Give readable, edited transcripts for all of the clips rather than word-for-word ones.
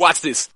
Watch this.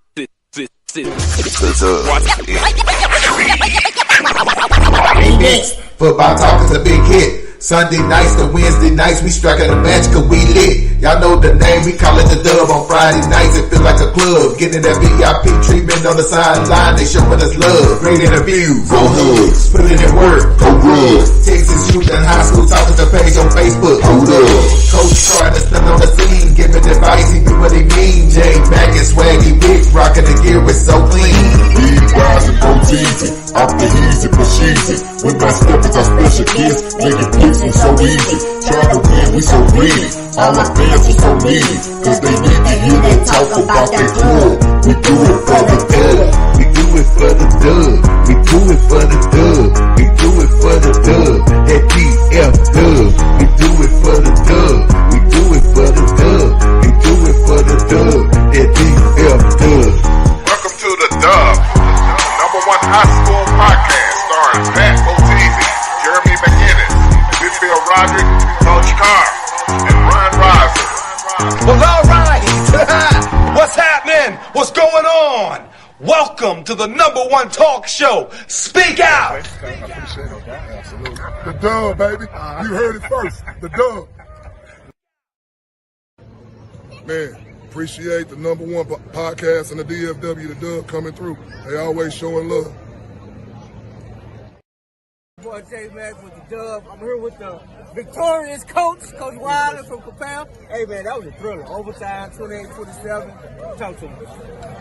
Next, football talk is a big hit. Sunday nights to Wednesday nights, we striking a match cause we lit. Y'all know the name, we call it the Dub. On Friday nights, it feel like a club. Getting that VIP treatment on the sideline, they showing us love. Great interviews, go hugs, put in work, go rub. Texas youth and high school talking to page on Facebook, hold up. Coach trying to stand on the scene, giving advice, he do what he mean. Jay Mack and Swaggy Big, rocking the gear, it's so clean. Big guys and go easy, off the easy, push easy. When my steppers are special kids, making picks ain't so easy. Trying to win, we so greedy. All our fans are so needy, cause they need to hear them talk about their club. We do it for the dub. We do it for the dub. We do it for the dub. We do it for the dub. That DF dub. We do it for the dub. We do it for the dub. We do it for the dub. That DF dub. Welcome to the Dub, number one high school podcast starring Pat Oteezy, Jeremy McInnes, Whitfield Roderick, Coach Carr, and Ron Riser. Well, all right. What's happening? What's going on? Welcome to the number one talk show. Speak out. The Dub, baby. You heard it first. The Dub. Man, appreciate the number one podcast in the DFW, the Dub, coming through. They always showing love. Boy J Mac with the Dub. I'm here with the victorious Coach Wilder from Capel. Hey man, that was a thriller. Overtime, 28-27. Talk to me.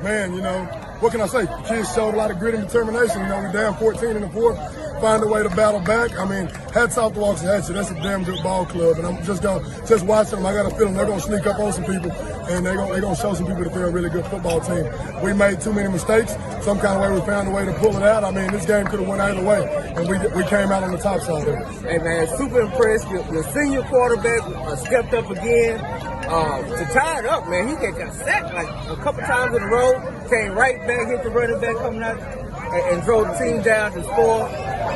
Man, you know, what can I say? The kids showed a lot of grit and determination. You know, we're down 14 in the fourth, find a way to battle back. I mean, hats off to Waxahachie. That's a damn good ball club. And I'm just watching them, I got a feeling they're going to sneak up on some people, and they're gonna show some people that they're a really good football team. We made too many mistakes. Some kind of way we found a way to pull it out. I mean, this game could have went either way, and we came out on the top side there. Hey man, super impressed. Your senior quarterback stepped up again. To tie it up, man, he got sacked like a couple times in a row. Came right back, hit the running back coming out, and drove the team down to score.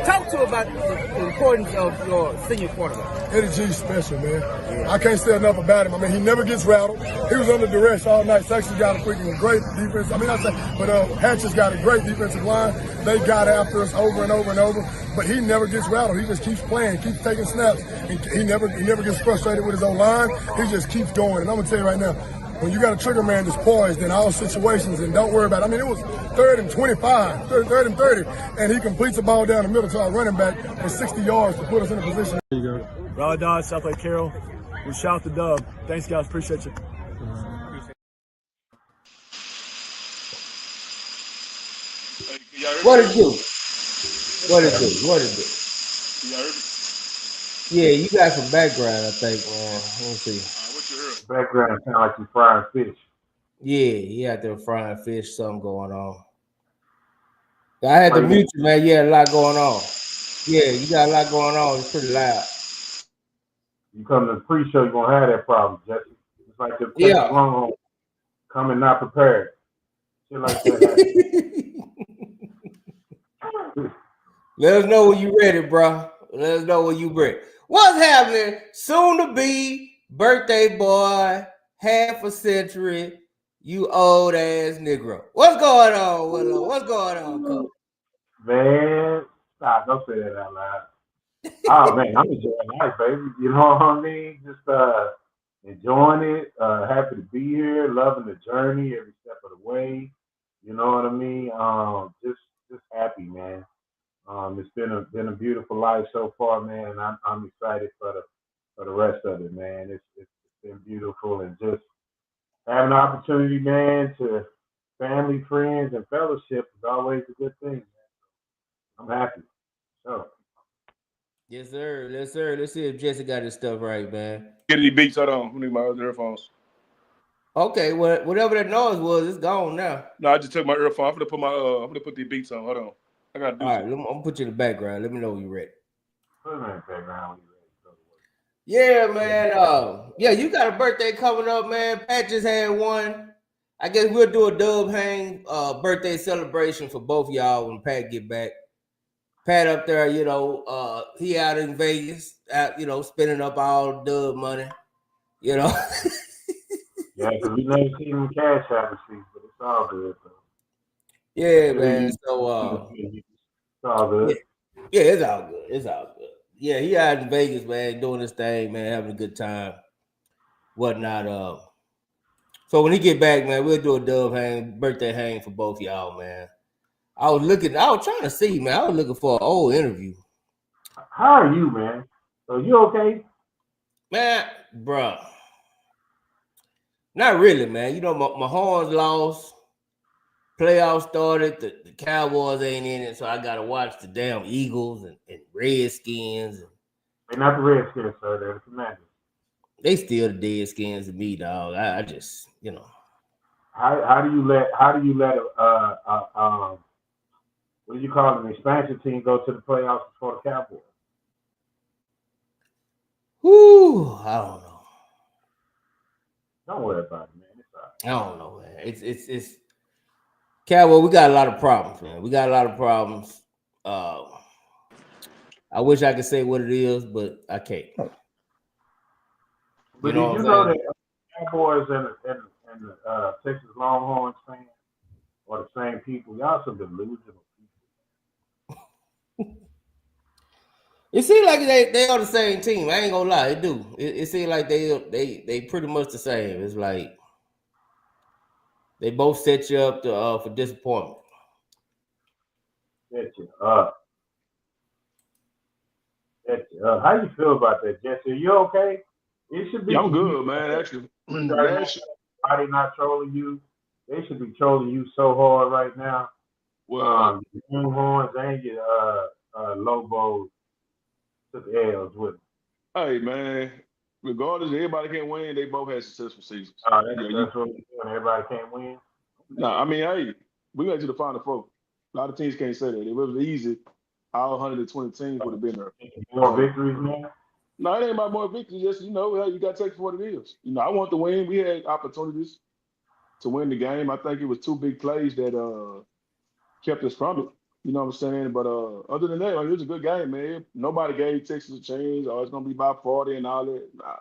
Talk to about the importance of your senior quarterback. Eddie G's special, man. Yeah. I can't say enough about him. I mean, he never gets rattled. He was under duress all night. Sexton got a freaking great defense. I mean, Hatcher's got a great defensive line. They got after us over and over and over. But he never gets rattled. He just keeps playing, keeps taking snaps. And he never gets frustrated with his own line. He just keeps going. And I'm going to tell you right now, when you got a trigger man that's poised in all situations, and don't worry about it. I mean, it was 3rd and 25, 3rd and 30, and he completes the ball down the middle to our running back for 60 yards to put us in a position. There you go. Raw Dodge, South Lake Carroll. We shout the Dub. Thanks, guys. Appreciate you. What it do? What it do? Yeah, you got some background, I think, man. Let's see. Background sound like you frying fish. Yeah, he out there frying fish, something going on. I had to mute you, man. You had a lot going on. Yeah, you got a lot going on. It's pretty loud. You come to the pre-show, you're going to have that problem, Jesse. It's like the long coming not prepared. Shit like that. Let us know when you ready, bro. Let us know when you ready. What's happening? Soon to be birthday boy, half a century, you old ass Negro. What's going on, Willow? What's going on, Coach? Man, stop. Don't say that out loud. Oh, man, I'm enjoying life, baby. You know what I mean? Just enjoying it. Happy to be here. Loving the journey every step of the way. You know what I mean? Just happy, man. It's been a beautiful life so far, man, and I'm excited for the rest of it, man. It's been beautiful, and just having an opportunity, man, to family, friends, and fellowship is always a good thing, man. I'm happy. So. Yes, sir. Yes, sir. Let's see if Jesse got his stuff right, man. Get any beats? Hold on. I need my other earphones. Okay, well, whatever that noise was, it's gone now. No, I just took my earphone. I'm gonna put the beats on. Hold on. I gotta do something. All right, I'm gonna put you in the background. Let me know when you're ready. Put me in the background when you're ready to go to work. Yeah, man. Yeah, you got a birthday coming up, man. Pat just had one. I guess we'll do a Dub Hang birthday celebration for both of y'all when Pat get back. Pat up there, you know, he out in Vegas, spending up all Dub money, you know. Yeah, because we never seen him cash out receipts, but it's all good. Bro. Yeah, man. So it's all good. Yeah, it's all good. It's all good. Yeah, he out in Vegas, man, doing his thing, man, having a good time, whatnot. So when he get back, man, we'll do a birthday hang for both y'all, man. I was trying to see, man. I was looking for an old interview. How are you, man? So you okay? Man, bro. Not really, man. You know, my Horns lost. Playoffs started. The Cowboys ain't in it, so I got to watch the damn Eagles and Redskins. They're not the Redskins, sir. They're the Commanders. They still the Deadskins to me, dog. I just, you know. How do you let what do you call it, an expansion team go to the playoffs before the Cowboys? Whoo, I don't know. Don't worry about it, man. It's all right. I don't know, man. It's Cowboy. We got a lot of problems, man. We got a lot of problems. I wish I could say what it is, but I can't. But did you know that Cowboys and the Texas Longhorns fans are the same people? Y'all some delusional people. It seems like they are the same team. I ain't gonna lie, it do. It seems like they pretty much the same. It's like they both set you up for disappointment. Set you up. How you feel about that, Jesse? Are you okay? It should be. Yeah, I'm good, man. Actually, everybody not trolling you. They should be trolling you so hard right now. Well, Longhorns and your Lobos took L's with them. Hey, man. Regardless, everybody can't win. They both had successful seasons. That's what we're doing. Everybody can't win. No, I mean, hey, we got to the Final Four. A lot of teams can't say that. If it was easy, all 120 teams would have been there. More victories, man. No, it ain't about more victories. Just, you got to take it for what it is. I want to win. We had opportunities to win the game. I think it was two big plays that kept us from it. You know what I'm saying? But other than that, it was a good game, man. Nobody gave Texas a chance. Oh, it's going to be by 40 and all that. Nah.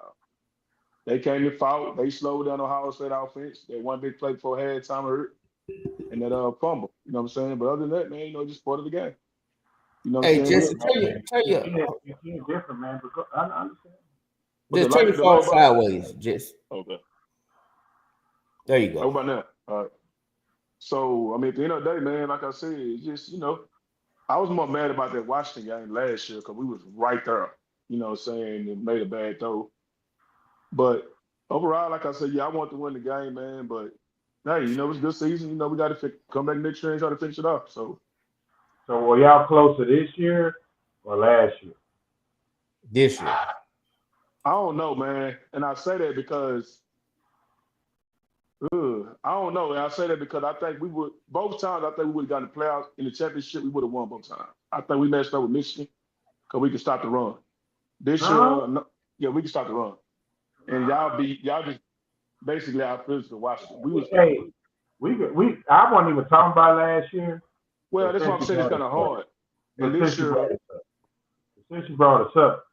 They came and fought. They slowed down Ohio State offense. They one big play before halftime hurt. And that fumble. You know what I'm saying? But other than that, man, it's part of the game. You know what I'm saying? Jesse, tell you. It's different, man. Because I understand. Just turn your phone sideways, Jess. Okay. There you go. How about now? All right. So, I mean, at the end of the day, man, like I said, it's just, I was more mad about that Washington game last year because we was right there, saying and made a bad throw. But overall, like I said, I want to win the game, man. But, hey, it's a good season. We got to come back next year and try to finish it off. So were y'all closer this year or last year? This year. I don't know, man. And I say that because I don't know. And I say that because I think both times we would have gotten the playoffs in the championship, we would have won both times. I think we messed up with Michigan because we could stop the run. This year, we can stop the run. And y'all just basically our physical Washington. I wasn't even talking about last year. Well, that's what I'm saying. It's kind of hard. And this year, since you brought us up,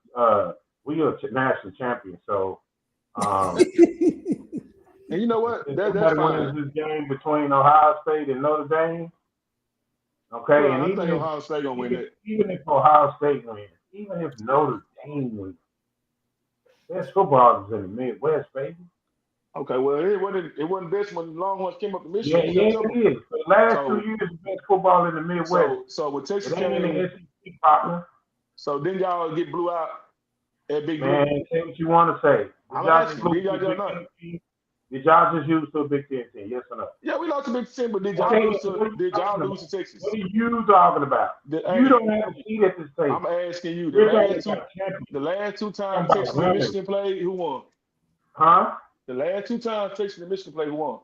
we are national champions. So, and you know what? That's fine. This game between Ohio State and Notre Dame. Okay, well, and I think Ohio State gonna win it. Even if Ohio State wins, even if Notre Dame wins, best football is in the Midwest, baby. Okay, well, it wasn't best when the Longhorns came up to Michigan. Yeah, it is. The last 2 years, the best football in the Midwest. So with Texas came in the SEC, partner. So then y'all get blew out at Big Blue. Man, say what you want to say. Did y'all just lose to a Big Ten team? Yes or no? Yeah, we lost to Big Ten, but did y'all lose to Texas? What are you talking about? You don't have a seat at this table. I'm asking you. The last two times Texas and Michigan played, who won? Huh? The last two times Texas and Michigan played, who won?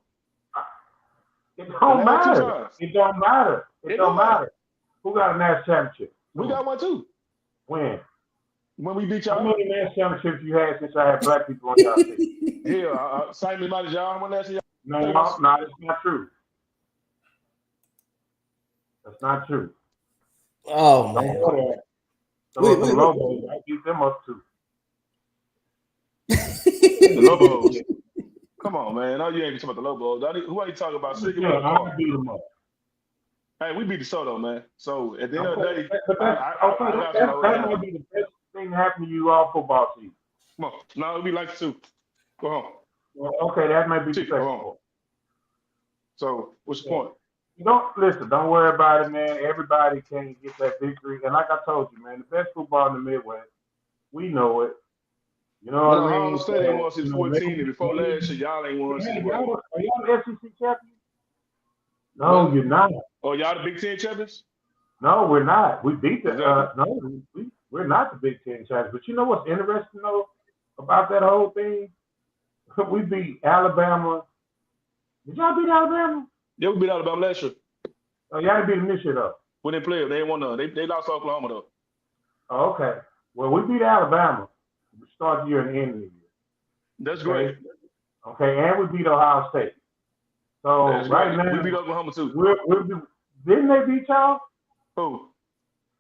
It don't matter. It don't matter. It don't matter. Who got a national championship? We got one too. When? When we beat y'all. How many national championships you had since I had black people on y'all team? Yeah, same amount as y'all. One last year. No, that's not true. That's not true. Oh man. The Lobos, I beat them up too. The Lobos. Come on, man. No, you ain't talking about the low balls. Who are you talking about? Yeah, I'm gonna beat them up. Hey, we beat the Soto, man. So at the end of the day, That might be the best thing to happen to you all football season. Come on. No, we like to. Go home. Well, okay, that might be the second point. So what's the point? Don't worry about it, man. Everybody can get that victory. And like I told you, man, the best football in the Midwest, we know it. You know what I mean? Ohio State ain't won since 14, and before last year, y'all ain't won since what? Are y'all the SEC champions? No, you're not. Oh, y'all the Big Ten champions? No, we're not. We beat the we're not the Big Ten champions. But you know what's interesting though about that whole thing? We beat Alabama. Did y'all beat Alabama? Yeah, we beat Alabama last year. Oh, y'all didn't beat them this year though. We didn't play them. They ain't won none. They lost to Oklahoma though. Oh, okay. Well, we beat Alabama. We start the year and the end of the year. That's great. Okay, and we beat Ohio State. So That's right great. now we beat Oklahoma too. Didn't they beat y'all? Who?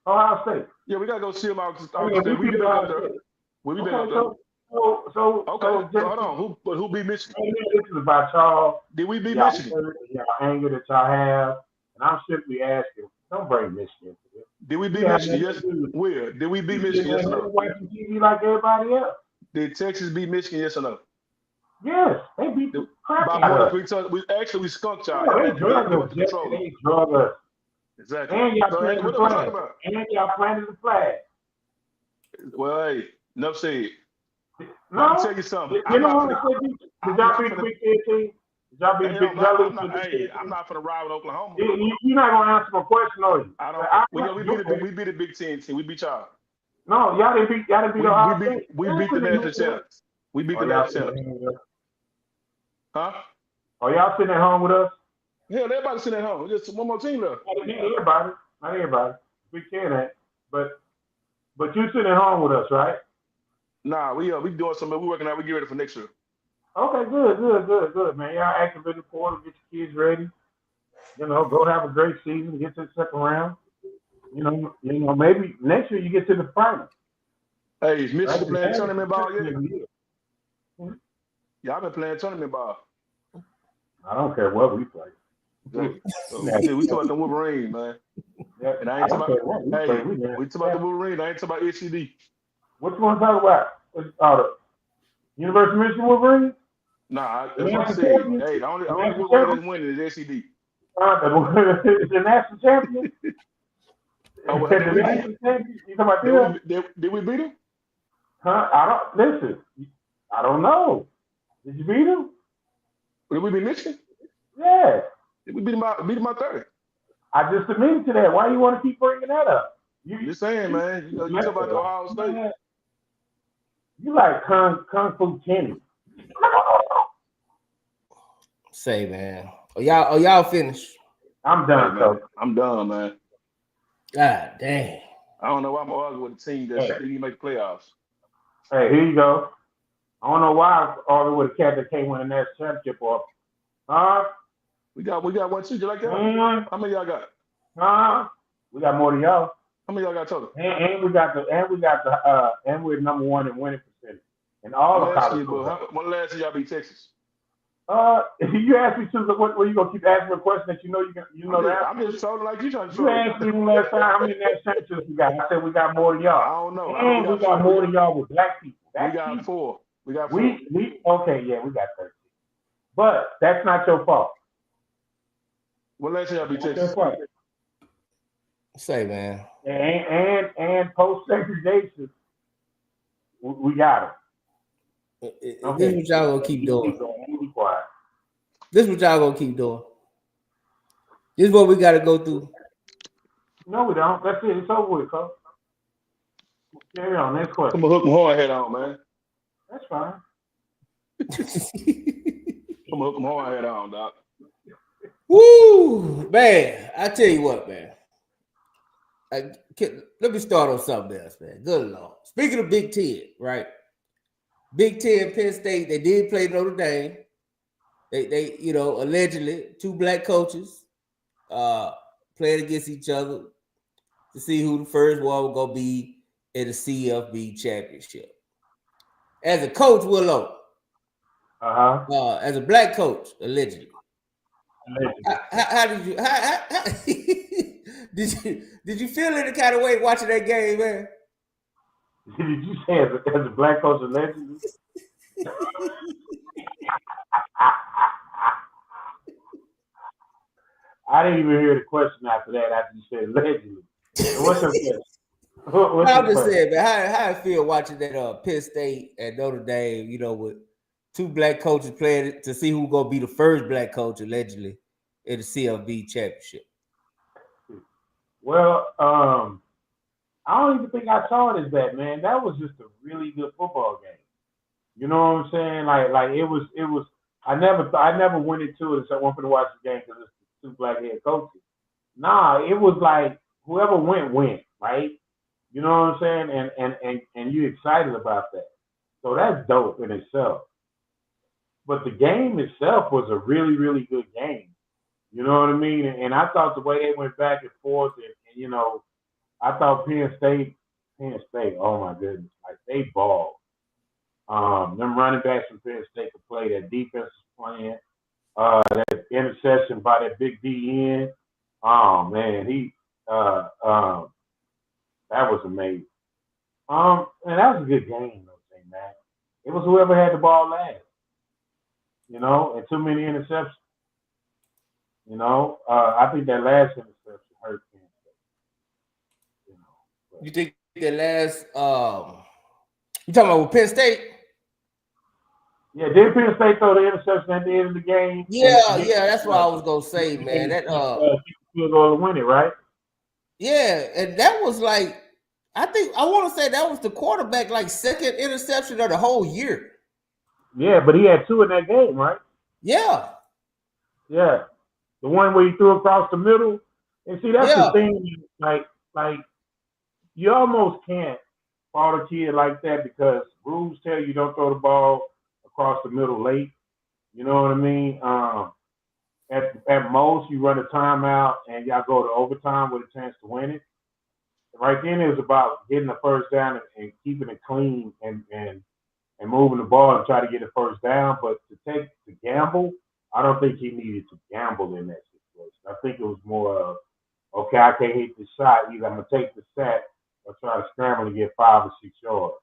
Ohio State. Yeah, we gotta go see them out. We beat Ohio State. We beat them up So hold on. Who beat Michigan? This is about y'all. Did we beat Michigan? Y'all anger that y'all have, and I'm simply asking, don't bring Michigan to this. Did we beat Michigan? Yes. Where? Did we beat Michigan? Yes or no? Watching TV like everybody else. Did Texas beat Michigan? Yes or no? Yes, they beat the crap by out more of than 3 touchdowns. We skunked y'all. They drug us. They drug us. Exactly. And y'all So, planted the flag. And y'all planted the flag. Well, hey, enough said. No, I'll tell you something. You know what I said? Did y'all beat the Big Ten team? Did y'all beat the Big Ten? I'm not for the ride with Oklahoma. You're not gonna answer my question, are you? I don't. We beat the Big Ten team. We beat y'all. No, y'all didn't beat Ohio State. We beat the national champs. We beat the national champs. Huh? Are y'all sitting at home with us? Hell, everybody's sitting at home. Just one more team left. Not everybody. Big Ten ain't. But you sitting at home with us, right? Nah, we doing something. We working out. We get ready for next year. Okay, good, man. Y'all active in the portal, get your kids ready. You know, go have a great season, get to the second round. You know, maybe next year you get to the final. Hey, is Michigan playing tournament ball yet? Y'all been playing tournament ball. I don't care what we play. So, we talk about the Wolverine, man. Yeah, and I ain't talking about. We talk about the Wolverine. I ain't talking about SED. What you want to talk about? The University of Michigan Wolverine? Nah, that's what I said. Hey, the only Wolverine that's winning is SED. The national champion? Oh, the national champion? You talking about them? Did we beat them? Huh? I don't know. Did you beat them? Did we beat Michigan? Yeah. Did we beat them by 30? I just admitted to that. Why do you want to keep bringing that up? You're saying, man. You talk about the Ohio State. You like Kung Fu Kenny. Say, man. Y'all finished? I'm done, man. I'm done, man. God damn. I don't know why I'm arguing with a team that didn't make the playoffs. Hey, here you go. I don't know why I argue with a cat that can't win a national championship or We got one too, just like that. Mm-hmm. How many y'all got? We got more than y'all. How many y'all got total? And we're number one in winning percentage. And all the college football. When last year y'all beat Texas? You asked me to what you gonna keep asking me a question that you know the answer? I'm just talking like you trying to. You asked me last time how many national championships we got. I said we got more than y'all. I don't know. And we got more than y'all with black people. We got 4. We got 4. We okay, yeah, we got 13. But that's not your fault. When last year y'all beat Texas? Say, man. And post segregation, we got it. This is what y'all gonna keep doing. Be quiet. This is what y'all gonna keep doing. This is what we gotta go through. No, we don't. That's it. It's over with, Coach. Carry on. Next question. I'm gonna hook my horn head on, man. That's fine. I'm gonna hook my horn head on, Doc. Woo, man! I tell you what, man. Let me start on something else, man. Good Lord. Speaking of Big Ten, right? Big Ten, Penn State, they did play Notre Dame. They allegedly 2 black coaches played against each other to see who the first one was gonna be in the CFB championship. As a coach, Willow, As a black coach, allegedly. How did you? How did you feel any kind of way watching that game, man? Did you say as a black coach allegedly? I didn't even hear the question after that. After you said allegedly, what's the question? I'm just saying, man, how I feel watching that Penn State and Notre Dame, with two black coaches playing to see who's gonna be the first black coach allegedly in the CFB championship. Well, I don't even think I saw it as that, man. That was just a really good football game. You know what I'm saying? Like it was. I never went into it and said I wanted to watch the game because it's two black head coaches. Nah, it was like whoever went, right? You know what I'm saying? And you excited about that. So that's dope in itself. But the game itself was a really, really good game. You know what I mean? And I thought the way they went back and forth and I thought Penn State, oh my goodness, like they balled. Them running backs from Penn State could play. That defense was playing. That interception by that big DN. Oh man, that was amazing. And that was a good game, though, man. It was whoever had the ball last. And too many interceptions. I think that last interception hurt Penn State. You think that last you talking about with Penn State? Yeah, did Penn State throw the interception at the end of the game? Yeah, that's what I was gonna say, man. That field goal to win it, right? Yeah, and that was like I want to say that was the quarterback like second interception of the whole year. Yeah, but he had two in that game, right? Yeah. Yeah. The one where he threw across the middle. And see, that's the thing, like you almost can't fault a kid like that because rules tell you don't throw the ball across the middle late. You know what I mean? At most, you run a timeout and y'all go to overtime with a chance to win it. Right then, it was about getting the first down and keeping it clean and moving the ball and try to get a first down. But to gamble, I don't think he needed to gamble in that situation. I think it was more of, okay, I can't hit the shot. Either I'm going to take the sack or try to scramble and get 5 or 6 yards.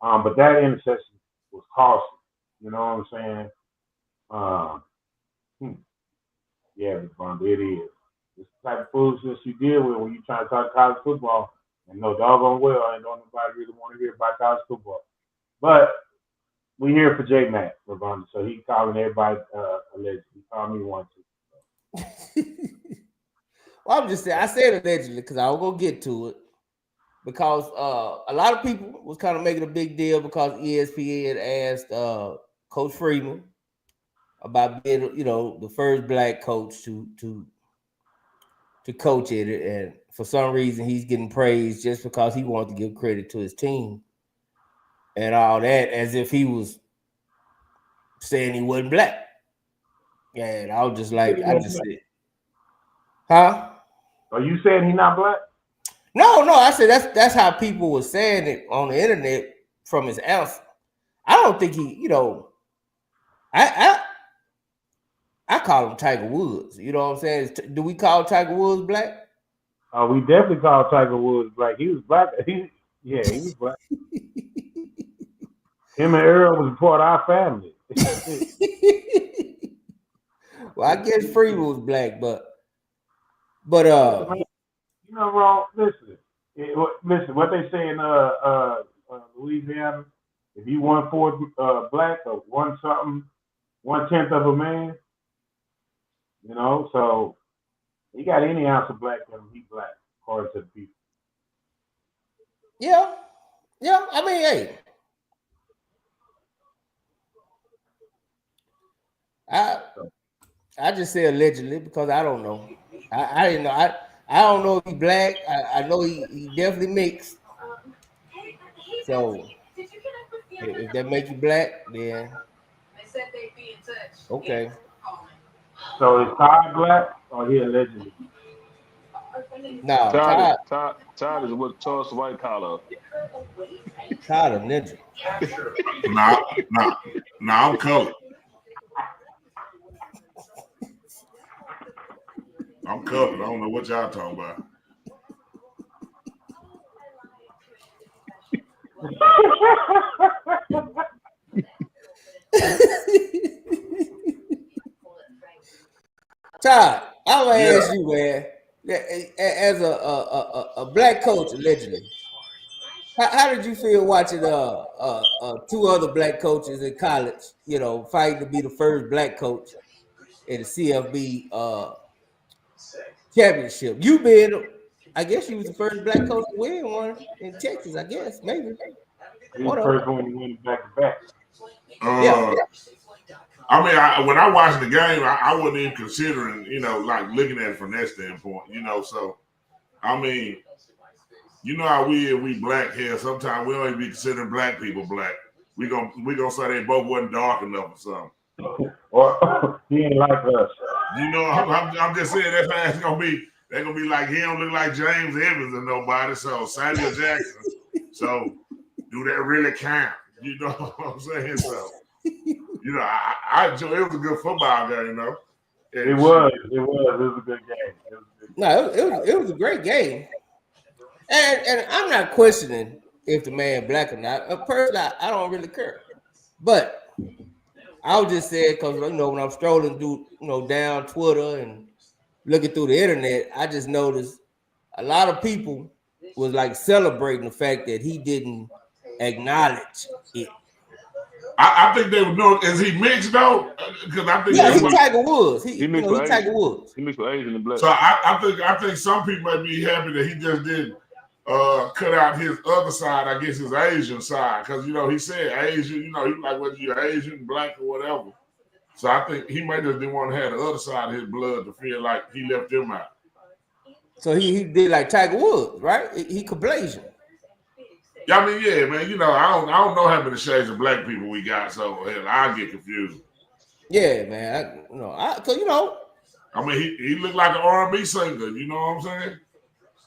But that interception was costly. You know what I'm saying? Yeah, it is. It's the type of foolishness you deal with when you try to talk college football and no doggone well, I don't nobody really want to hear about college football. But we here for J Mac, Ravonda, so he calling everybody allegedly. He called me once. Well, I'm just saying, I said allegedly because I was gonna get to it. Because a lot of people was kind of making a big deal because ESPN asked Coach Freeman about being, the first black coach to coach it, and for some reason he's getting praised just because he wanted to give credit to his team and all that, as if he was saying he wasn't black. And I was just like, I just said, huh? Are you saying he's not black? No, I said that's how people were saying it on the internet from his answer. I don't think he, I call him Tiger Woods. You know what I'm saying? Do we call Tiger Woods black? We definitely call Tiger Woods black. He was black. He was black. Him and Earl was part of our family. Well, I guess Freeman was black, but wrong. Listen. What they say in Louisiana, if you 1/4 black or 1/10 of a man, so he got any ounce of black in him, he black, according to the people. Yeah. I mean, hey, I just say allegedly because I don't know. I didn't know. I don't know if he's black. I know he definitely mixed. So if that makes you black, then they said they'd be in touch. Okay. So is Todd black or he allegedly? No, Todd is what Charles White collar. Todd a ninja. Nah, I'm colored. I'm covered. I don't know what y'all talking about. Todd, I'm gonna ask you, man, as a black coach, allegedly, how did you feel watching two other black coaches in college, you know, fighting to be the first black coach in the CFB championship? You being, I guess you was the first black coach to win one in Texas, I guess, maybe. He was the first one to win back to back. Yeah. I mean, when I watched the game, I wasn't even considering, you know, like looking at it from that standpoint, you know. So, I mean, you know how we black here. Sometimes we don't even be considering black people black. We gonna say they both wasn't dark enough or something. Or he ain't like us. You know, I'm just saying that's how it's gonna be. They're gonna be like, he don't look like James Evans or nobody. So Samuel Jackson. So do that really count? You know what I'm saying? So. You know, I enjoy it. It was a good football game, you know. It was a good game. No, it was a great game. And I'm not questioning if the man black or not. Personally, I don't really care. But I was just saying, because, you know, when I'm strolling through, you know, down Twitter and looking through the internet, I just noticed a lot of people was like celebrating the fact that he didn't acknowledge it. I think they would know. Is he mixed though? Because I think he's Tiger Woods. He mixed with Tiger Woods. He mixed with Asian and black. So I think some people might be happy that he just didn't cut out his other side. I guess his Asian side, because you know he said Asian. You know, he like whether you're Asian, black, or whatever. So I think he might just didn't want to have the other side of his blood to feel like he left them out. So he did like Tiger Woods, right? He Caucasian. Yeah, I mean, yeah, man. You know, I don't know how many shades of black people we got, so hell, I get confused. Yeah, man. Cause you know, I mean, he looked like an R&B singer. You know what I'm saying?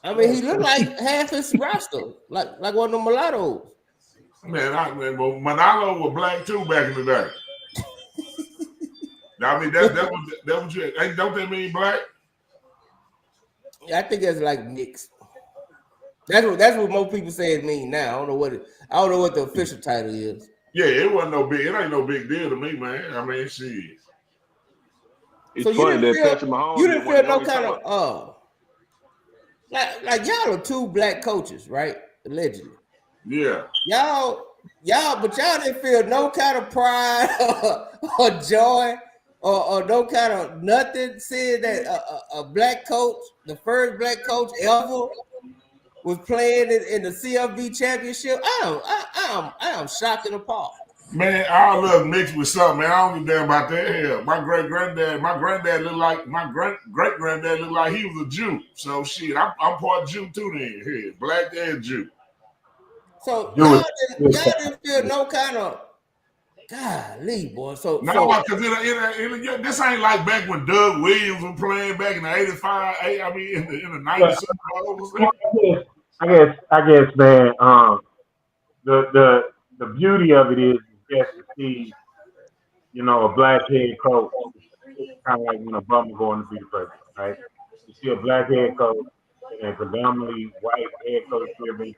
I mean, he looked like half his roster, like one of the mulattoes. Man, Manalo was black too back in the day. I mean, that was you. Don't that mean black? Yeah, I think that's like mixed. That's what most people say it mean now. I don't know what the official title is. Yeah, it wasn't no big. It ain't no big deal to me, man. I mean, shit. It's so funny that Patrick Mahomes. You didn't feel no kind of like y'all are two black coaches, right? Allegedly. Yeah. Y'all, but y'all didn't feel no kind of pride or joy or no kind of nothing saying that a black coach, the first black coach ever, was playing in the CFB championship. I am shocked and appalled. Man, our love mixed with something, man. I don't give a damn about that. Hell, my great granddad looked like my great granddad looked like he was a Jew. So shit, I'm part Jew too then. Here, black and Jew. So y'all didn't feel no kind of golly, boy. So no, because this ain't like back when Doug Williams was playing back in the '85. I mean, in the '90s. I guess, man. The beauty of it is just to see, you know, a black head coach. It's kind of like when Obama going to be the president, right? You see a black head coach and predominantly white head coach driven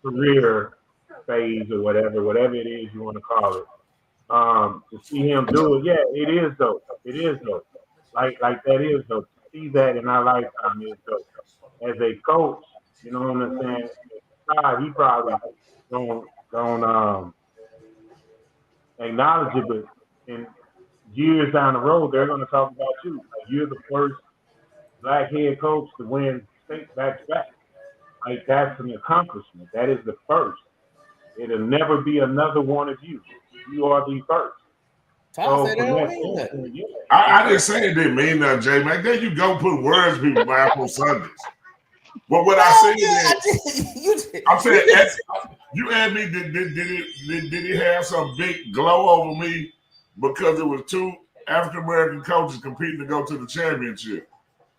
career phase or whatever it is you want to call it. To see him do it, yeah, it is dope. It is dope. Like that is dope. To see that in our lifetime is dope. As a coach, you know what I'm saying? He probably don't acknowledge it, but in years down the road, they're going to talk about you. Like, you're the first black head coach to win state back to back. Like, that's an accomplishment. That is the first. It'll never be another one of you. You are the first. So I didn't say it didn't mean nothing, Jay. Man, there you go, put words in people's mouth on Sundays. But what I said, I'm saying, you asked me, did it have some big glow over me because it was two African American coaches competing to go to the championship?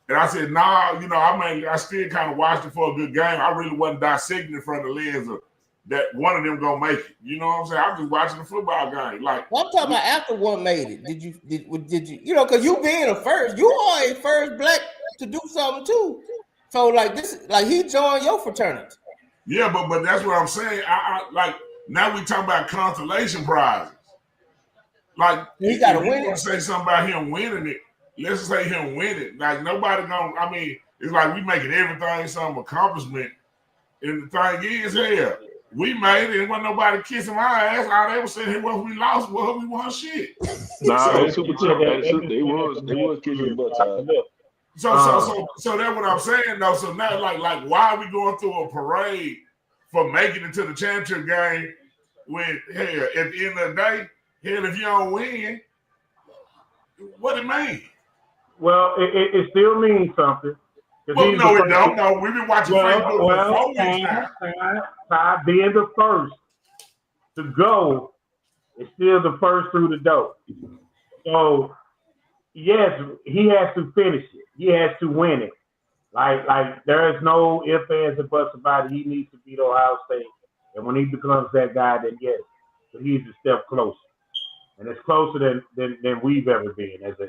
And I said, nah, you know, I still kind of watched it for a good game. I really wasn't dissecting it from the lens of that one of them gonna make it. You know what I'm saying? I'm just watching the football game. Like, well, I'm talking about after one made it. Did you? You know, because you being a first, you are a first black to do something too. So like this, like he joined your fraternity. Yeah, but that's what I'm saying. I like now we talking about consolation prizes. Like he got to win. You want to say something about him winning it? Let's say him win it. Like nobody gonna. I mean, it's like we making everything some accomplishment. And the thing is, hell, we made it. And wasn't nobody kissing my ass. All they were saying, "Hey, well, we lost. Well, we won shit." Nah, they super tough. They was kissing the butt time. So that's what I'm saying though. So now, like, why are we going through a parade for making it to the championship game when, hell, at the end of the day, hell, if you don't win, what it mean? Well, it still means something. Well, no, it don't. No, we've been watching Facebook for 4 weeks now. Ty being the first to go is still the first through the door. So, yes, he has to finish it. He has to win it. Like there is no ifs, ands, and buts about it. He needs to beat Ohio State. And when he becomes that guy, then yes, but he's a step closer. And it's closer than we've ever been as a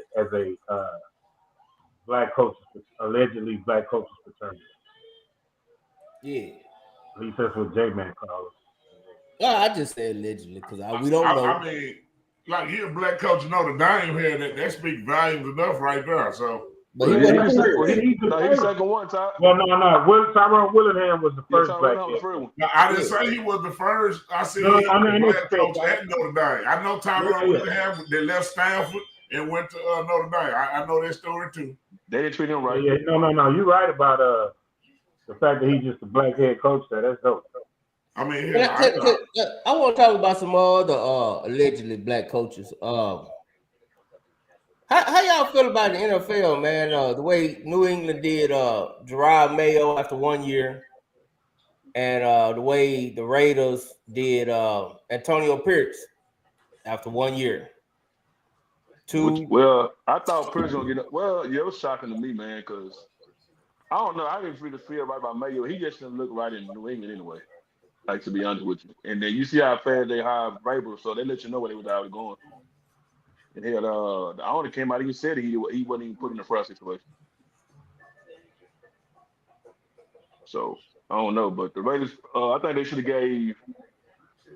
black coaches, allegedly black coaches fraternity. Yeah. At least that's what J-Man calls it. Yeah, I just said allegedly because we don't know. I mean, like he a black coach in Notre Dame here, that speaks volumes enough right there. So, but he's the second one, Ty. Well, no. Tyrone Willingham was the first black coach. No, I didn't say he was the first. I said he was the black coach at Notre Dame. I know Tyrone Willingham that left Stanford and went to Notre Dame. I know that story too. They didn't treat him right. Yeah, no. You're right about the fact that he's just a black head coach there. That's dope. I mean, I want to talk about some other allegedly black coaches. How y'all feel about the NFL, man? The way New England did Gerard Mayo after 1 year, and the way the Raiders did Antonio Pierce after 1 year. Well, I thought Pierce gonna get up. Well, yeah, it was shocking to me, man, because I don't know. I didn't really feel right about Mayo. He just didn't look right in New England anyway. Like, to be honest with you. And then you see how fast they hired Vrabel, so they let you know where they was out going. And hell, the owner came out and said he wasn't even put in a first situation. So I don't know, but the Raiders, I think they should have gave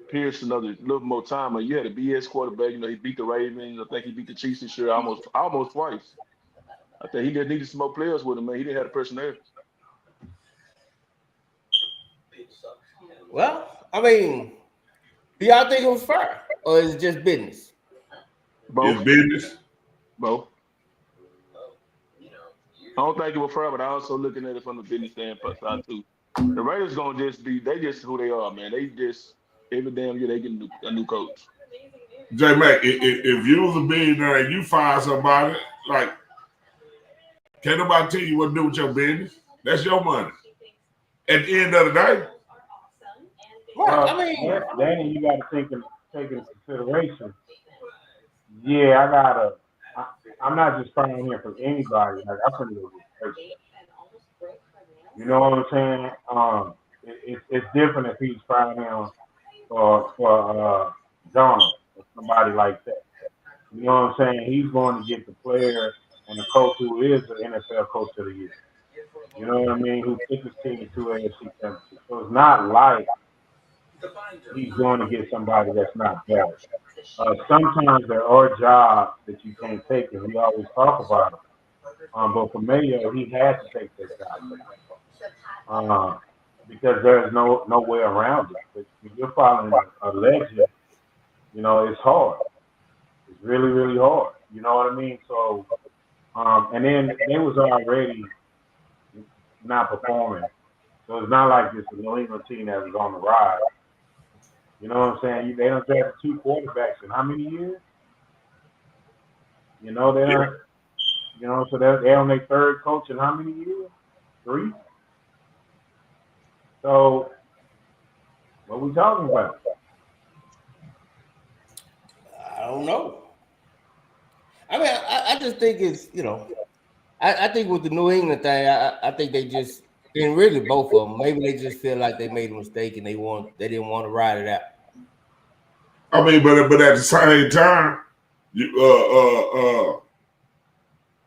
Pierce another little more time. You had a BS quarterback. You know, he beat the Ravens. I think he beat the Chiefs this year almost twice. I think he just needed some more players with him, man. He didn't have the personnel. Well, I mean, do y'all think it was fair, or is it just business? Both. It's business. Both. I don't think it was fair, but I also looking at it from the business standpoint side too. The Raiders gonna they just who they are, man. They just every damn year they get a new coach. J Mac, if you was a billionaire and you fire somebody, like, can't nobody tell you what to do with your business. That's your money. At the end of the day. Well, I mean, Danny, you got to take into consideration. Yeah, I'm not just firing here for anybody. Like, I'm gonna go with person. You know what I'm saying? It's different if he's firing him for Donald or somebody like that. You know what I'm saying? He's going to get the player and the coach who is the NFL coach of the year. You know what I mean? Who took his team to AFC Championship. So it's not like he's going to get somebody that's not better. Sometimes there are jobs that you can't take, and we always talk about them. But for Mayo, he has to take this job because there's no way around it. But if you're following a legend, you know, it's hard. It's really, really hard. You know what I mean? So, and then they was already not performing. So it's not like this New England team that was on the rise. You know what I'm saying? They don't have 2 quarterbacks in how many years? You know, so they're on their 3rd coach in how many years? 3? So what are we talking about? I don't know. I mean, I just think it's, you know, I think with the New England thing, I think they just, and really both of them, maybe they just feel like they made a mistake and they didn't want to ride it out. I mean, but at the same time,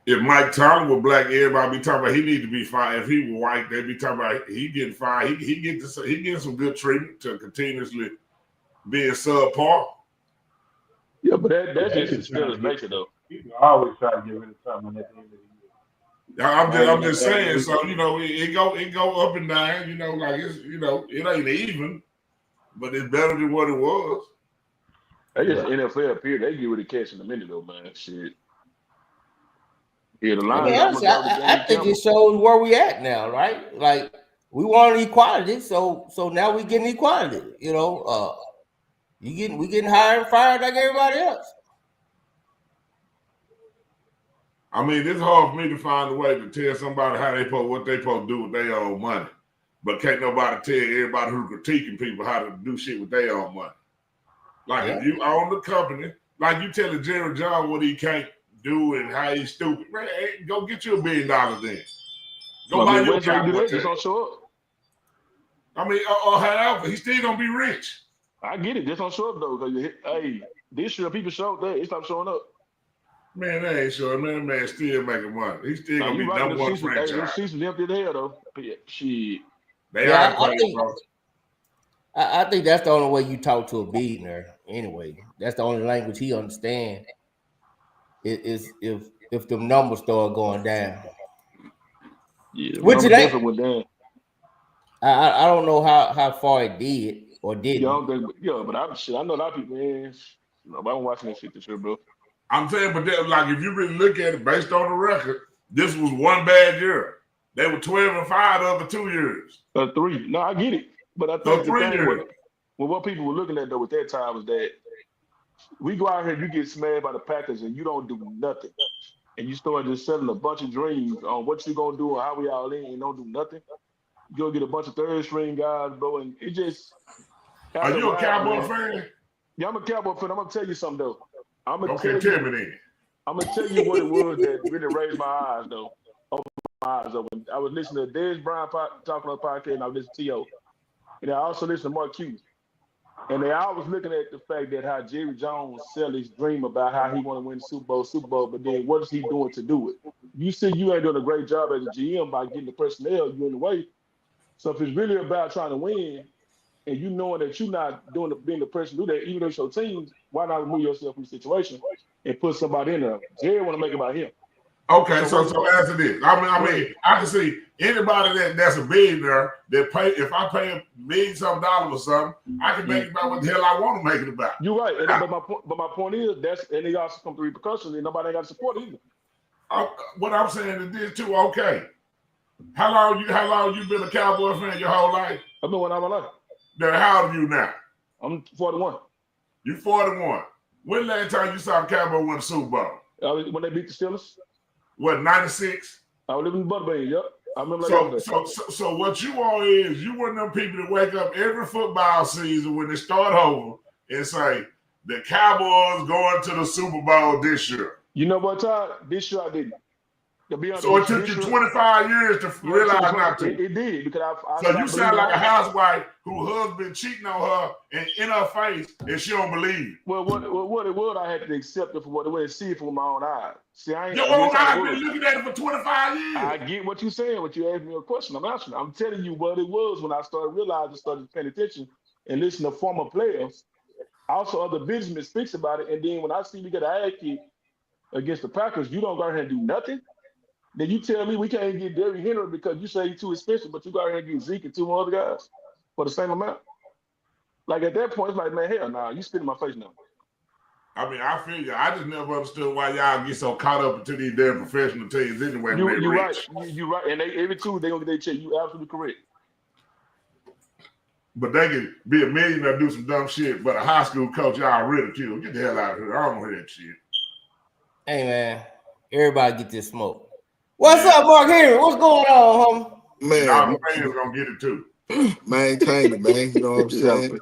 If Mike Tomlin was black, everybody be talking about he need to be fired. If he was white, they be talking about he getting fired. He getting some good treatment to continuously being subpar. Yeah, but that's just the Steelers' nature, though. People always try to get rid of something at the end of the year. I'm just saying. So it go up and down. Like it's it ain't even, but it's better than what it was. They just NFL period. They get rid of catch in a minute, though, man. Shit. Yeah, the line. I think it shows where we at now, right? Like we wanted equality, so now we getting equality. We getting hired and fired like everybody else. I mean, it's hard for me to find a way to tell somebody what they supposed to do with their own money, but can't nobody tell everybody who's critiquing people how to do shit with their own money. Like if you own the company, like you telling Jerry Jones what he can't do and how he's stupid, man, go get you $1 billion then. Go buy your Cowboys. Just don't show up. I mean, or however, he's still gonna be rich. I get it. Just don't show up though, because this year people showed that they stopped showing up. Man, they ain't sure. Man, still making money. He's still gonna be number one franchise. The season's empty as hell though. Shit. I think that's the only way you talk to a billionaire. Anyway, that's the only language he understands. Is if the numbers start going down. Yeah, which it ain't. Went down. I don't know how far it did or didn't. But I know a lot of people, man. Nobody watching that shit this year, bro. I'm saying, but if you really look at it based on the record, this was one bad year. They were 12-5 the other 2 years. 3. No, I get it. But I think the thing what people were looking at though with that time was that we go out here, you get smashed by the Packers and you don't do nothing. And you start just selling a bunch of dreams on what you're gonna do and how we all in and don't do nothing. You go get a bunch of third string guys, bro, and it just Are you a Cowboy fan? Yeah, I'm a Cowboy fan. I'm gonna tell you something though. I'm gonna tell you what it was that really raised my eyes though. Opened my eyes though. When I was listening to Dez Bryant talking on the podcast, and I was listening to T.O. And I also listened to Mark Cuban. And they always looking at the fact that how Jerry Jones sell his dream about how he want to win the Super Bowl, but then what is he doing to do it? You see, you ain't doing a great job as a GM by getting the personnel you in the way. So if it's really about trying to win, and you knowing that you're not being the person to do that, even though it's your team, why not remove yourself from the situation and put somebody in there? Jerry want to make it about him. Okay, so answer this. I mean, I can see anybody that's a billionaire that pay. If I pay $1 million or something, I can make it about what the hell I want to make it about. You're right, but my point is and they also come to repercussions, and nobody ain't got to support either. What I'm saying is this too. Okay, how long you been a Cowboy fan your whole life? I've been one all my life. Then how old are you now? I'm 41. You 41. When last time you saw the Cowboy win the Super Bowl? When they beat the Steelers. What, 96? I was living in Butterbean, yep. I remember so what you all is, you one of them people that wake up every football season when they start over and say, the Cowboys going to the Super Bowl this year. You know what, Todd? This year I didn't. So it took you 25 years to realize not to. It did, because So you sound like a housewife whose husband cheating on her and in her face, and she don't believe it. Well, what it was, I had to accept it for what it was and see it with my own eyes. See, your own eyes been looking at it for 25 years. I get what you're saying. What you asked me a question, I'm answering. I'm telling you what it was when I started realizing, started paying attention and listening to former players. Also, other businessmen speaks about it, and then when I see we get an ad kick against the Packers, you don't go ahead and do nothing. Then you tell me we can't get Derrick Henry because you say he's too expensive, but you go ahead and get Zeke and 2 more other guys for the same amount. Like at that point, it's like, man, hell nah, you spit in my face now. I mean, I feel you. I just never understood why y'all get so caught up into these damn professional teams anyway. You're right. You're right. And every Tuesday they gonna get their check. You absolutely correct. But they can be a millionaire, do some dumb shit, but a high school coach, y'all ridicule. Get the hell out of here. I don't want to hear that shit. Hey, man. Everybody get this smoke. What's up, Mark Henry? What's going on, homie? Man, all the fans gonna get it too. Maintain it, man. You know what I'm saying?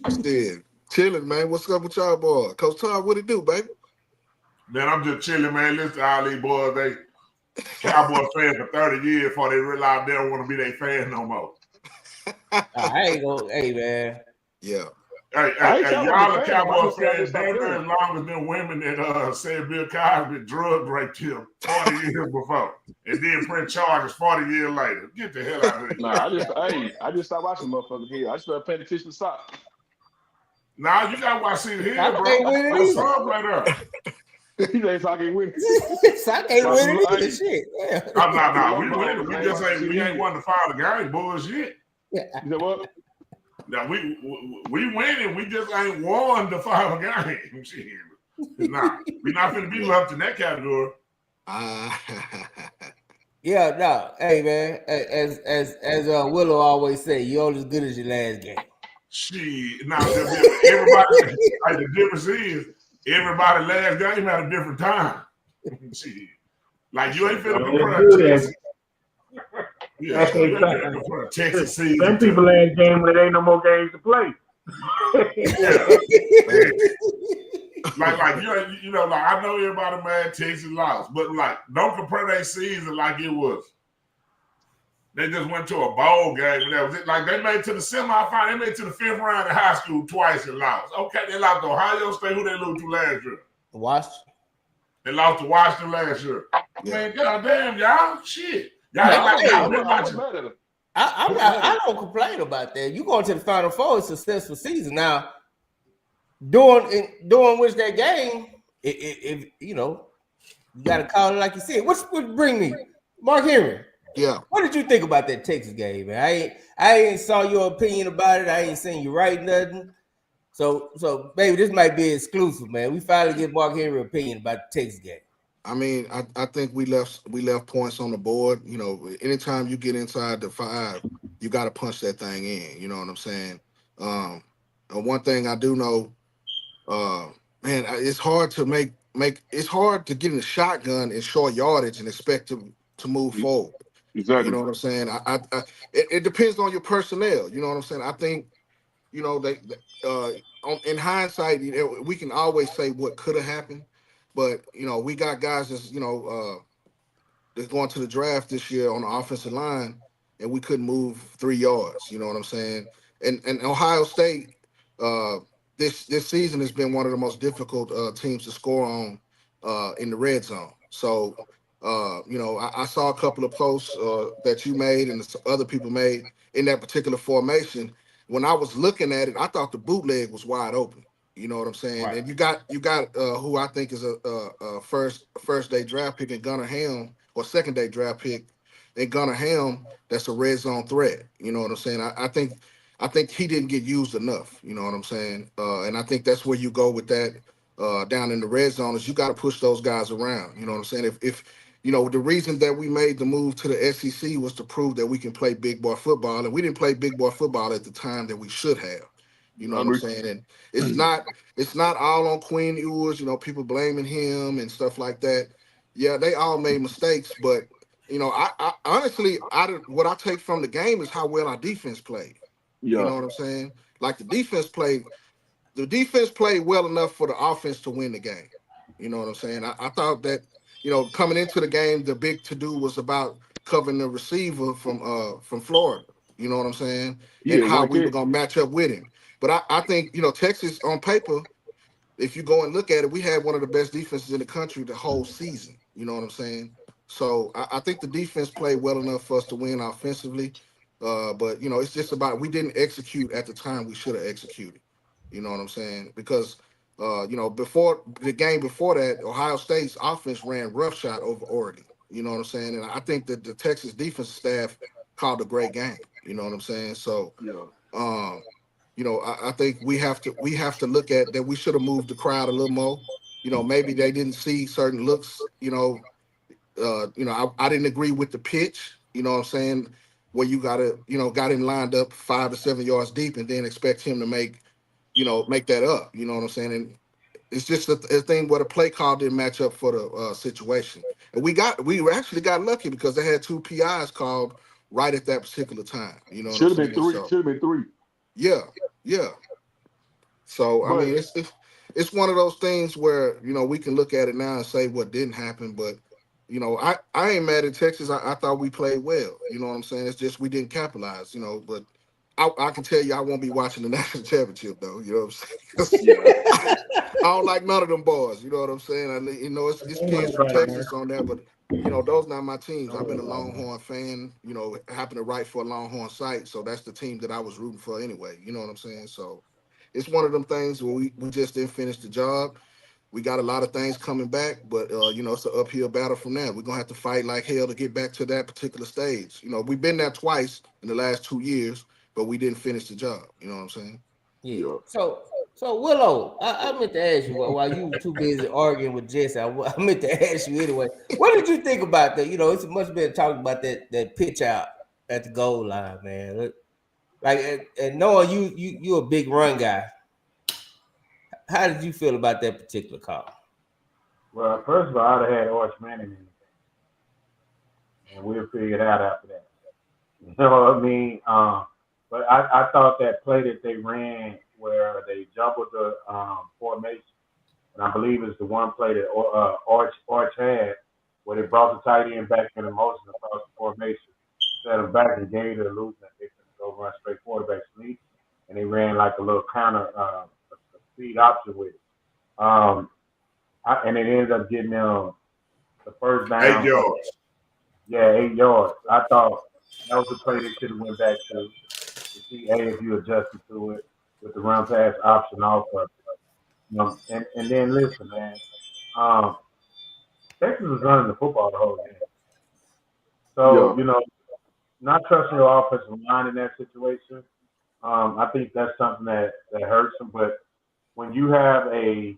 Still chilling, man. What's up with y'all, boy? Coach Todd, what it do, baby? Man, I'm just chilling, man. Listen to all these boys. They Cowboy fans for 30 years before they realize they don't want to be their fan no more. I ain't gonna. Hey, man. Yeah. Hey, I ain't hey, talking y'all about are the fandom. I Cowboy just said I fans just stopped damn caring. as long as them women that said Bill Cosby drug raped him 40 years before and then press charges 40 years later. Get the hell out of here. Nah, I just stopped watching motherfuckers here. I just started paying attention to soccer. Now you gotta watch it here, I bro. can't win it Your either. son right there. He ain't talking with. I can't win it either. Hey. Shit. Yeah. No. We win it. We just ain't. We ain't won the final game. Bullshit. You know what? Now we winning. We just ain't won the final game. Shit. Nah, we're not gonna be lumped in that category. Yeah, no. Hey, man. As Willow always say, you're only as good as your last game. Shit. Now everybody. Like, the difference is everybody last game at a different time. Shit. Like you ain't finna compare Texas. Yeah, you ain't finna compare Texas season. Them people last game when there ain't no more games to play. Like you know, like I know everybody mad Texas lost, but like don't compare their season like it was. They just went to a bowl game and that was it. Like they made it to the semifinal, they made it to the 5th round of high school twice and lost. Okay, they lost to Ohio State. Who they lose to last year? Washington. They lost to Washington last year. Man, goddamn, y'all, shit. Y'all I don't complain about that. You going to the Final Four, it's a successful season. Now, during which that game, if you know, you got to call it like you said. What bring me, Mark Henry? Yeah. What did you think about that Texas game, man? I ain't saw your opinion about it. I ain't seen you write nothing. So maybe this might be exclusive, man. We finally get Mark Henry's opinion about the Texas game. I mean, I think we left points on the board. You know, anytime you get inside the 5, you got to punch that thing in. You know what I'm saying? One thing I do know, man, it's hard to make. It's hard to get in the shotgun in short yardage and expect to move forward. Exactly. You know what I'm saying? It depends on your personnel. You know what I'm saying? I think, you know, in hindsight, you know, we can always say what could have happened. But, you know, we got guys that's, you know, that's going to the draft this year on the offensive line, and we couldn't move 3 yards. You know what I'm saying? And Ohio State, this season has been one of the most difficult teams to score on in the red zone. So, you know, I saw a couple of posts that you made and other people made in that particular formation. When I was looking at it, I thought the bootleg was wide open. You know what I'm saying? Right. And you got who I think is a first day draft pick in Gunnar Helm, or second day draft pick in Gunnar Helm. That's a red zone threat. You know what I'm saying? I think he didn't get used enough. You know what I'm saying? And I think that's where you go with that down in the red zone is you got to push those guys around. You know what I'm saying? If you know, the reason that we made the move to the SEC was to prove that we can play big boy football, and we didn't play big boy football at the time that we should have. You know what I'm saying? And it's not all on Quinn Ewers, you know, people blaming him and stuff like that. Yeah, they all made mistakes, but you know, I honestly, what I take from the game is how well our defense played. Yeah. You know what I'm saying? Like the defense played well enough for the offense to win the game. You know what I'm saying? I thought that, you know, coming into the game, the big to-do was about covering the receiver from Florida. You know what I'm saying? And how we were gonna match up with him. But I think, you know, Texas on paper, if you go and look at it, we had one of the best defenses in the country the whole season. You know what I'm saying? So I think the defense played well enough for us to win offensively. But, you know, it's just about we didn't execute at the time we should have executed. You know what I'm saying? Because, you know, before the game before that, Ohio State's offense ran roughshod over Oregon. You know what I'm saying? And I think that the Texas defensive staff called a great game. You know what I'm saying? So, you know, I think we have to look at that. We should have moved the crowd a little more. You know, maybe they didn't see certain looks. You know, I didn't agree with the pitch. You know what I'm saying? Where you got him lined up 5 to 7 yards deep, and then expect him to make that up. You know what I'm saying? And it's just a thing where the play call didn't match up for the situation. And we actually got lucky because they had 2 PIs called right at that particular time. You know, should have been 3. Should have been 3. Yeah. So I mean, it's one of those things where, you know, we can look at it now and say what didn't happen, but you know, I ain't mad at Texas. I thought we played well. You know what I'm saying? It's just we didn't capitalize. You know, but I can tell you I won't be watching the national championship though. You know what I'm saying? I don't like none of them boys. You know what I'm saying? It's Kansas, Texas on there, but those not my teams. I've been a Longhorn fan. Happen to write for a Longhorn site, so that's the team that I was rooting for anyway. You know what I'm saying? So it's one of them things where we just didn't finish the job. We got a lot of things coming back, but it's an uphill battle from there. We're gonna have to fight like hell to get back to that particular stage. We've been there twice in the last 2 years, but we didn't finish the job. You know what I'm saying? Yeah. So Willow, I meant to ask you while you were too busy arguing with Jesse. I meant to ask you anyway. What did you think about that? It's much better talking about that pitch out at the goal line, man. Like, and knowing you're a big run guy. How did you feel about that particular call? Well, first of all, I'd have had Arch Manning in the game, and we'll figure it out after that. You know what I mean? But I thought that play that they ran where they jumbled the formation, and I believe it's the one play that Arch had where they brought the tight end back in motion across the formation, set him back and gave it a loop, and they could go run straight quarterback sneak, and they ran like a little counter speed option with it. And it ended up getting them the first down. 8 yards. Yeah, 8 yards. I thought that was the play they should have went back to see if you adjusted to it with the run pass option also. And then listen, man. Texas was running the football the whole game. So, not trusting your offensive line in that situation, I think that's something that hurts them. But when you have Hey,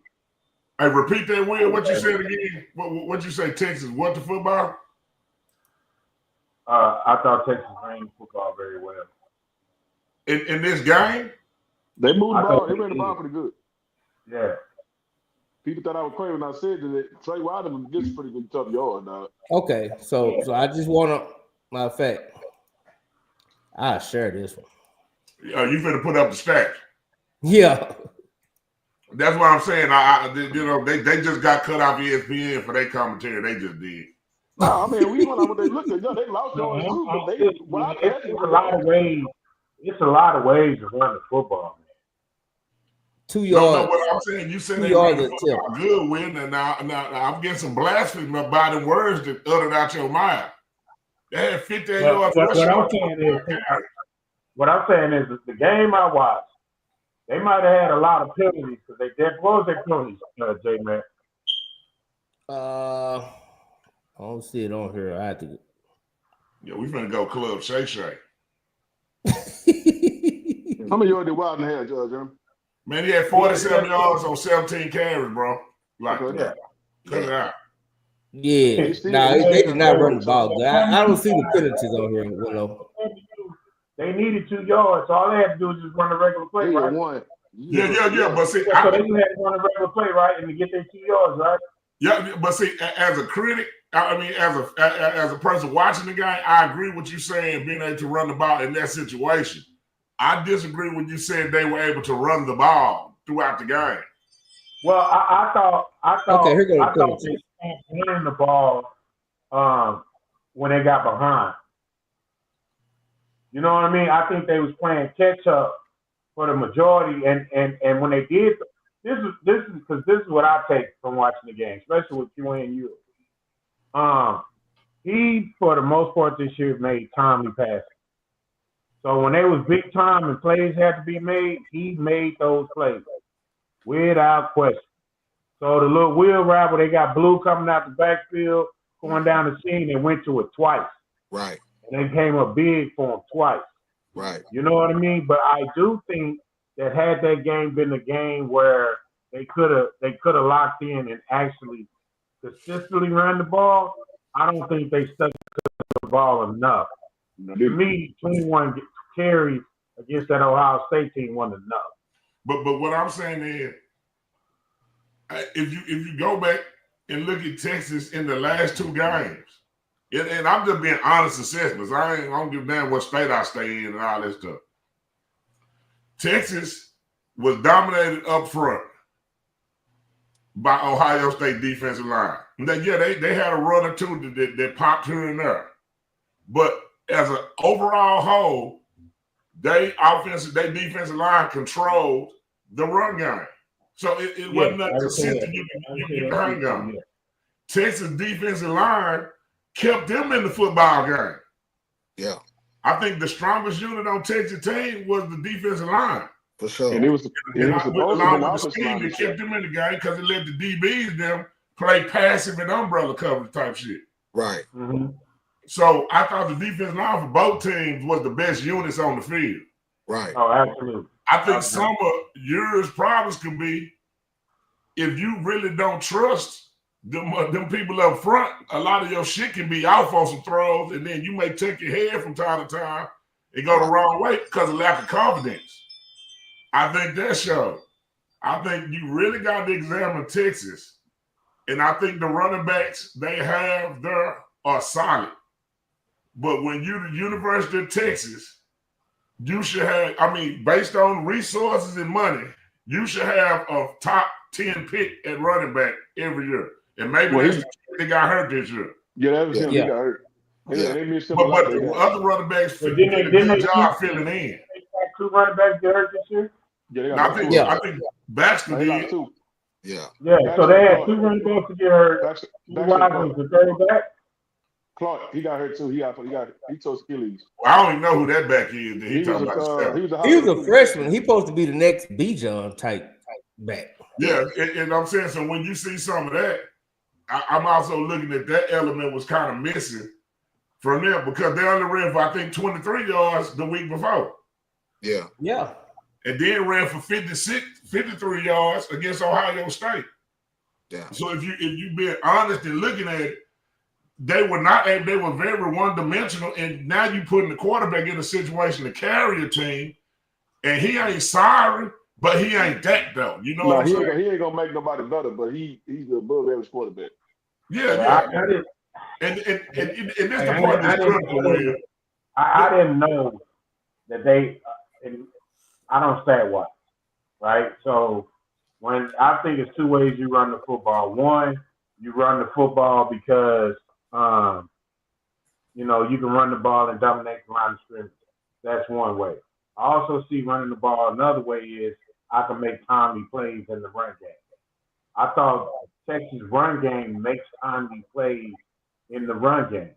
repeat that, Will. What you said again? What you say, Texas? What the football? I thought Texas ran the football very well. In this game? They moved the ball. They ran the ball pretty good. Yeah. People thought I was crazy when I said that Trey Wilderman gets pretty good tough yard, dog. Okay, so I just want to, matter of fact, I'll share this one. You finna put up the stats. Yeah. That's what I'm saying. They just got cut off ESPN for their commentary. They just did. No, I mean, we went on what they looked at. They lost yards too, but it's a lot of ways. It's a lot of ways to run the football, man. 2 yards. No, what I'm saying, you said 2 they yards ran the football good, Will. And now I'm getting some blasphemy about the words that uttered out your mouth. They had 15 yards. What I'm saying is the game I watched, they might have had a lot of penalties because they did. What was their penalties, J-Man? I don't see it on here. I have to. Yeah, we finna go Club Shay Shay. How many yards did Wilder have, Judge? Man, he had 47 yards on 17 carries, bro. Like, yeah. Cut it out. Yeah. They did not run the ball. I don't see the penalties on here, Willow. They needed 2 yards, so all they had to do was just run a regular play, right? One. Yeah. But see, so they just had to run a regular play, right, and to get their 2 yards, right? Yeah, but see, as a critic, I mean, as a person watching the game, I agree with you saying being able to run the ball in that situation. I disagree when you said they were able to run the ball throughout the game. Well, I thought okay, here goes I thought they running the ball when they got behind. You know what I mean? I think they was playing catch up for the majority, and when they did, this is what I take from watching the game, especially with QNU. He for the most part this year made timely passes. So when they was big time and plays had to be made, he made those plays without question. So the little wheel ride where they got Blue coming out the backfield, going down the seam, they went to it twice. Right. And they came up big for him twice. Right. You know what I mean? But I do think that had that game been a game where they could have locked in and actually consistently ran the ball, I don't think they stuck to the ball enough. To me, 21 carries against that Ohio State team wasn't enough. But what I'm saying is, if you go back and look at Texas in the last 2 games, and I'm just being honest assessments. I don't give a damn what state I stay in and all that stuff. Texas was dominated up front by Ohio State defensive line. They had a run or two that popped here and there. But as an overall whole, They defensive line controlled the run game. So it wasn't nothing consistent. You can get the hang on. Texas defensive line kept them in the football game. Yeah. I think the strongest unit on Texas team was the defensive line. For sure. And it was along with the scheme that kept them in the game because it let the DBs them play passive and umbrella coverage type shit. Right. Mm-hmm. So I thought the defensive line for both teams was the best units on the field. Right. Oh, absolutely. I think some of yours problems could be if you really don't trust them people up front, a lot of your shit can be off on some throws, and then you may take your head from time to time and go the wrong way because of lack of confidence. I think that showed. I think you really got to examine Texas, and I think the running backs they have there are solid. But when you're the University of Texas, you should have, based on resources and money, you should have a top 10 pick at running back every year. And maybe they got hurt this year. Yeah, that was him. He got hurt. Yeah. They missed him but the other running backs did a good job filling in. 2 running backs get hurt this year? Yeah, I think Baxter did. Two. Yeah. Yeah, so they had 2 running backs to get hurt. Baxter was the third back. Clark, he got hurt too. He tore Achilles. I don't even know who that back is. He was a freshman. He's supposed to be the next Bijan type back. Yeah, and I'm saying, so when you see some of that, I'm also looking at that element was kind of missing from them because they only ran for, I think, 23 yards the week before. Yeah. Yeah. And then ran for 53 yards against Ohio State. Yeah. So if you being honest and looking at it, they were very one-dimensional, and now you putting the quarterback in a situation to carry a team, and he ain't sorry, but he ain't that though. You know what I'm saying? He ain't gonna make nobody better, but he's an above average quarterback. Yeah. And this the part that's critical. I didn't know that they. I don't stat watch, right? So when I think it's 2 ways you run the football. One, you run the football because you can run the ball and dominate the line of scrimmage. That's one way. I also see running the ball. Another way is I can make timely plays in the run game. I thought Texas run game makes timely plays in the run game.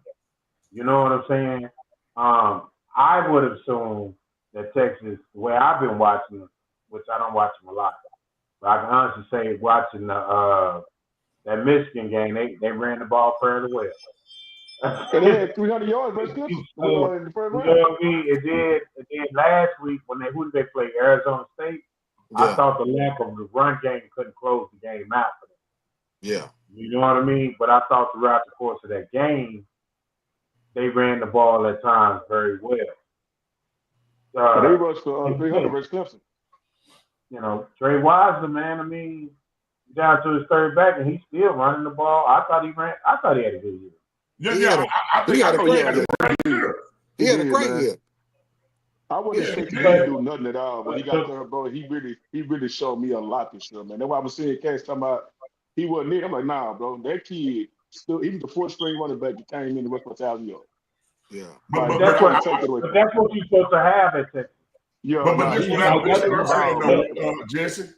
You know what I'm saying? I would assume that Texas, the way I've been watching them, which I don't watch them a lot, but I can honestly say watching that Michigan game, they ran the ball fairly well. And they had 300 yards versus Clemson in the first round. You know what I mean? It did last week who did they play? Arizona State. Yeah. I thought the lack of the run game couldn't close the game out for them. Yeah. You know what I mean? But I thought throughout the course of that game, they ran the ball at times very well. They rushed for 300 versus Clemson. Trey Wiseman, man, down to his third back, and he's still running the ball. I thought he had a good year. I think he had a great year. He had a great year. I wouldn't expect him to do nothing at all, but he got there, bro. He really showed me a lot this year, man. That's why I was seeing cats talking about he wasn't it. I'm like, nah, bro. That kid still, he was the 4th string running back that came in the rest of 1,000 yards. Yeah, but that's what you're supposed to have at Texas. Yeah, but this what I'm saying, Jesse.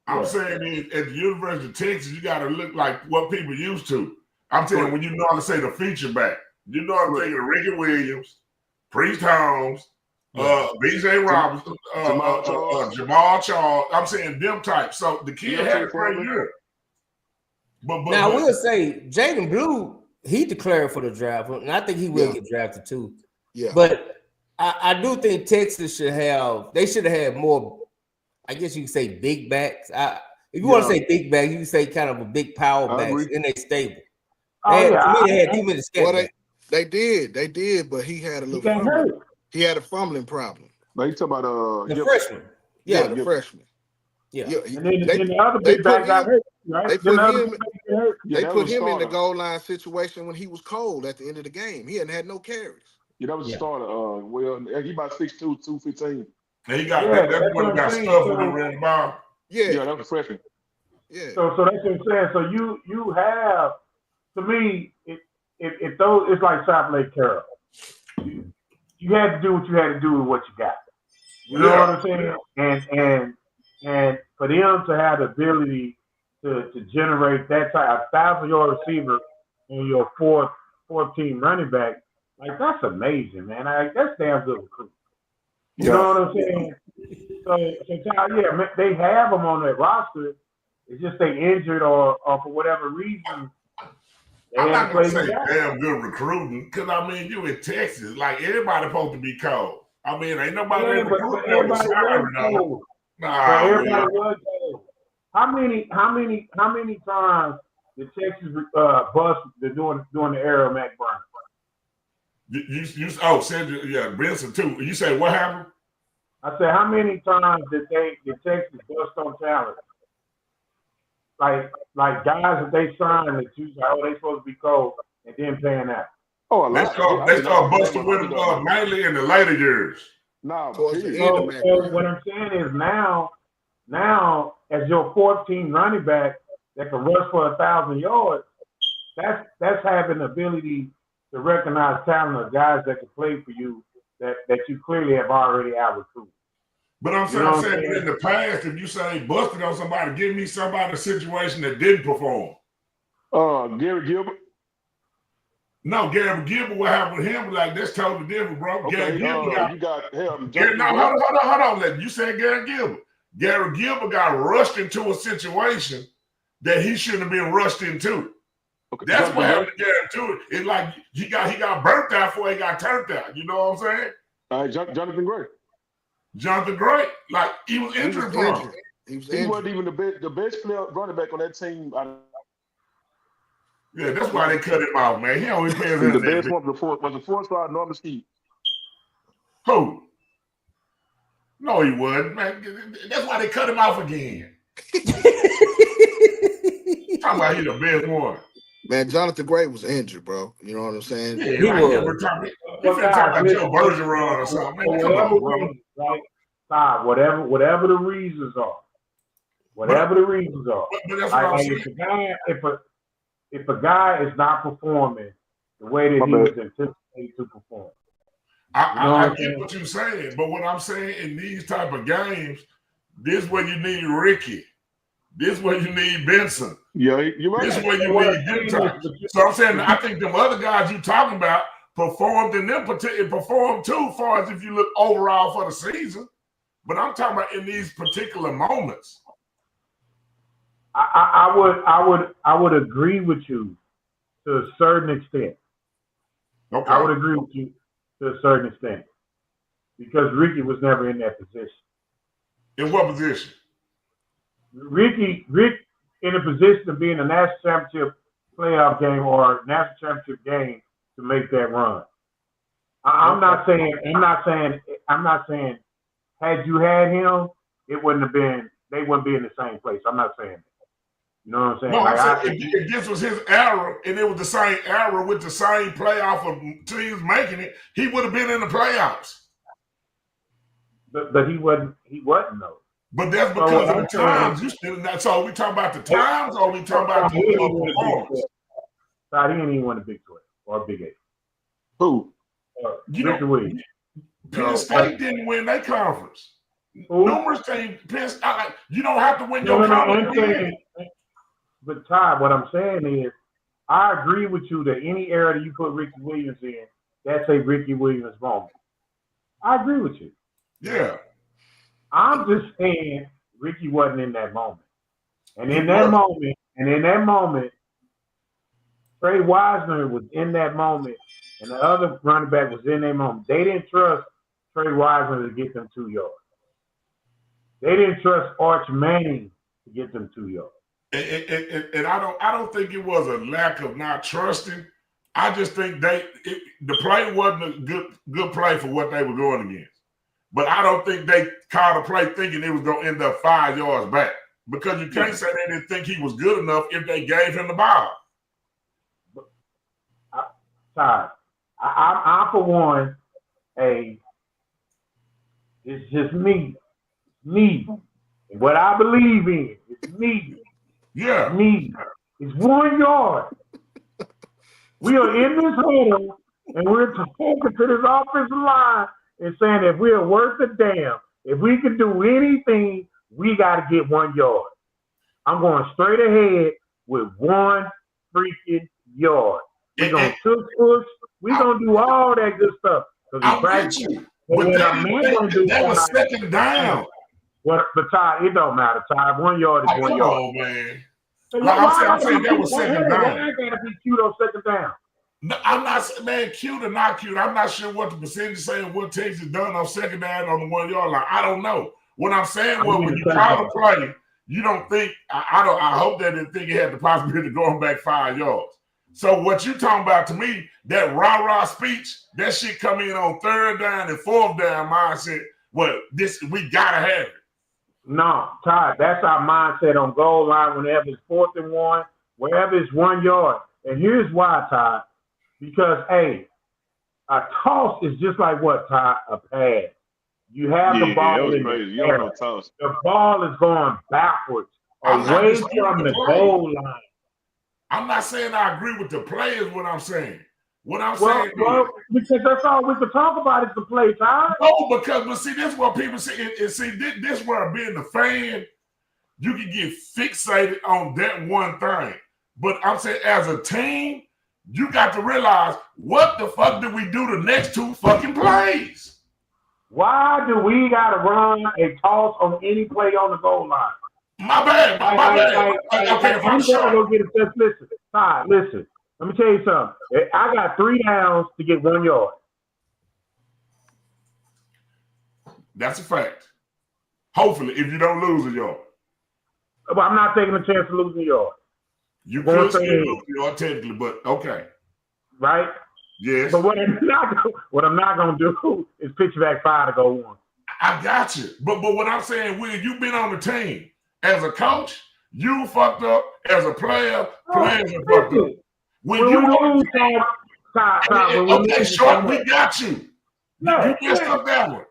I'm saying at the University of Texas, you got to look like what people used to. I'm telling you, when you know how to say the feature back, you know I'm thinking of Ricky Williams, Priest Holmes, B.J. Robinson, Jamal Charles. I'm saying them types. So the kid had a great year. But now I will say Jaden Blue, he declared for the draft, and I think he will get drafted too. Yeah. But I do think Texas should have had more, I guess you could say big backs. If you want to say big back, you can say kind of a big power backs in their stable. To me, they had too many well, they did, but he had a little fumbling. He had a fumbling problem. But you talking about the freshman. Yeah, the freshman. Yeah. And then the other big back got hurt, right? They put him in the goal line situation when he was cold at the end of the game. He hadn't had no carries. Yeah, that was the starter. He about 6'2", 215. And he got that one got stuff when he ran the ball. Yeah, that was freshman. Yeah. So that's what I'm saying. So you have, to me, if those, it's like South Lake Carroll. You had to do what you had to do with what you got. You know what I'm saying? And for them to have the ability to generate that type, a 1,000-yard receiver and your fourth team running back, like that's amazing, man. Like that's damn good recruit. You know what I'm saying? So yeah, they have them on that roster. It's just they injured or for whatever reason. I'm not gonna say damn good recruiting, because I mean you in Texas, like everybody supposed to be cold. I mean, ain't nobody recruiting on the side, no. Nah, everybody was cold. How many times did Texas bust during the era of Mac Brown? Benson too. You say what happened? I said, how many times did Texas bust on talent? Like guys that they signed that you say, oh, they supposed to be cold and then paying out. Oh, they start busting with them mainly in the later years. So what I'm saying is now as your 14 running back that can rush for 1,000 yards, that's having the ability to recognize talent of guys that can play for you that you clearly have already out recruited. But I'm saying in the past, if you say busted on somebody, give me somebody in a situation that didn't perform. Gary Gilbert? No, Gary Gilbert, what happened with him? Like, that's totally different, bro. Okay, Gary Gilbert you got him. Hold on. You said Gary Gilbert. Gary Gilbert got rushed into a situation that he shouldn't have been rushed into. Okay. That's what happened to Gary too. It's like he got burnt out before he got turned out. You know what I'm saying? Jonathan Gray. Jonathan Gray, like he was injured prone. He wasn't even the best player running back on that team. Yeah, that's why they cut him off, man. He only plays in the best one was the 4-star Norman Steve. Who? No, he wasn't, man. That's why they cut him off again. Talking about he the best one. Man, Jonathan Gray was injured, bro. You know what I'm saying? Yeah, he was. We're talking about Joe Bergeron or something. Man, come on, bro. Right? Whatever the reasons are. But that's what I'm saying. If a guy is not performing the way that he was anticipated to perform. I get what you're saying, but what I'm saying in these type of games, this is where you need Ricky. This is where you need Benson. Yeah, you're right. This is where you need Utah. So I'm saying, I think them other guys you talking about performed in them performed too, far as if you look overall for the season. But I'm talking about in these particular moments. I would agree with you to a certain extent. Okay. I would agree with you to a certain extent because Ricky was never in that position. In what position? Rick in a position to be in a national championship playoff game or national championship game to make that run. I'm not saying had you had him, it wouldn't have been. They wouldn't be in the same place. I'm not saying that. You know what I'm saying? No, I'm saying if this was his era and it was the same era with the same playoff of teams making it, he would have been in the playoffs. But he wasn't though. But that's because of the times. So we talking about the times, or we talking about the performance? He didn't even win a Big 12 or a Big 8. Who? Victor Williams. Penn State didn't win that conference. Numerous teams. You don't have to win your conference. But Todd, what I'm saying is, I agree with you that any era that you put Ricky Williams in, that's a Ricky Williams moment. I agree with you. Yeah. I'm just saying Ricky wasn't in that moment. And in that moment, Trey Wiseman was in that moment, and the other running back was in that moment. They didn't trust Trey Wiseman to get them 2 yards. They didn't trust Arch Manning to get them 2 yards. And I don't think it was a lack of not trusting. I just think the play wasn't a good play for what they were going against. But I don't think they called a play thinking it was going to end up 5 yards back, because you can't say they didn't think he was good enough if they gave him the ball. Todd, I for one, it's just me. And what I believe in, it's me. Yeah. Me. It's 1 yard. We are in this huddle, and we're talking to this offensive line and saying if we are worth a damn, If we can do anything, we got to get 1 yard. I'm going straight ahead with 1 freaking yard. We're going to push. We're going to do all that good stuff. I'm with you. But what I'm not going to do that was second down. But Todd, it don't matter. Todd, 1 yard is 1 yard. Oh, man. Like I'm saying that was second down. Why I got to be cute on second down? No, I'm not, man, cute or not cute. I'm not sure what the percentage is saying, what Texas done on second down on the 1 yard line. I don't know. What I'm saying was when you call the play, you don't think, I hope they didn't think it had the possibility of going back 5 yards. So what you talking about to me, that rah-rah speech, that shit come in on 3rd down and 4th down mindset. Well, we gotta have it. No, Todd, that's our mindset on goal line whenever it's 4th and 1, wherever it's 1 yard. And here's why, Todd. Because, hey, a toss is just like what, Todd? A pass. You have the ball in the air. The ball is going backwards, away from the goal line. I'm not saying I agree with the play is what I'm saying. What I'm saying is, because that's all we can talk about is the play, Todd. No, but see, this is what people say. And see, this is where being the fan, you can get fixated on that one thing. But I'm saying as a team, you got to realize what the fuck did we do the next 2 fucking plays? Why do we got to run a toss on any play on the goal line? My bad. Okay, if I'm going to go get a test. Listen, Todd, listen. Let me tell you something. I got 3 downs to get 1 yard. That's a fact. Hopefully, if you don't lose a yard. But I'm not taking a chance of losing a yard. You could still lose a yard technically, but okay. Right? Yes. But what I'm not going to do is pitch back 5 to go 1. I got you. But what I'm saying, Will, you've been on the team. As a coach, you fucked up. As a player, players are fucked up. When you lose, okay, Short, we got you. You messed up that one.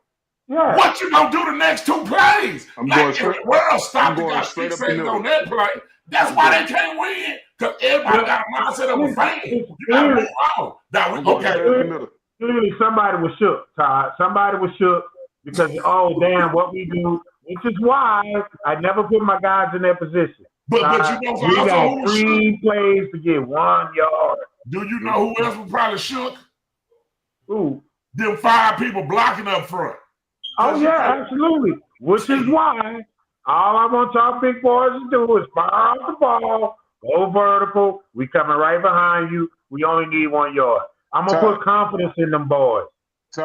Yeah. What you gonna do the next 2 plays? I'm like going if straight, the world stopped I'm and going got straight up the fixated middle. on that play, that's why they can't win. Because everybody got a mindset of a fan. You gotta move on. Okay. Clearly, somebody was shook, Todd. Somebody was shook because, oh, damn, what we do, which is why I never put my guys in that position. But you know, we got 3 plays to get 1 yard. Do you know who else was probably shook? Who? Them 5 people blocking up front. Oh, yeah, absolutely. Which is why all I want y'all big boys to do is fire off the ball, go vertical. We coming right behind you. We only need 1 yard. I'm going to put confidence in them boys.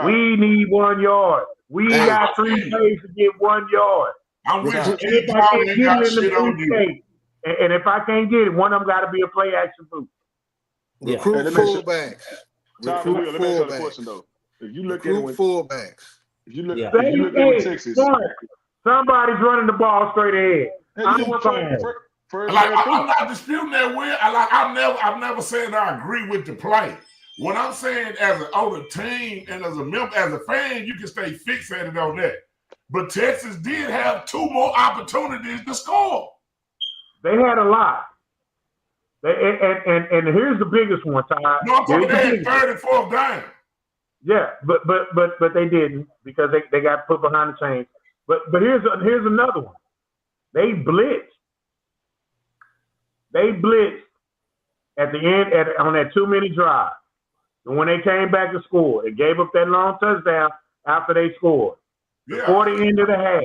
We need 1 yard. We got 3 plays to get 1 yard. I'm with you. And if I can't get it in the and if I can't get it, one of them got to be a play action boot. Recruit fullbacks. Let me ask you a question though. If you look at it with fullbacks, if you look at it with Texas, somebody's running the ball straight ahead. I'm not disputing that. I've never said I agree with the play. What I'm saying, as an older team and as a member, as a fan, you can stay fixated on that. But Texas did have 2 more opportunities to score. They had a lot. And here's the biggest one, Todd. No, I'm talking they had 3rd and 4th down. Yeah, but they didn't because they got put behind the chains. But here's another one. They blitzed. At the end on that 2-minute drive. And when they came back to score, they gave up that long touchdown after they scored. Before the end of the half.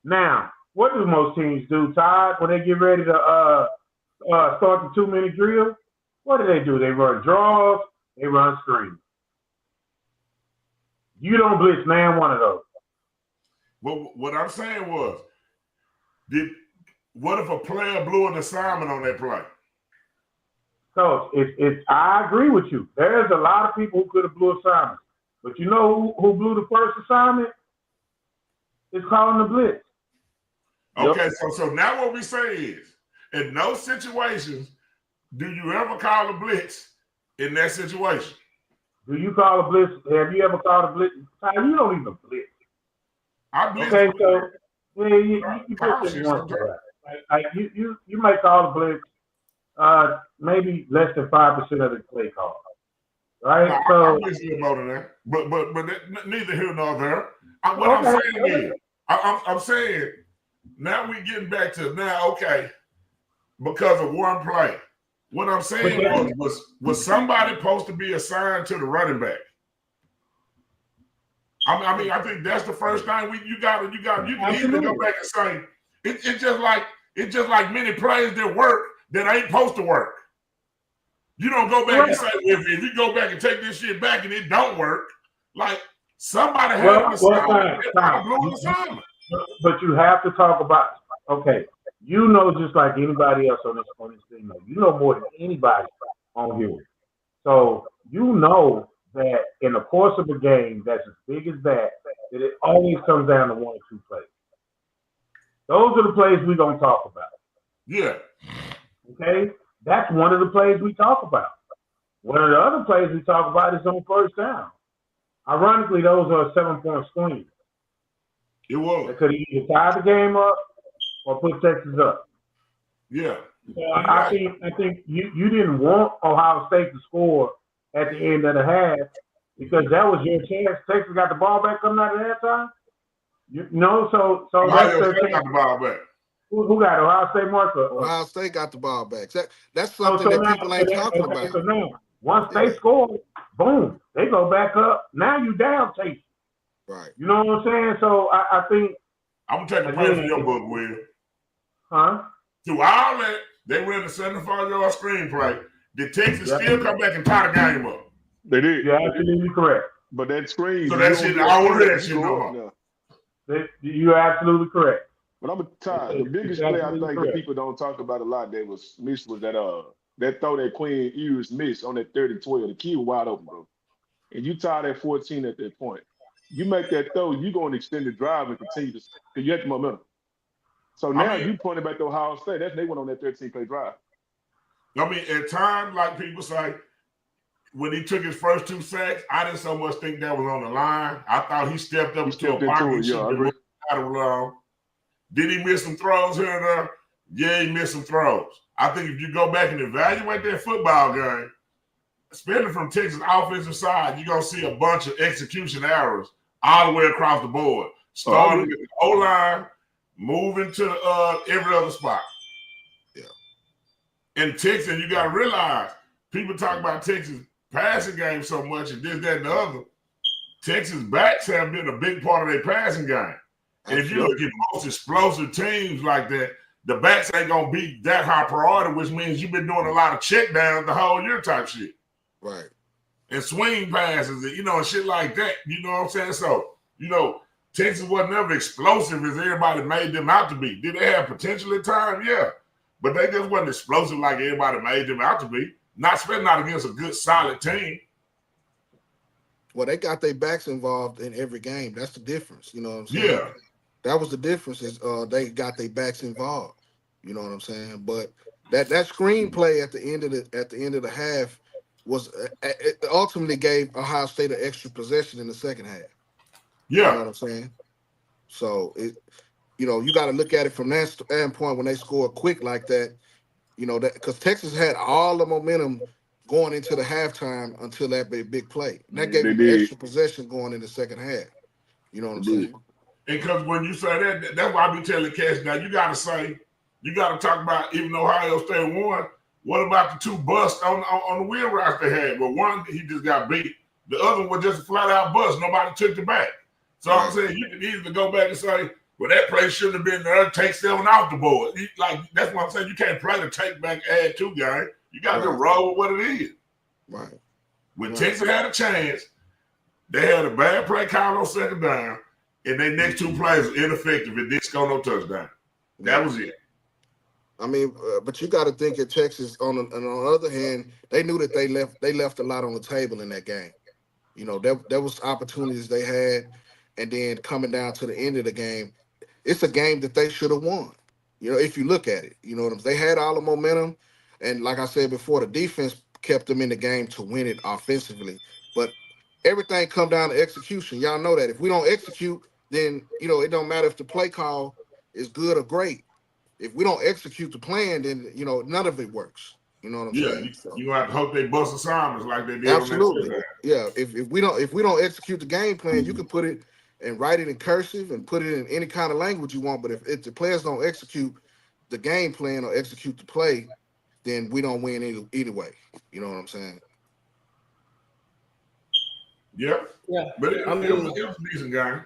Now, what do most teams do, Todd, when they get ready to start the 2-minute drill? What do? They run draws, they run screens. You don't blitz man one of those. Well, what I'm saying was, what if a player blew an assignment on that play? Coach, I agree with you. There's a lot of people who could have blew assignments. But you know who blew the first assignment? It's calling the blitz. Okay, so now what we say is, in those situations, do you ever call a blitz in that situation? Do you call a blitz? Have you ever called a blitz? You don't even blitz. I blitz. Okay, so you blitz it once. Like you might call a blitz maybe less than 5% of the play call. Right? No, so I'm more than that. But neither here nor there. What I'm saying is, I'm saying now we getting back to now. Okay, because of one play. What I'm saying was somebody supposed to be assigned to the running back? I mean, I think that's the first thing you can easily go back and say it's just like many plays that work that ain't supposed to work. You don't go back and say if you go back and take this shit back and it don't work, like somebody had an assignment. But you have to talk about you know, just like anybody else on this thing, you know more than anybody on here. So you know that in the course of a game that's as big as that it always comes down to 1 or 2 plays. Those are the plays we're gonna talk about. Yeah. Okay? That's one of the plays we talk about. One of the other plays we talk about is on first down. Ironically, those are 7-point screens. It was. They could either tie the game up or put Texas up. Yeah. So I think you didn't want Ohio State to score at the end of the half because that was your chance. Texas got the ball back coming out of halftime. So that's their chance. Got the ball back. Who got it? Ohio State, Marco? Ohio State got the ball back. That's something that people ain't talking about. So now, once they score, boom, they go back up. Now you down, Texas. Right. You know what I'm saying? So I think I'm gonna take a play from your book, Will. Huh? Through all that, they ran the 75-yard screenplay. Did Texas still come back and tie the game up? They did. You're absolutely correct. But that screen. So that shit, I don't hear that shit no more. You're absolutely correct. But I'm gonna tell you, the biggest play I think that people don't talk about a lot that was missed was that throw that Quinn Ewers missed on that 30-12. The key was wide open, bro. And you tie that 14 at that point. You make that throw, you go and extend the drive and continue to because you have the momentum. So now you pointed back to Ohio State. They went on that 13-play drive. I mean, at times, like people say, when he took his first 2 sacks, I didn't so much think that was on the line. I thought he stepped up and still pocket. Did he miss some throws here and there? Yeah, he missed some throws. I think if you go back and evaluate that football game, especially from Texas' offensive side, you're going to see a bunch of execution errors all the way across the board. Starting with the O-line, moving to every other spot. Yeah. And Texas, you got to realize, people talk about Texas passing game so much and this, that, and the other. Texas backs have been a big part of their passing game. And if you look at most explosive teams like that, the backs ain't going to be that high priority, which means you've been doing a lot of check downs the whole year type shit. Right. And swing passes, and shit like that. You know what I'm saying? So, Texas wasn't ever explosive as everybody made them out to be. Did they have potential at times? Yeah. But they just wasn't explosive like everybody made them out to be. Not against a good, solid team. Well, they got their backs involved in every game. That's the difference. You know what I'm saying? Yeah. That was the difference is they got their backs involved. You know what I'm saying? But that screenplay at the end of the half was it ultimately gave Ohio State an extra possession in the second half. Yeah. You know what I'm saying? So you got to look at it from that standpoint when they score quick like that. That because Texas had all the momentum going into the halftime until that big play. And that gave them extra possession going in the second half. You know what I'm saying? Because when you say that, that's why I be telling cats now, you got to talk about, even though Ohio State won, what about the 2 busts on the wheel routes they had? Well, one, he just got beat. The other one was just a flat-out bust. Nobody took the back. So I'm saying you can either go back and say, well, that play shouldn't have been there, take 7 off the board. That's what I'm saying. You can't play the take back, add 2 game. You got to just roll with what it is. Right. When Texas had a chance, they had a bad play call on second down, and their next 2 plays were ineffective and didn't score no touchdown. That was it. I mean, but you got to think at Texas. On the other hand, they knew that they left a lot on the table in that game. There was opportunities they had, and then coming down to the end of the game, it's a game that they should have won. If you look at it, they had all the momentum, and like I said before, the defense kept them in the game to win it offensively. But everything come down to execution. Y'all know that if we don't execute, then it don't matter if the play call is good or great. If we don't execute the plan, then none of it works. You know what I'm saying? You gonna have to hope they bust assignments like they did. Absolutely. Yeah. If we don't execute the game plan, you can put it and write it in cursive and put it in any kind of language you want. But if the players don't execute the game plan or execute the play, then we don't win either way. You know what I'm saying? Yeah. But it was a decent game.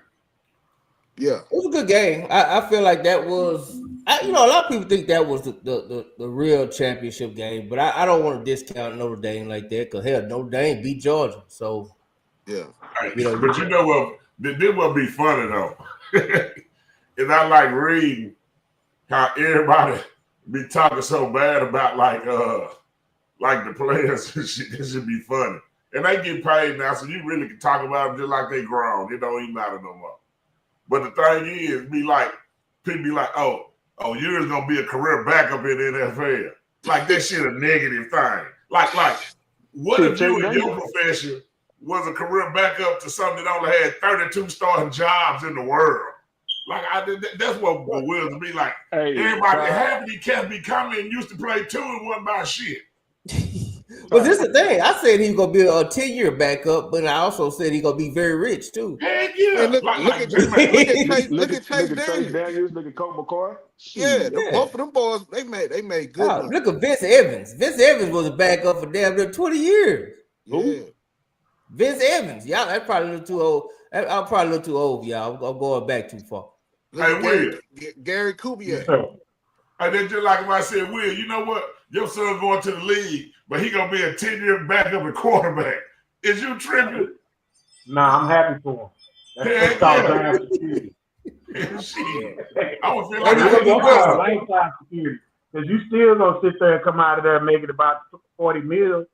Yeah. It was a good game. I feel like that was, a lot of people think that was the real championship game, but I don't want to discount Notre Dame like that because, hell, Notre Dame beat Georgia. So, yeah. But you know what? This will be funny, though. Is I like reading how everybody be talking so bad about, like the players. This should be funny. And they get paid now, so you really can talk about them just like they grown. It don't even matter no more. But the thing is, people be like, oh, you're gonna be a career backup in the NFL. Like that shit a negative thing. Like, what if you in your profession was a career backup to something that only had 32 starting jobs in the world? Like, that's what wills be like. Hey, everybody, half of these cats be coming and used to play 2 and 1 by shit. But this is the thing. I said he's gonna be a 10-year backup, but I also said he's gonna be very rich too. Heck yeah! And look at Chase Daniels, look at Colt McCoy. Yeah, both of them boys, they made good money. Look at Vince Evans. Vince Evans was a backup for damn near 20 years. Yeah. Vince Evans. Y'all, that's probably a little too old. I'm probably a little too old, y'all. I'm going back too far. Hey, Will. Gary Kubiak. I did just like I said, Will, you know what? Your son going to the league, but he gonna be a 10-year backup at quarterback. Is you tripping? Nah, I'm happy for him. That's called security. I would feel like lifetime security. Because you still gonna sit there and come out of there and make it about 40 mil.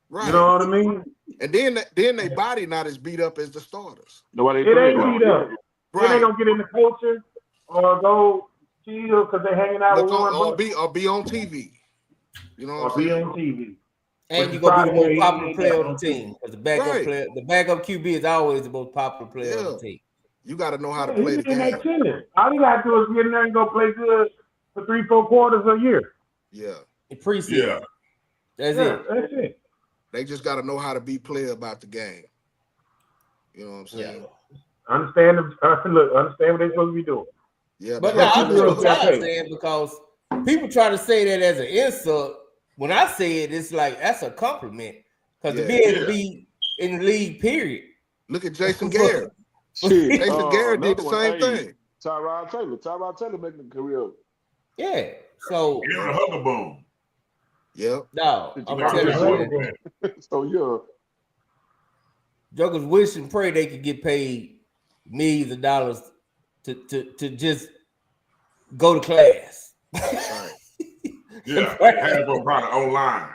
Right. You know what I mean? And then their body not as beat up as the starters. It ain't beat up. Right. Then they gonna get in the culture or go chill because they're hanging out with one or be on TV. You know what I'm saying? On TV. And you're gonna be the most popular player on the team. Because the backup QB is always the most popular player on the team. You gotta know how to play the game. All you gotta do is get in there and go play good for 3-4 quarters a year. Yeah. In preseason. Yeah. That's it. They just gotta know how to be player about the game. You know what I'm saying? Yeah. Understand what they're supposed to be doing. Yeah, but I'm real tired saying because people try to say that as an insult. When I say it, it's like that's a compliment. Because to be able to be in the league, period. Look at Jason Garrett. Jason Garrett did the same thing. Tyrod Taylor making a career. Yeah. So you're a huggaboom. Yep. No, I'm telling you. So yeah. Jokers wish and pray they could get paid millions of dollars to just go to class. Right. Yeah, have a product online.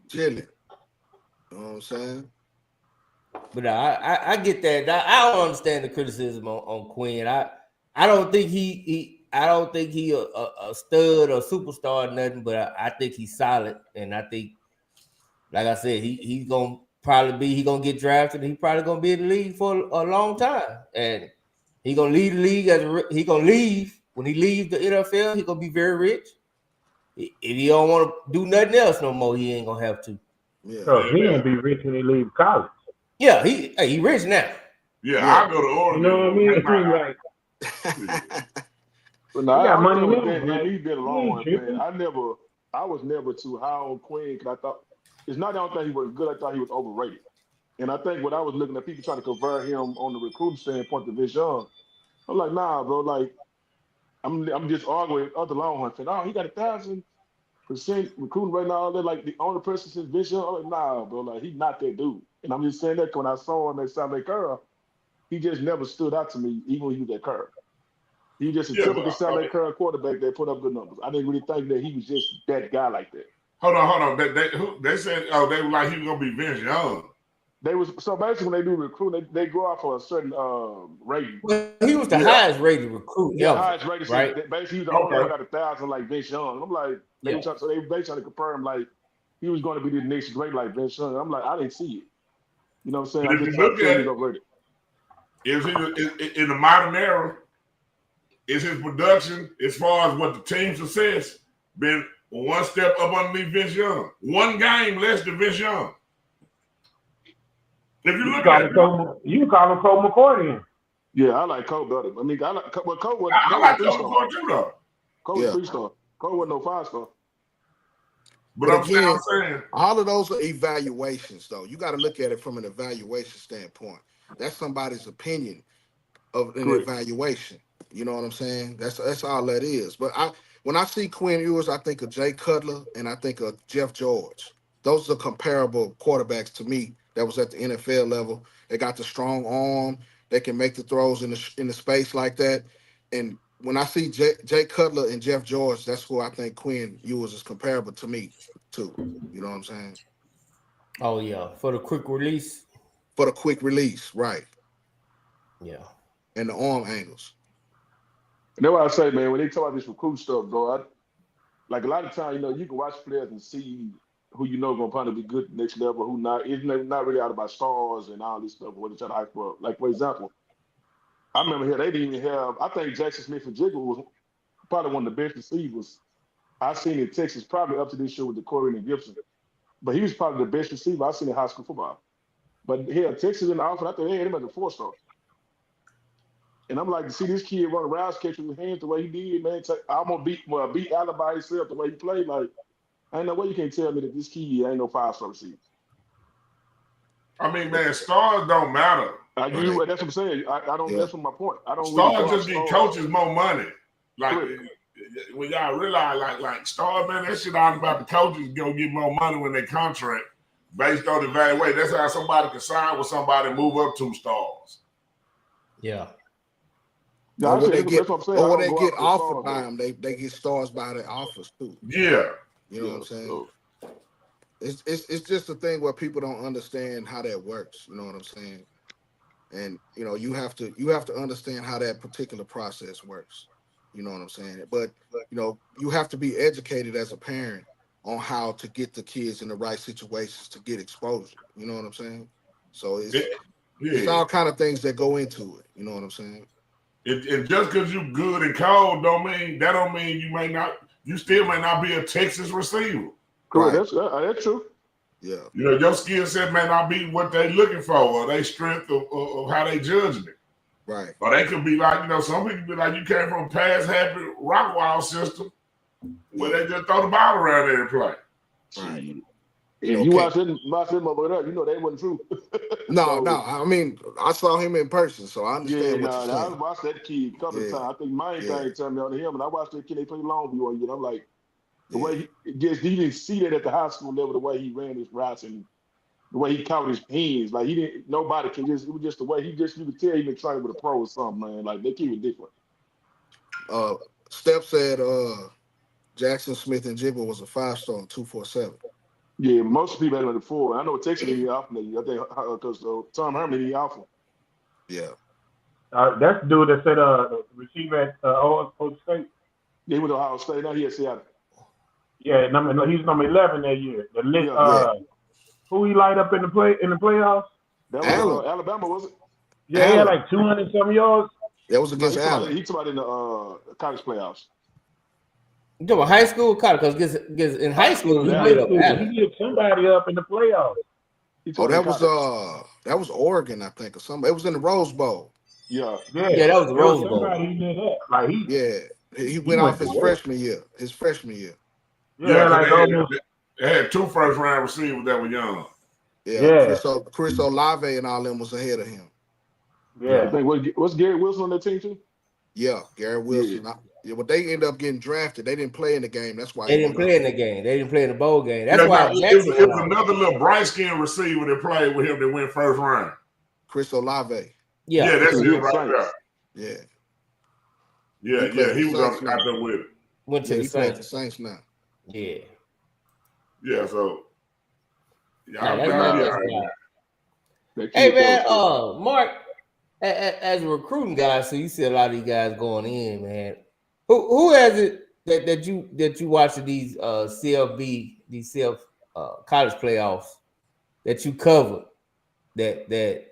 Chilling. You know what I'm saying? But I get that. I don't understand the criticism on Quinn. I don't think he a stud or superstar or nothing, but I think he's solid. And I think, like I said, he's gonna get drafted. He's probably gonna be in the league for a long time. And he's gonna lead the league he gonna leave. When he leaves the NFL, he's gonna be very rich. If he don't want to do nothing else no more, he ain't gonna have to. Yeah. So he gonna be rich when he leaves college. Yeah, he rich now. Yeah, I'll go to Oregon. You know what I mean? But no, he got money now. He's been a long one, man. I was never too high on Quinn because I thought it's not the only thing he was good. I thought he was overrated. And I think when I was looking at people trying to convert him on the recruiting standpoint to Vince Young, I'm like, nah, bro. Like, I'm just arguing with other Longhorns saying, oh, he got 1,000% recruiting right now. They're like the only person since Vince Young. I'm like, nah, bro. Like, he's not that dude. And I'm just saying that when I saw him at South Lake Curl, he just never stood out to me, even when he was at Curl. He was just a typical South Lake Curl quarterback that put up good numbers. I didn't really think that he was just that guy like that. Hold on. They said, they were like he was gonna be Vince Young. So basically when they do recruiting, they go off for a certain rating. Well, he was the highest rated recruit. Yeah, highest rated. Right? Basically, he was the only one that got 1,000 like Vince Young. I'm like, they trying to confirm like he was going to be the next great like Vince Young. I'm like, I didn't see it. You know what I'm saying? If you look at it, is he in the modern era? Is his production, as far as what the team success, been one step up underneath Vince Young? One game less than Vince Young. If you look at it, you can call him Cole McCoy then. Yeah, I like Cole better. I mean, I like but Cole was I like Cole 3-star. McCoy too, though. Cole was 3-star. Cole wasn't no 5-star. But I'm saying, saying all of those are evaluations, though. You got to look at it from an evaluation standpoint. That's somebody's opinion of an evaluation. You know what I'm saying? That's all that is. But when I see Quinn Ewers, I think of Jay Cutler and I think of Jeff George. Those are comparable quarterbacks to me that was at the NFL level. They got the strong arm. They can make the throws in the space like that. And when I see Jay Cutler and Jeff George, that's who I think Quinn Ewers is comparable to me to. You know what I'm saying? Oh yeah, for the quick release. For the quick release, right? Yeah. And the arm angles. And that's what I say, man. When they talk about this recruit stuff, bro, like a lot of times, you can watch players and see who gonna probably be good next level, who not. It's not really out about stars and all this stuff. What it's at high school. Like for example, I remember here they didn't even have. I think Jackson Smith-Njigba was probably one of the best receivers I've seen in Texas, probably up to this year with the Corey and Gibson. But he was probably the best receiver I've seen in high school football. But here, Texas in the offense, I think they had him as a 4-star. And I'm like, to see this kid run around, catching his hands the way he did, man. I'm gonna beat Allen by himself the way he played. Like, I ain't no way you can't tell me that this kid ain't no 5-star receiver. I mean, man, stars don't matter. That's what I'm saying. I don't. Yeah. That's my point. I don't. Stars really just get coaches more money. Like when y'all realize, like stars, man, that shit all about the coaches gonna get more money when they contract based on the evaluation. That's how somebody can sign with somebody and move up 2 stars. Yeah. Or when they get offer by them, they get stars by their offers too. Yeah. You know what I'm saying? It's just a thing where people don't understand how that works. You know what I'm saying? And you have to understand how that particular process works. You know what I'm saying? But you have to be educated as a parent on how to get the kids in the right situations to get exposure. You know what I'm saying? So it's all kind of things that go into it. You know what I'm saying? And just because you good and cold don't mean you still may not be a Texas receiver. Cool, right. That's true. Yeah. Your skill set may not be what they looking for or their strength of how they judging it. Right. Or they could be like, some people be like, you came from a pass happy Rockwall system where they just throw the ball around there and play. Right. If you watch them over there, they wasn't true. No. I mean, I saw him in person, so I understand what you're saying. I watched that kid a couple of times. I think my thing turned me on to him, and I watched that kid. They played Longview on you. I'm like, the way he didn't see that at the high school level, the way he ran his routes and the way he caught his hands. Like nobody can it was just the way you could tell he been training with a pro or something, man. Like that kid was different. Steph said Jackson Smith-Njigba was a 5-star on 247. Yeah, most people had him at the 4. I know Texas didn't offer that. I think because Tom Herman didn't offer. Yeah. That's the dude that said receiver at Ohio State. Yeah, he went to Ohio State. Now he at Seattle. Yeah, he's number 11 that year. Who he light up in the playoffs? That was Alabama, was it? Yeah, he had like 200 some yards. That was against Allen. He talked about in the college playoffs. You talking about high school or college? Because in high school, he did somebody up in the playoffs. That was Oregon, I think, or something. It was in the Rose Bowl. Yeah, that was the Rose Bowl. Somebody did that. Like he went off his freshman year. Yeah, they had 2 first-round receivers that were young. Yeah. Chris Olave and all them was ahead of him. Yeah. I think was Garrett Wilson on that team too? Yeah, Garrett Wilson. Yeah, but they ended up getting drafted. They didn't play in the game. That's why they didn't play in the game. They didn't play in the bowl game. That's why it was another little bright skin receiver that played with him that went first round. Chris Olave. Yeah, that's him right there. Yeah. He was out there with it. Went to the Saints now. Yeah. Yeah. So. Hey man, Mark. As a recruiting guy, so you see a lot of these guys going in, man. Who has it that you watching these CFB, these college playoffs that you covered that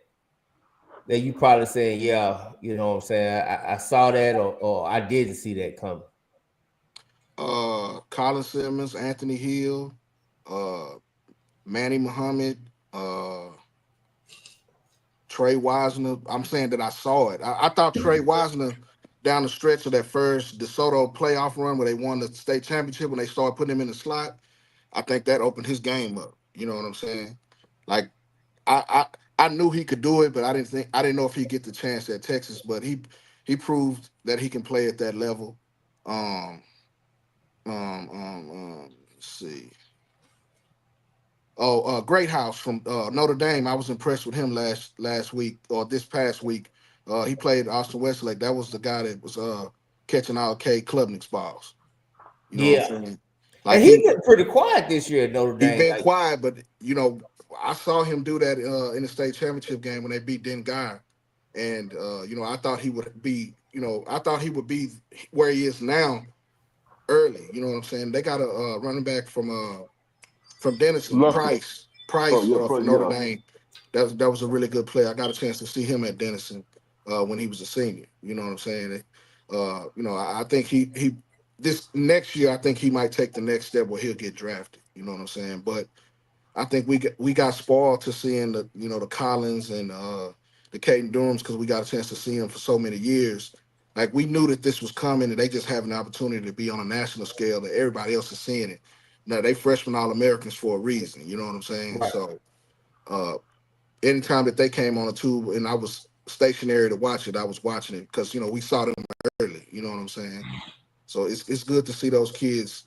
you probably saying, yeah, you know what I'm saying? I saw that or I didn't see that coming. Colin Simmons, Anthony Hill, Manny Muhammad, Trey Wisner. I'm saying that I saw it. I thought Trey Wisner down the stretch of that first DeSoto playoff run where they won the state championship when they started putting him in the slot, I think that opened his game up. You know what I'm saying? Like I knew he could do it, but I didn't know if he'd get the chance at Texas. But he proved that he can play at that level. Let's see. Great House from Notre Dame. I was impressed with him last week or this past week. He played Austin Westlake. That was the guy that was catching all K Klubnik's balls. You know what I'm saying? Like and he's been pretty quiet this year at Notre Dame. He's been quiet, but you know, I saw him do that in the state championship game when they beat Den Guy. And you know, I thought he would be, where he is now early. You know what I'm saying? They got a running back from Denison, Price from Notre Dame. That was a really good play. I got a chance to see him at Denison when he was a senior. You know what I'm saying? You know, I think he this next year, I think he might take the next step where he'll get drafted. You know what I'm saying? But I think we got spoiled to seeing the Collins and the Caden Durhams because we got a chance to see him for so many years. Like we knew that this was coming, and they just have an opportunity to be on a national scale that everybody else is seeing it. Now they freshman All-Americans for a reason. You know what I'm saying? Right. So anytime that they came on a tube and I was stationary to watch it, I was watching it because we saw them early. You know what I'm saying? So it's good to see those kids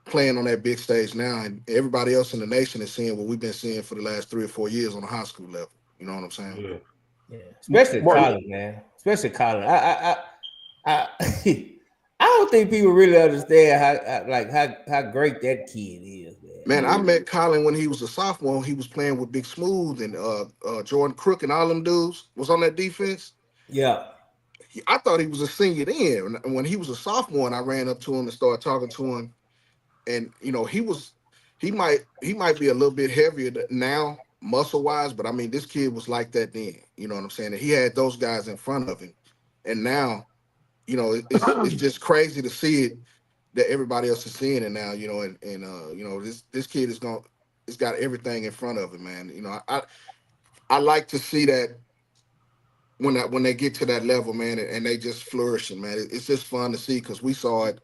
playing on that big stage now, and everybody else in the nation is seeing what we've been seeing for the last 3 or 4 years on the high school level. You know what I'm saying? Yeah. Especially college, man. Especially college. I don't think people really understand how great that kid is, man. Man, I met Colin when he was a sophomore. He was playing with Big Smooth and Jordan Crook and all them dudes was on that defense. Yeah. I thought he was a senior then. When he was a sophomore, and I ran up to him and started talking to him, and he might be a little bit heavier now, muscle wise, but I mean this kid was like that then. You know what I'm saying? And he had those guys in front of him, and now, it's just crazy to see it that everybody else is seeing it now. This kid it's got everything in front of him, man. I like to see that. When they get to that level, man, and they just flourishing, man, it's just fun to see because we saw it,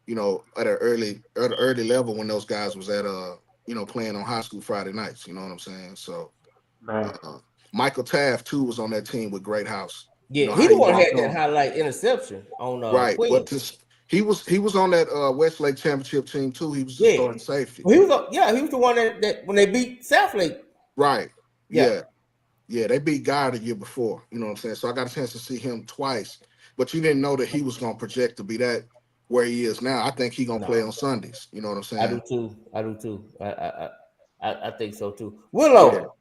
at an early level when those guys was at playing on high school Friday nights. You know what I'm saying? So, Michael Taft too was on that team with Great House. Yeah, he the one had that highlight interception on right. Queens. But he was on that Westlake championship team too. He was the starting safety. Well, he was the one that when they beat Southlake. Right. Yeah. Yeah, they beat Guy the year before, you know what I'm saying? So I got a chance to see him twice, but you didn't know that he was going to project to be that where he is now. I think he's going to play on Sundays, you know what I'm saying? I do too. I think so too. Willow,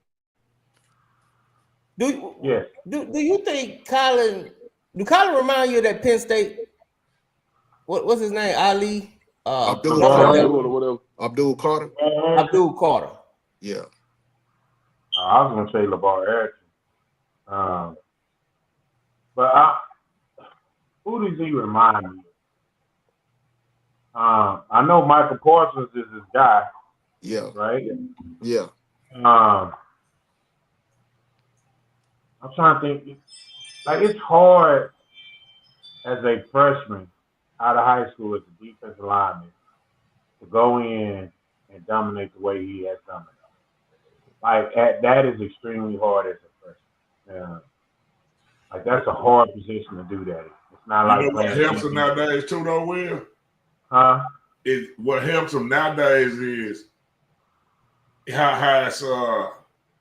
do you think Colin remind you of that Penn State? What's his name? Ali? Abdul Carter? Abdul Carter. Yeah. I was gonna say LeVar Arrington, but who does he remind me of? I know Michael Parsons is his guy. Yeah. Right. Yeah. I'm trying to think. Like it's hard as a freshman out of high school as a defensive lineman to go in and dominate the way he has dominated. Like that is extremely hard as a freshman. Like that's a hard position to do that. It's not like what helps him nowadays too, though, Will? Huh? What helps him nowadays is how it's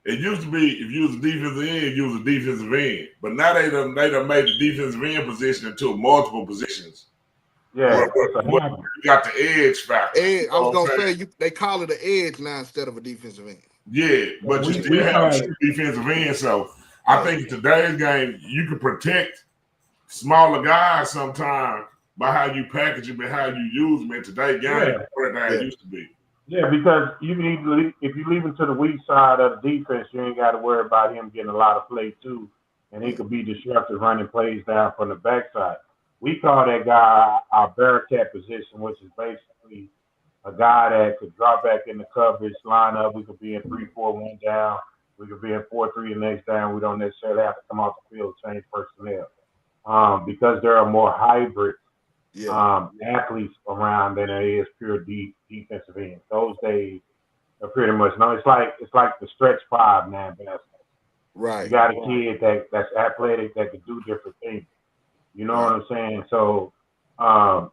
it used to be if you was a defensive end, you was a defensive end. But now they done made the defensive end position into multiple positions. Yeah, you got the edge factor. I was gonna say they call it an edge now instead of a defensive end. Yeah, but you still have a defensive end. So I think in today's game, you can protect smaller guys sometimes by how you package them and how you use them in today's game compared to how it used to be. Yeah, because if you leave him to the weak side of the defense, you ain't got to worry about him getting a lot of play too, and he could be disruptive running plays down from the backside. We call that guy our Bearcat position, which is basically a guy that could drop back in the coverage, line up. We could be in 3-4-1 down, We could be at 4-3 the next time. We don't necessarily have to come off the field and change personnel. Because there are more hybrid athletes around than there is pure defensive ends. Those days are pretty much it's like the stretch five now in basketball. Right. You got a kid that's athletic that can do different things. You know what I'm saying? So I'm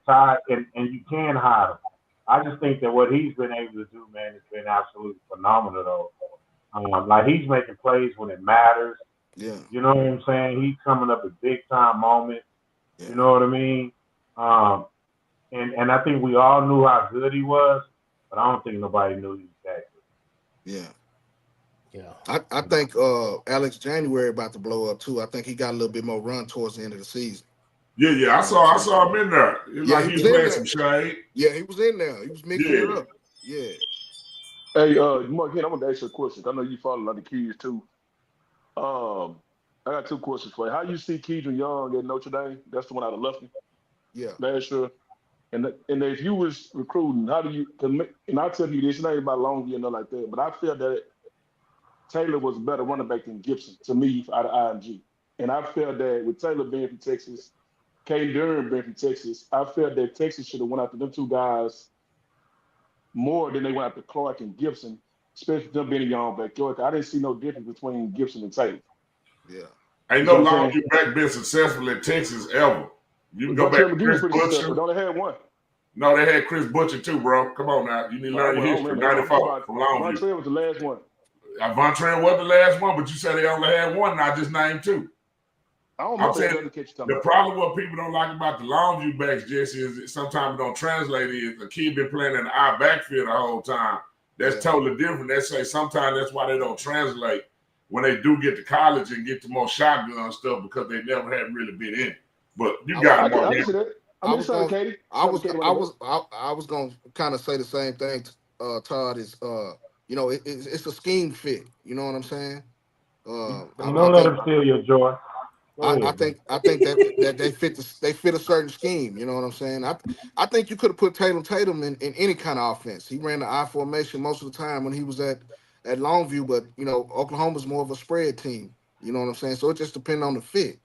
Todd, and you can hide him. I just think that what he's been able to do, man, has been absolutely phenomenal though. Like he's making plays when it matters. Yeah. You know what I'm saying? He's coming up at big time moments. Yeah. You know what I mean? And I think we all knew how good he was, but I don't think nobody knew he was that good. Yeah. Yeah. I think Alex January about to blow up too. I think he got a little bit more run towards the end of the season. Yeah. I saw him in there. Like he was playing some shade. Yeah, he was in there. He was mixing it up. Yeah. Hey, Mark, I'm gonna ask you a question. I know you follow a lot of kids too. I got two questions for you. How you see Keydron Young at Notre Dame? That's the one out of Lufkin. Yeah. Last year. And if you was recruiting, how do you? And I'll tell you this, it ain't about Longview and nothing like that, but I feel that Taylor was a better running back than Gibson to me out of IMG. And I felt that with Taylor being from Texas, Caden Durham being from Texas, I felt that Texas should have went after them two guys more than they went after Clark and Gibson, especially them being a young back. I didn't see no difference between Gibson and Taylor. Yeah. Ain't no Longview back been successful in Texas ever. You can go back to Chris Butcher. They only had one. No, they had Chris Butcher too, bro. Come on now. You need to learn your history. 94 from Longview. Vontrell was the last one. Vontrell was the last one, but you said they only had one, and I just named two. I'm saying the problem what people don't like about the Longview backs, Jesse, is that sometimes it don't translate. Is the kid been playing in the eye backfield the whole time. That's totally different. They say sometimes that's why they don't translate when they do get to college and get to more shotgun stuff because they never had really been in it. But you got it. I was going to kind of say the same thing, Todd, is, it's a scheme fit. You know what I'm saying? Don't let him steal your joy. I think that they fit a certain scheme. You know what I'm saying? I think you could have put Tatum in any kind of offense. He ran the I formation most of the time when he was at Longview, but Oklahoma's more of a spread team. You know what I'm saying? So it just depends on the fit.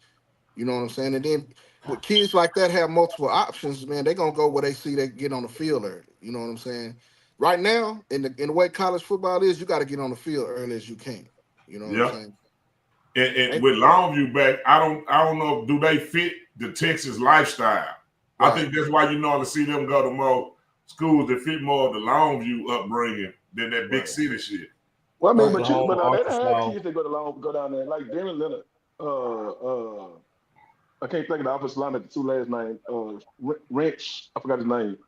You know what I'm saying? And then with kids like that have multiple options, man, they're gonna go where they see they get on the field early. You know what I'm saying? Right now, in the way college football is, you got to get on the field early as you can. You know what I'm saying? And with Longview back, I don't know, do they fit the Texas lifestyle? Right. I think that's why you normally see them go to more schools that fit more of the Longview upbringing than that big city shit. Well, I mean, but they have kids that go down there, like Darren Leonard. I can't think of the offensive line at the two last name. Wrench, I forgot his name.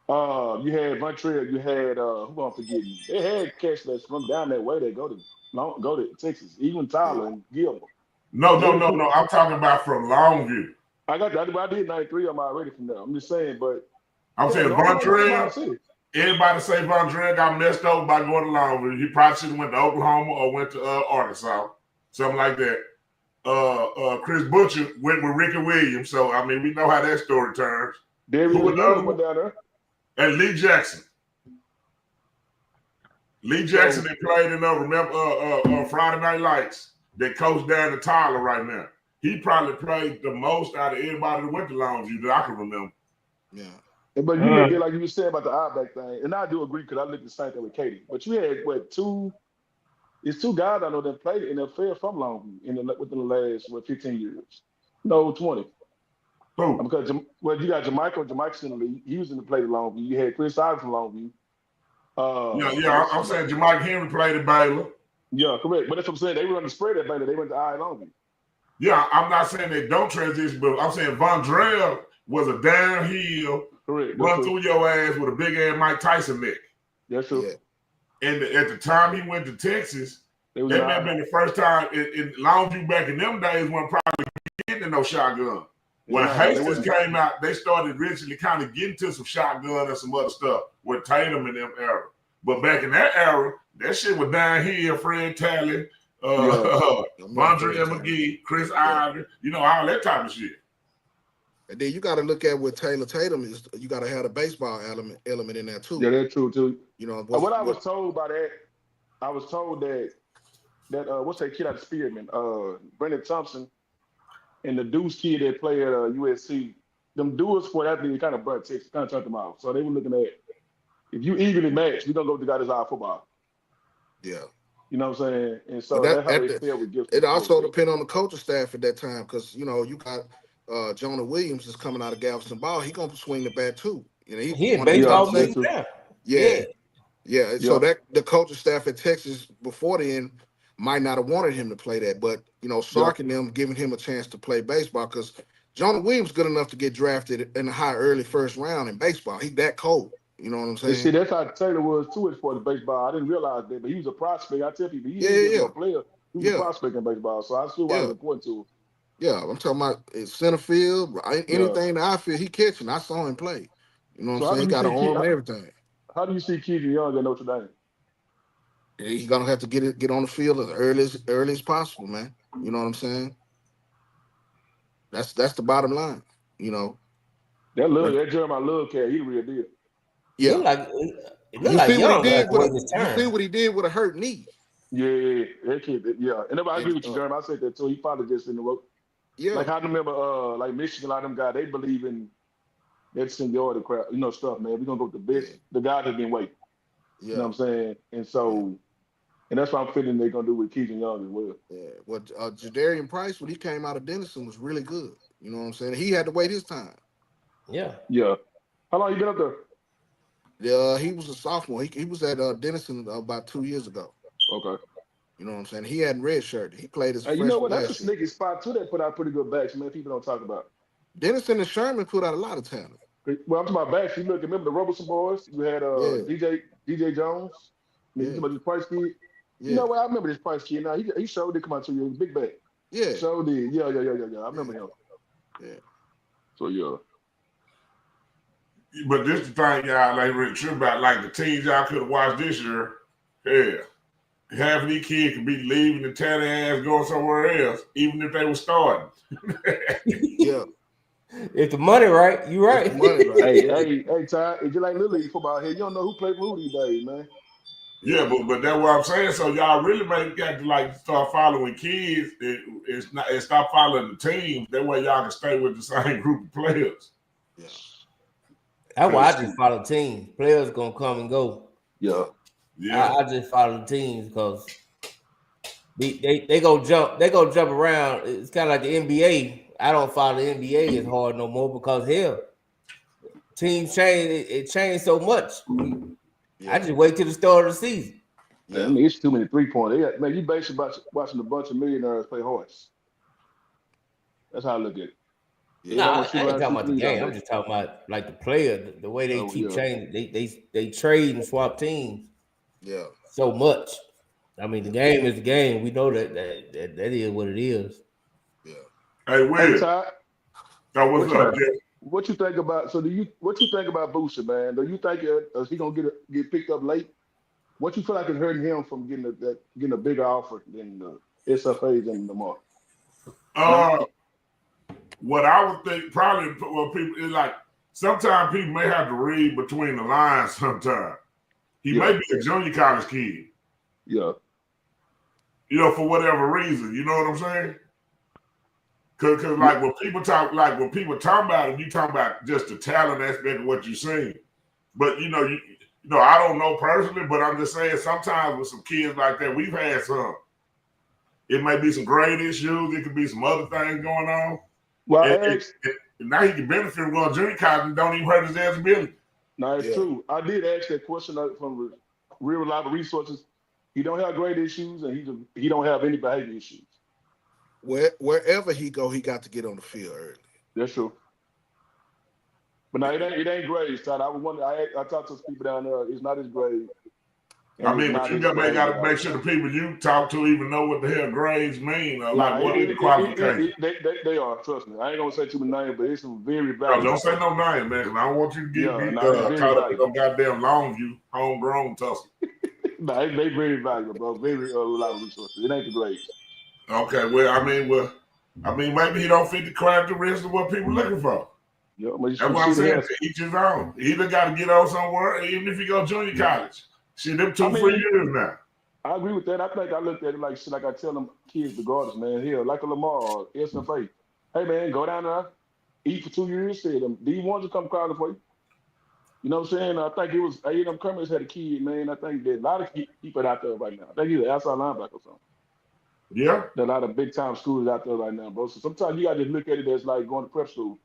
You had Vontrell, you had who I'm forgetting. They had cats that's from down that way that go to Texas, even Tyler and Gilmore. No. I'm talking about from Longview. I did 93 of them already from there. I'm just saying, but I'm saying Vontrell. Everybody say Vontrell got messed up by going to Longview. He probably should have went to Oklahoma or went to Arkansas, something like that. Chris Butcher went with Ricky Williams, so I mean we know how that story turns. David went down there. And Lee Jackson. They played in remember Friday Night Lights. They coach down to Tyler right now. He probably played the most out of anybody that went to Longview that I can remember. Yeah. But you look at, like you were saying about the I-back thing, and I do agree because I looked at the same thing with Katie. But you had two guys I know that played in the NFL from Longview within the last 15 years. No, 20. Who? Because you got Jamaica's in the league. He was in the play at Longview. You had Chris Ives from Longview. I'm saying Jamaica Henry played at Baylor. Yeah, correct. But that's what I'm saying. They were on the spread at Baylor. They went to Longview. Yeah, I'm not saying they don't transition, but I'm saying Vontrell was a downhill, run through your ass with a big ass Mike Tyson neck. That's true. Yeah. And at the time he went to Texas, that may have been the first time in Longview back in them days when probably getting no shotgun. When Hastings came out, they started originally kind of getting to some shotgun and some other stuff with Tatum in them era. But back in that era, that shit was downhill. Fred Talley, Vontrell McGee, Chris Ivory, all that type of shit. And then you got to look at what Taylor Tatum is. You got to have a baseball element in there too. Yeah, that's true too. You know what I was told by that I was told that what's that kid out of Spearman, Brendan Thompson, and the Deuce kid that played at USC, them dual sport athletes kind of burnt Texas, kind of turned them off. So they were looking at, if you evenly match, we're gonna go with the guy that's out football. Yeah. You know what I'm saying? And so But that's how they feel with Gibson. It also depends on the coaching staff at that time, because you know you got Jonah Williams is coming out of Galveston Ball. He gonna swing the bat too. You know, he in baseball too. Yeah. So that the coaching staff at Texas before then might not have wanted him to play that, but you know, Sark and them giving him a chance to play baseball, because Jonah Williams good enough to get drafted in the high early first round in baseball. He that cold. You know what I'm saying? You see, that's how Taylor was too as far as baseball. I didn't realize that, but he was a prospect. I tell people, he's a player. He was a prospect in baseball, so I see why it's important to him. Yeah, I'm talking about center field, anything that I feel he catching. I saw him play. You know what I'm saying? He got an arm and everything. How do you see Keegan Young at Notre Dame? He's gonna have to get on the field as early as possible, man. You know what I'm saying? That's the bottom line. You know. That Jeremiah Love cat, he the real deal. Yeah. You see what he did with a hurt knee. Yeah, that kid. Yeah, and I agree with you, Jeremy. I said that too. He probably just in the road. Yeah, like I remember, like Michigan, a lot of them guys, they believe in that seniority crap, stuff, man. We're gonna go with the best, the guy that's been waiting. Yeah. You know what I'm saying? And so, and that's what I'm feeling they're gonna do with Keegan Young as well. Yeah. Well, Jadarian Price, when he came out of Denison, was really good. You know what I'm saying? He had to wait his time. Yeah. Yeah. How long you been up there? Yeah, he was a sophomore. He was at Denison about 2 years ago. Okay. You know what I'm saying? He had red shirt. He played as a freshman. You know what? That's a sneaky spot too. That put out pretty good backs, man. People don't talk about. Denison and Sherman put out a lot of talent. Well, I'm talking about backs. You look, remember the Robertson boys? You had DJ Jones. You talking about this Price kid? Yeah. You know what? I remember this Price kid. Now he showed did come out 2 years. Big back. Yeah. Showed did. Yeah. I remember him. Yeah. So yeah. But this the thing, y'all, like really true about, like the teams y'all could have watched this year. Yeah, half of these kids could be leaving the tatty ass, going somewhere else, even if they were starting. Yeah, if the money right, you right. Hey, Ty, it's just like Little League football here. You don't know who play for who these days, man. Yeah, but that's what I'm saying. So y'all really got to like start following kids and stop following the teams. That way y'all can stay with the same group of players. Yeah. That's why I just follow teams. Players gonna come and go. Yeah. I just follow the teams because they go jump. They go jump around. It's kind of like the NBA. I don't follow the NBA as hard no more because teams change. It changed so much. I just wait till the start of the season. Yeah, I mean, it's too many 3-point. Man, you basically watching a bunch of millionaires play horse. That's how I look at it. Yeah, I ain't talking about the game. I'm just talking about like the player, the way they keep changing. They trade and swap teams. Yeah, so much. I mean, the game is the game. We know that is what it is. Yeah. Hey, Will. Todd, what's up, Jeff? What you think about? What you think about Booster, man? Do you think is he gonna get picked up late? What you feel like is hurting him from getting a bigger offer than the SFAs and the mark? What I would think probably people is like sometimes people may have to read between the lines. Sometimes he may be a junior college kid. Yeah. For whatever reason, you know what I'm saying? Cause like when people talk about it, you talk about just the talent aspect of what you're seeing. But I don't know personally, but I'm just saying sometimes with some kids like that, we've had some. It may be some grade issues. It could be some other things going on. Well, and now he can benefit from going to junior college and don't even hurt his ass ability. No, it's true. I did ask that question from real reliable resources. He don't have grade issues and he don't have any behavior issues. Wherever he go, he got to get on the field early. That's true. But no, it ain't grades, Todd. I was wondering. I talked to some people down there. It's not his grade. I mean, but you got to make sure the people you talk to even know what the hell grades mean. What is the qualification? They are. Trust me. I ain't gonna say too many names, but it's some very valuable. Don't say no name, man. Cause I don't want you to get caught up in no goddamn Longview homegrown tussle. No, they very valuable, bro. Very reliable resources. It ain't the grades. Okay, I mean, maybe he don't fit the characteristics of what people looking for. Yeah, that's what I'm saying. Each his own. He either got to get on somewhere, even if he go junior college. See them 2-3 years now. I agree with that. I think I looked at it like shit. Like I tell them kids, regardless, man. Hell, like a Lamar or SFA. Hey, man, go down there, eat for 2 years. Say them D1s will come calling for you. You know what I'm saying? I think it was A&M Cummings had a kid, man. I think there's a lot of people out there right now. I think he's an outside linebacker or something. Yeah. There are a lot of big time schools out there right now, bro. So sometimes you got to look at it as like going to prep school.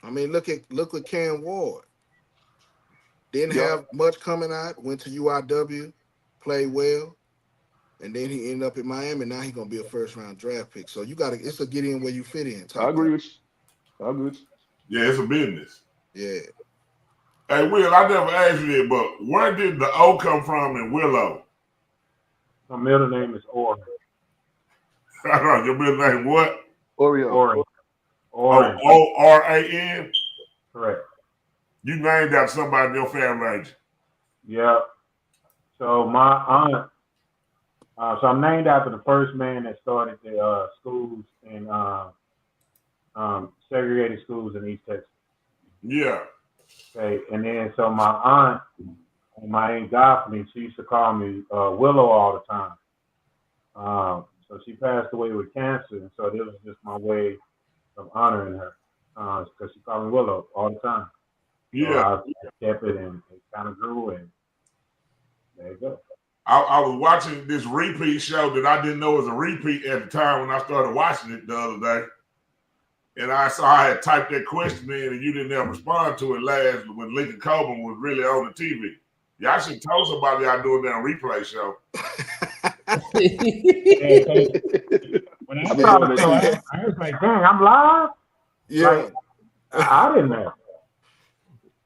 I mean, look at Cam Ward. Didn't have much coming out. Went to UIW, played well, and then he ended up in Miami. Now he's gonna be a first-round draft pick. So it's a get in where you fit in. I agree with you. Yeah, it's a business. Yeah. Hey, Will, I never asked you that, but where did the O come from in Willow? My middle name is Oren. Your middle name what? Oreo. Oren. O-R-A-N? Correct. You named after somebody in your family, ain't you? Yeah. So my aunt, so I'm named after the first man that started the schools in segregated schools in East Texas. Yeah. Okay, and then so my aunt, my Aunt Godfrey, she used to call me Willow all the time. So she passed away with cancer, and so this was just my way of honoring her, because she called me Willow all the time. Yeah. So I kept it, and it kind of grew, and there you go. I was watching this repeat show that I didn't know was a repeat at the time when I started watching it the other day. And I saw I had typed that question in and you didn't ever respond to it last when Lincoln Coburn was really on the TV. Y'all should tell somebody y'all doing that replay show. When I saw the show, I was like, dang, I'm live? Yeah. Like, I didn't know.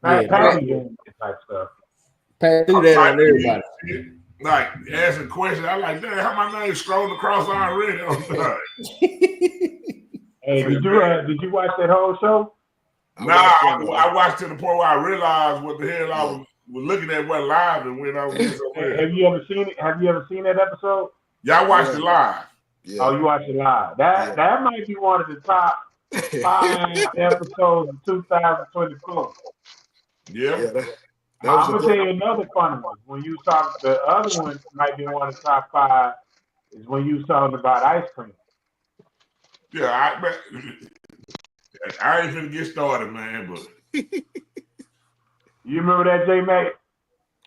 Patty doing that type stuff. Pat threw that on everybody. Like, asking questions. I'm like, damn, how my name scrolling across already? Hey, did you watch that whole show? Nah, I watched to the point where I realized what the hell I was looking at what live and went over this. Have you ever seen it? Have you ever seen that episode? Yeah, I watched it live. Yeah. Oh, you watched it live. That might be one of the top 5 episodes of 2024. Yeah. I'm gonna tell you another funny one. When you talk, the other one might be one of the top 5. Is when you was talking about ice cream. Yeah, I ain't finna get started, man. But you remember that, J Mac?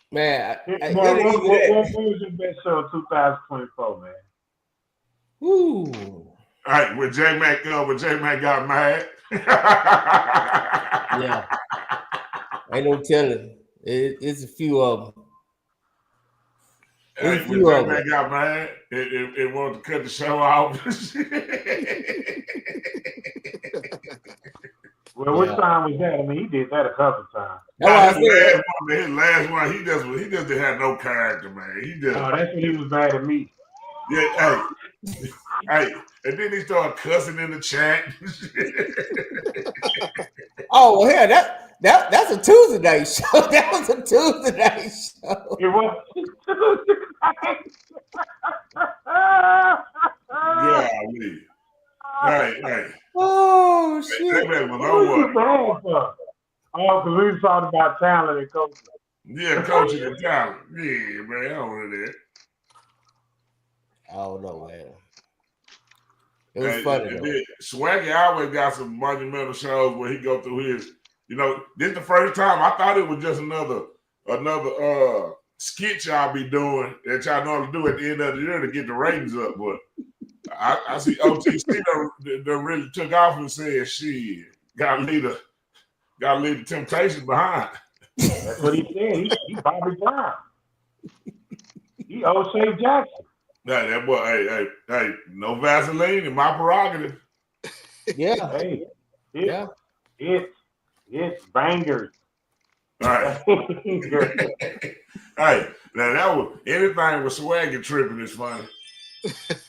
Man, what was your best show of 2024, man? Ooh. All right, when J Mac got mad. Yeah. Ain't no telling. It's a few of them. Hey, when J Mac got mad, it wanted to cut the show off. Well, what time was that? I mean, he did that a couple times. His last one, he just didn't have no character, man. That's when he was mad at me. Yeah, hey, and then he started cussing in the chat. Oh, well, hell, that's a Tuesday night show. That was a Tuesday night show. It was. Yeah, hey. Oh, shit. That man was Oh, because we were talking about talent and coaching. Yeah, coaching and talent. Yeah, man, I don't know that. I don't know, man. It was funny. Swaggy always got some monumental shows where he go through his, this is the first time I thought it was just another skit y'all be doing that y'all normally do at the end of the year to get the ratings up, but I see OTC that really took off and said, shit, gotta leave the temptation behind. That's what he said. He Bobby Brown. He O'Shea Jackson. Nah, that boy, hey, no Vaseline in my prerogative. Yeah. Hey, it's bangers. All right. Hey, now that was anything with Swaggy tripping is funny.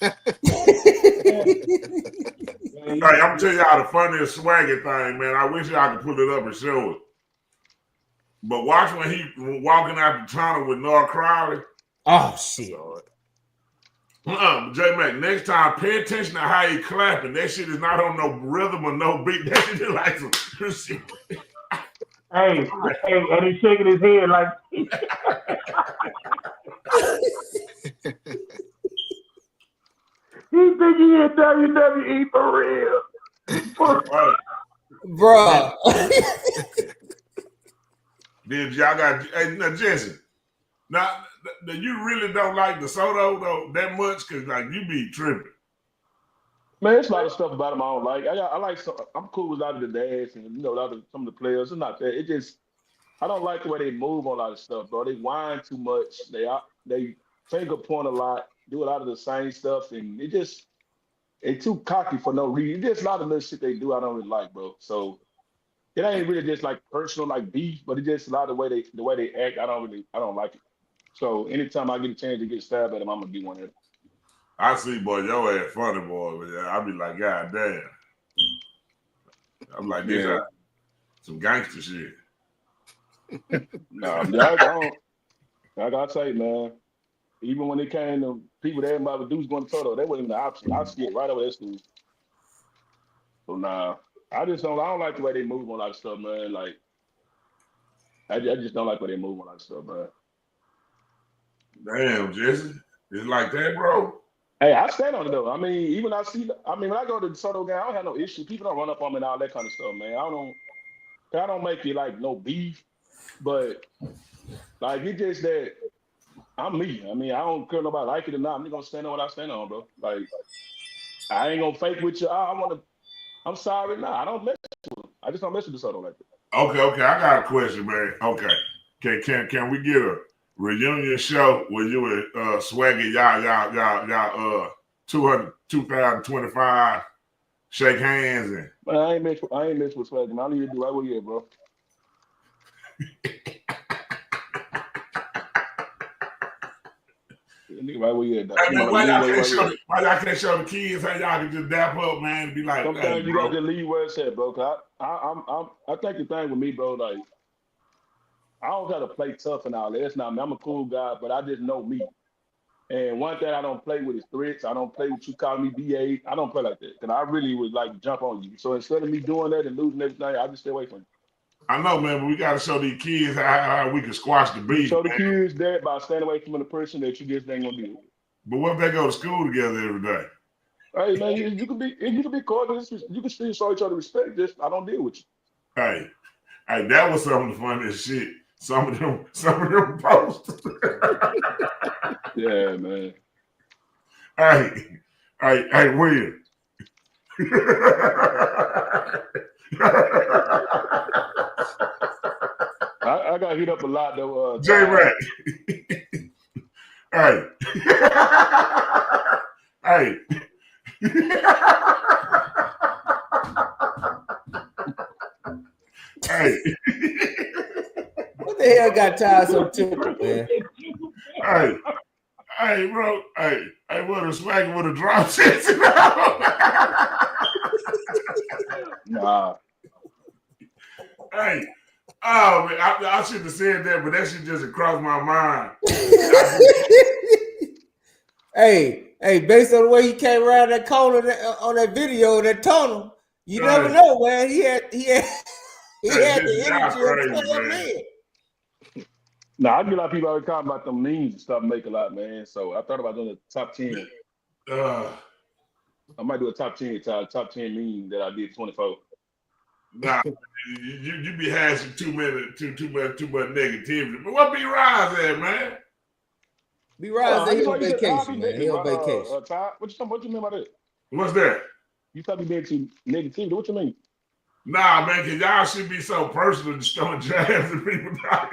All right, I'm gonna tell y'all the funniest Swaggy thing, man. I wish y'all could pull it up and show it. But watch when he walking out the tunnel with North Crowley. Oh shit. J-Mac, next time pay attention to how he clapping. That shit is not on no rhythm or no beat. That shit is like some shit. Hey, and he's shaking his head like nigga in WWE for real. Bruh. Then y'all got now Jesse. Now you really don't like DeSoto though that much because like you be tripping. Man, there's a lot of stuff about him I don't like. I like some. I'm cool with a lot of the dads and a lot of some of the players. It's not that. It just I don't like the way they move on a lot of stuff, bro. They whine too much. They finger point a lot, do a lot of the same stuff, and they too cocky for no reason. It's just a lot of little shit they do I don't really like, bro. So it ain't really just like personal like beef, but it's just a lot of the way they act. I don't like it. So anytime I get a chance to get stabbed at them, I'm gonna be one of them. I see, boy, your ass funny, boy. But I be like, God damn. I'm like, this some gangster shit. Nah, I don't. Like I say, man, even when it came to people that everybody with dudes going to Toto, they wasn't even the option. I skip right over that school. So nah, I don't like the way they move on a lot of stuff, man. Like, I just don't like the way they move on a lot of stuff, man. Damn, Jesse. It's like that, bro. Hey, I stand on it though. I mean, when I go to the Soto game, I don't have no issue. People don't run up on me and all that kind of stuff, man. I don't make it like no beef, but like it's just that I'm me. I mean, I don't care nobody like it or not. I'm just gonna stand on what I stand on, bro. Like I ain't gonna fake with you. I'm sorry, nah. I don't mess with them. I just don't mess with the Soto like that. Okay. I got a question, man. Okay. Can we get a reunion show where you and Swaggy, y'all 2025 shake hands and Man, I ain't mess with Swaggy. Man. I need to do right where you at, bro. Right where you at, why y'all can't show the kids how y'all can just dap up, man, and be like, sometimes you got to leave where it's at, bro. Cause I think the thing with me, bro, like I don't gotta play tough and all that. It's not me. I'm a cool guy, but I just know me. And one thing I don't play with is threats. I don't play with you calling me BA. I don't play like that. Cause I really would like jump on you. So instead of me doing that and losing everything, I just stay away from you. I know, man, but we gotta show these kids how we can squash the beef. Show the kids that by staying away from the person that you just ain't gonna deal with. But what if they go to school together every day? Hey man, you can be cordial. You can still show each other respect. Just I don't deal with you. Hey, that was some of the funniest shit. Some of them posts. Yeah, man. Hey, Will. I got hit up a lot though. J-Rack. Hey. Hey. Hey. What the hell got tired so typical, man? Hey, bro. Hey, what a swag with a drop shit. Nah. Hey. Oh man, I should have said that, but that shit just crossed my mind. Hey, based on the way he came around that corner on that video, that tunnel, you never know, man. He had the energy of a man. Nah, I get a lot of people always talking about them memes and stuff make a lot, man. So I thought about doing a top 10. I might do a top 10 meme that I did 24. Nah, you be having too much negativity. But what B Rise at, man? B Rise he on vacation, man. He on vacation. What you mean by that? What's that? You thought you being too negativity. What you mean? Nah, man, because y'all should be so personal just throwing jabs at people. I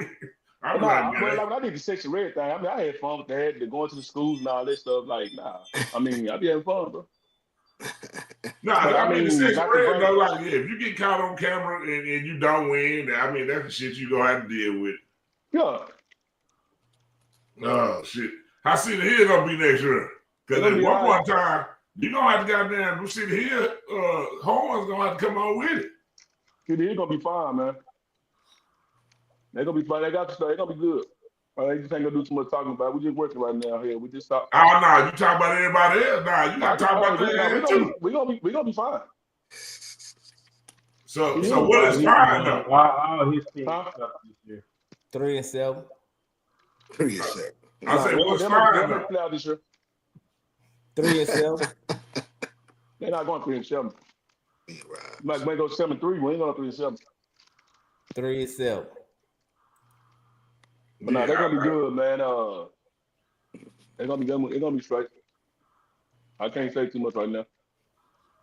did the section red thing. I mean, I had fun with that, going to the schools and all that stuff. Like, nah. I mean, I be having fun, bro. No, I mean the section red though, like if you get caught on camera and you don't win, I mean that's the shit you gonna have to deal with. Yeah. Oh shit. How City Hill gonna be next year? Because at one point in time, you gonna have to goddamn City Hill Horns gonna have to come on with it. City Hill gonna be fine, man. They're gonna be fine. They gonna be good. They just ain't gonna do too much talking about it. We just working right now here. We just talk. Oh no, you talk about everybody else. Nah, you gotta talk about that too. We gonna be fine. So what is fine though? All his teams up this year. 3-7. 3-7. I said what's fine though? 3-7. They're not going 3-7. Yeah, right. You might go 7-3. We ain't going 3-7. 3-7. But no, they're gonna be good, man. They're gonna be good. They're gonna be straight. I can't say too much right now.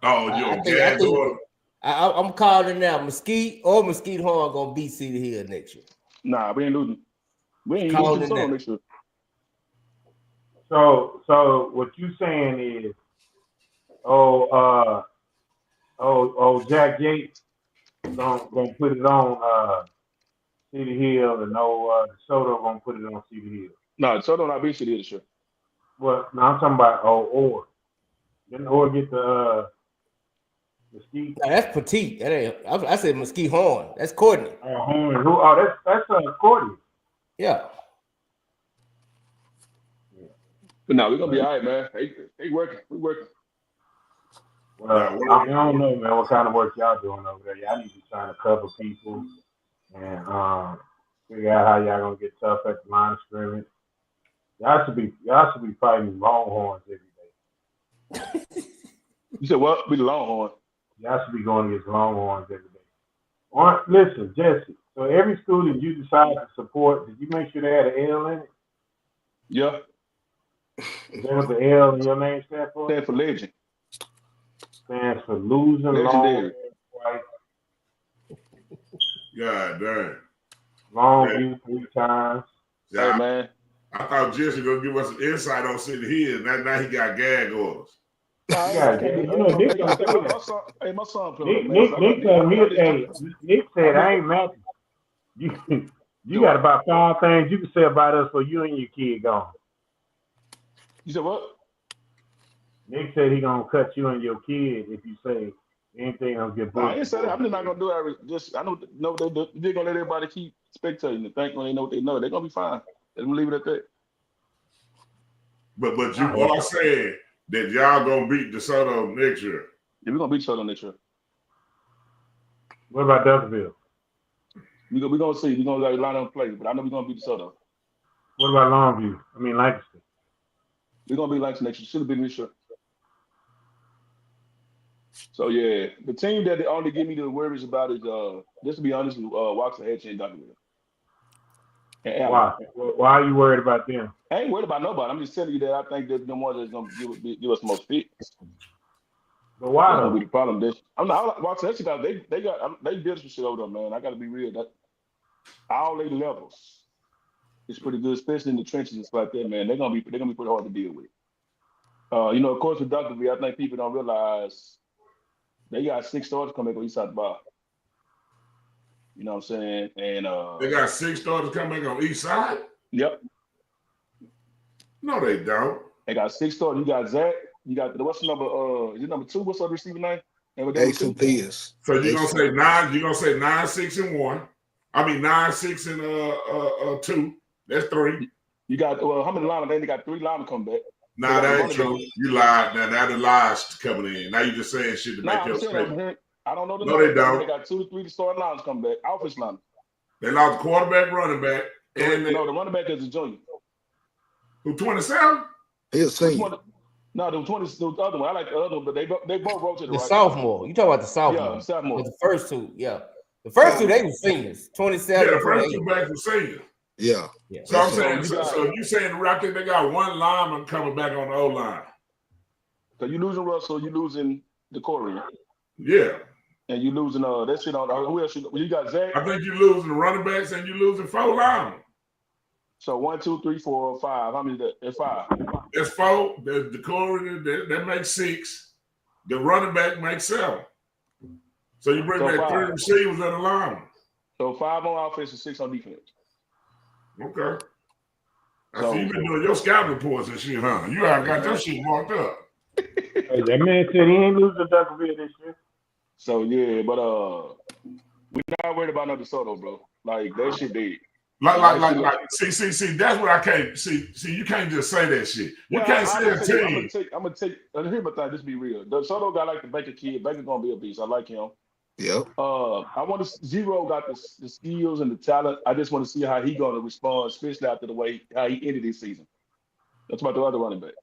Oh, I'm calling it now. Mesquite or Mesquite Horn gonna beat Cedar Hill next year. Nah, we ain't losing. We ain't Calling losing it next year. So what you saying is, Jack Yates gonna put it on Cedar Hill, and DeSoto gonna put it on Cedar Hill. No, DeSoto not beat Cedar Hill this year. Well, no, I'm talking about Orr. Didn't Orr get the Mesquite? No, that's Petite. That ain't. I said Mesquite Horn. That's Courtney. Horn. That's Courtney. Yeah. But no, we're gonna be all right, man. They working. We working. Well, I don't know, man, what kind of work y'all doing over there. Y'all need to be trying to cover people and figure out how y'all gonna get tough at the line of scrimmage. Y'all should be fighting Longhorns every day. You said what? Be the Longhorn. Y'all should be going against Longhorns every day. Listen, Jesse. So every school that you decide to support, did you make sure they had an L in it? Yeah. Is that what the L in your name stands for? Stands for legend. Stands for losing Legendary. Longhorn twice. God damn. Longview 3 times. Yeah, hey, man. I thought Jesse gonna give us some insight on Cedar Hill. Now he got gag orders. Nick told me, Nick said, I ain't mad. You got about 5 things you can say about us for you and your kid gone. You said what? Nick said he gonna cut you and your kid if you say anything else get booked. I ain't said that. I'm just not gonna do that. I know they do. They're gonna let everybody keep spectating and think when they know what they know. They're gonna be fine. Let them leave it at that. But you all saying that y'all gonna beat DeSoto next year. Yeah, we're gonna beat DeSoto next year. What about Duckville? We're gonna see. We're gonna line up play, but I know we're gonna beat DeSoto. What about Longview? Lancaster. We're gonna be Lancaster next year. Should have been this year. So yeah, the team that they only give me the worries about is just to be honest, Waxahachie and Duckville. Why? Why are you worried about them? I ain't worried about nobody. I'm just telling you that I think they're the ones that's gonna give us the most fit. But why? That's gonna be the problem. I'm not Waxahachie. They did some shit over there, man. I got to be real. That all their levels is pretty good, especially in the trenches and stuff like that, man. They're gonna be pretty hard to deal with. Of course, with Duckville, I think people don't realize they got 6 starters coming on each side of the ball. You know what I'm saying? And they got 6 starters coming on each side? Yep. No, they don't. They got 6 starters. You got Zach. You got what's the number? Is it number 2? What's the receiver name? Jason Theus. So you're gonna say 9? You're gonna say 9, 6, and 1. I mean 9, 6, and 2. That's 3. You got how many linemen? They got 3 linemen come back. Nah, that ain't true. You lied. Now the lies coming in. Now you just saying shit to make your statement. I don't know the No, they don't. They got 2 to 3 starting lines come back. Offense line. They lost quarterback, running back, and the running back is a junior. Who 27? He's a senior. No, the 20 the other one. I like the other one, but they both rotated. The sophomore. You talking about the sophomore? Yeah, sophomore. The first 2, yeah. The first 2 they were seniors. 27. Yeah, the first 2 backs were seniors. Yeah. So I'm saying, so you saying I think they got 1 lineman coming back on the O line. So you losing Russell, you losing the Corey. Yeah. And you losing that shit on who else? You got Zach. I think you losing the running backs and you losing 4 linemen. So 1, 2, 3, 4, 5. How many? That's 5. That's 4. There's the Corey that makes 6. The running back makes 7. So you bring back 3 receivers and a lineman. So 5 on offense and 6 on defense. Okay. I see you've been doing your scouting reports and shit, huh? You have got your shit marked up. Hey, that man said he ain't losing Duckville this year. So yeah, but we're not worried about no DeSoto, bro. Like that shit big. Like. See. That's what I can't see. See, you can't just say that shit. You can't say a team. I'm gonna take. Here's my thing. Just be real. DeSoto got like the Baker kid. Baker gonna be a beast. I like him. Yep. I want to. Zero got the skills and the talent. I just want to see how he gonna respond, especially after the way how he ended this season. That's about the other running back.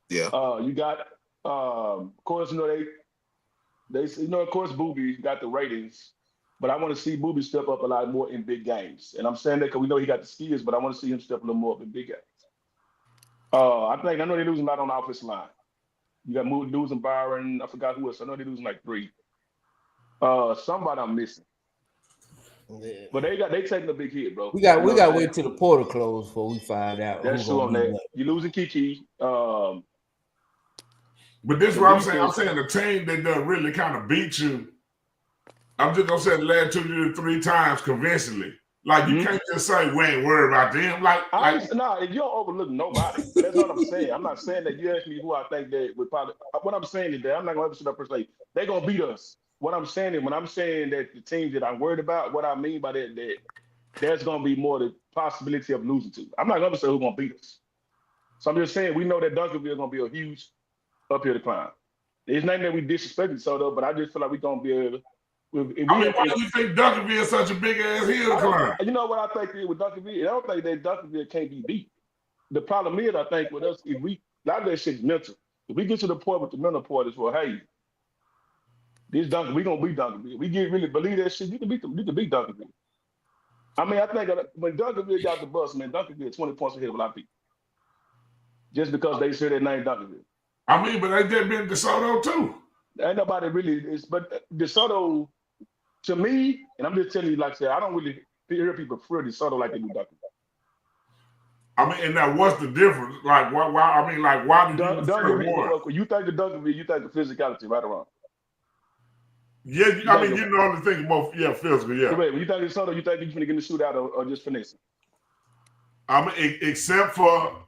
Yeah. You got Of course, of course, Booby got the ratings, but I want to see Booby step up a lot more in big games. And I'm saying that because we know he got the skills, but I want to see him step a little more up in big games. I know they're losing a lot on the offensive line. You got losing Byron. I forgot who else. I know they're losing like 3. Somebody I'm missing. Yeah. But they taking a big hit, bro. We got to wait till the portal close before we find out. That's true on that. You're losing Kiki. But this is what I'm saying. I'm saying the team that does really kind of beat you. I'm just gonna say the last 2 to 3 times convincingly. Like you can't just say we ain't worried about them. You don't overlook nobody. That's what I'm saying. I'm not saying that you ask me who I think that would probably. What I'm saying is that I'm not gonna sit up and say they're gonna beat us. What I'm saying is when I'm saying that the teams that I'm worried about, what I mean by that there's gonna be more the possibility of losing to. I'm not gonna say who's gonna beat us. So I'm just saying we know that Duncanville is gonna be a huge uphill to climb. It's not that we disrespected Soto, but I just feel like we're gonna be able. Why do you think Duncanville is such a big ass hill to climb? You know what I think with Duncanville? I don't think that Duncanville can't be beat. The problem is, I think with us, a lot of that shit's mental. If we get to the point with the mental part, is hey, this Duncanville, we gonna beat Duncanville. We get really believe that shit. You can beat Duncanville. I mean, I think when Duncanville got the bus, man, Duncanville 20 points ahead of a lot of people. Just because they say their name Duncanville. I mean, but they did been DeSoto too. Ain't nobody really but DeSoto. To me, and I'm just telling you, like I said, I don't really hear people prefer DeSoto like they do Duncanville. I mean, and now what's the difference? Like, why? I mean, like, why did you prefer one? You think the Duncanville, you think the physicality, right or wrong? Yeah, I mean, you know the thing about physical, yeah. Wait, when you think DeSoto, you think you're gonna get in the shootout or just finessing? I mean, except for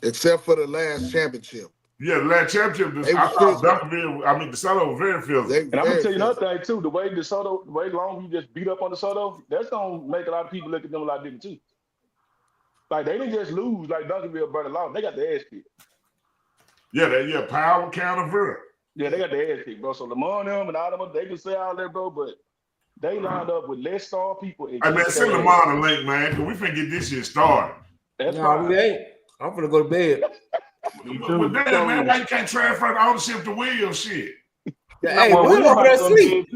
the last championship. Yeah, the last championship. DeSoto was very physical. And I'm gonna tell you another thing too. The way long you just beat up on DeSoto, that's gonna make a lot of people look at them a lot different too. Like they didn't just lose like Duncanville burned along. They got the ass kicked. Yeah, power counter vert. Yeah, they got the ass kicked, bro. So Lamar and them and all them, they can say all that, bro, but they lined up with less star people. Hey man, send Lamar the link, man, because we finna get this shit started. That's we ain't. I'm finna go to bed. But damn, man, why you can't transfer the ownership to Will? Shit. Hey, Will over there sleep.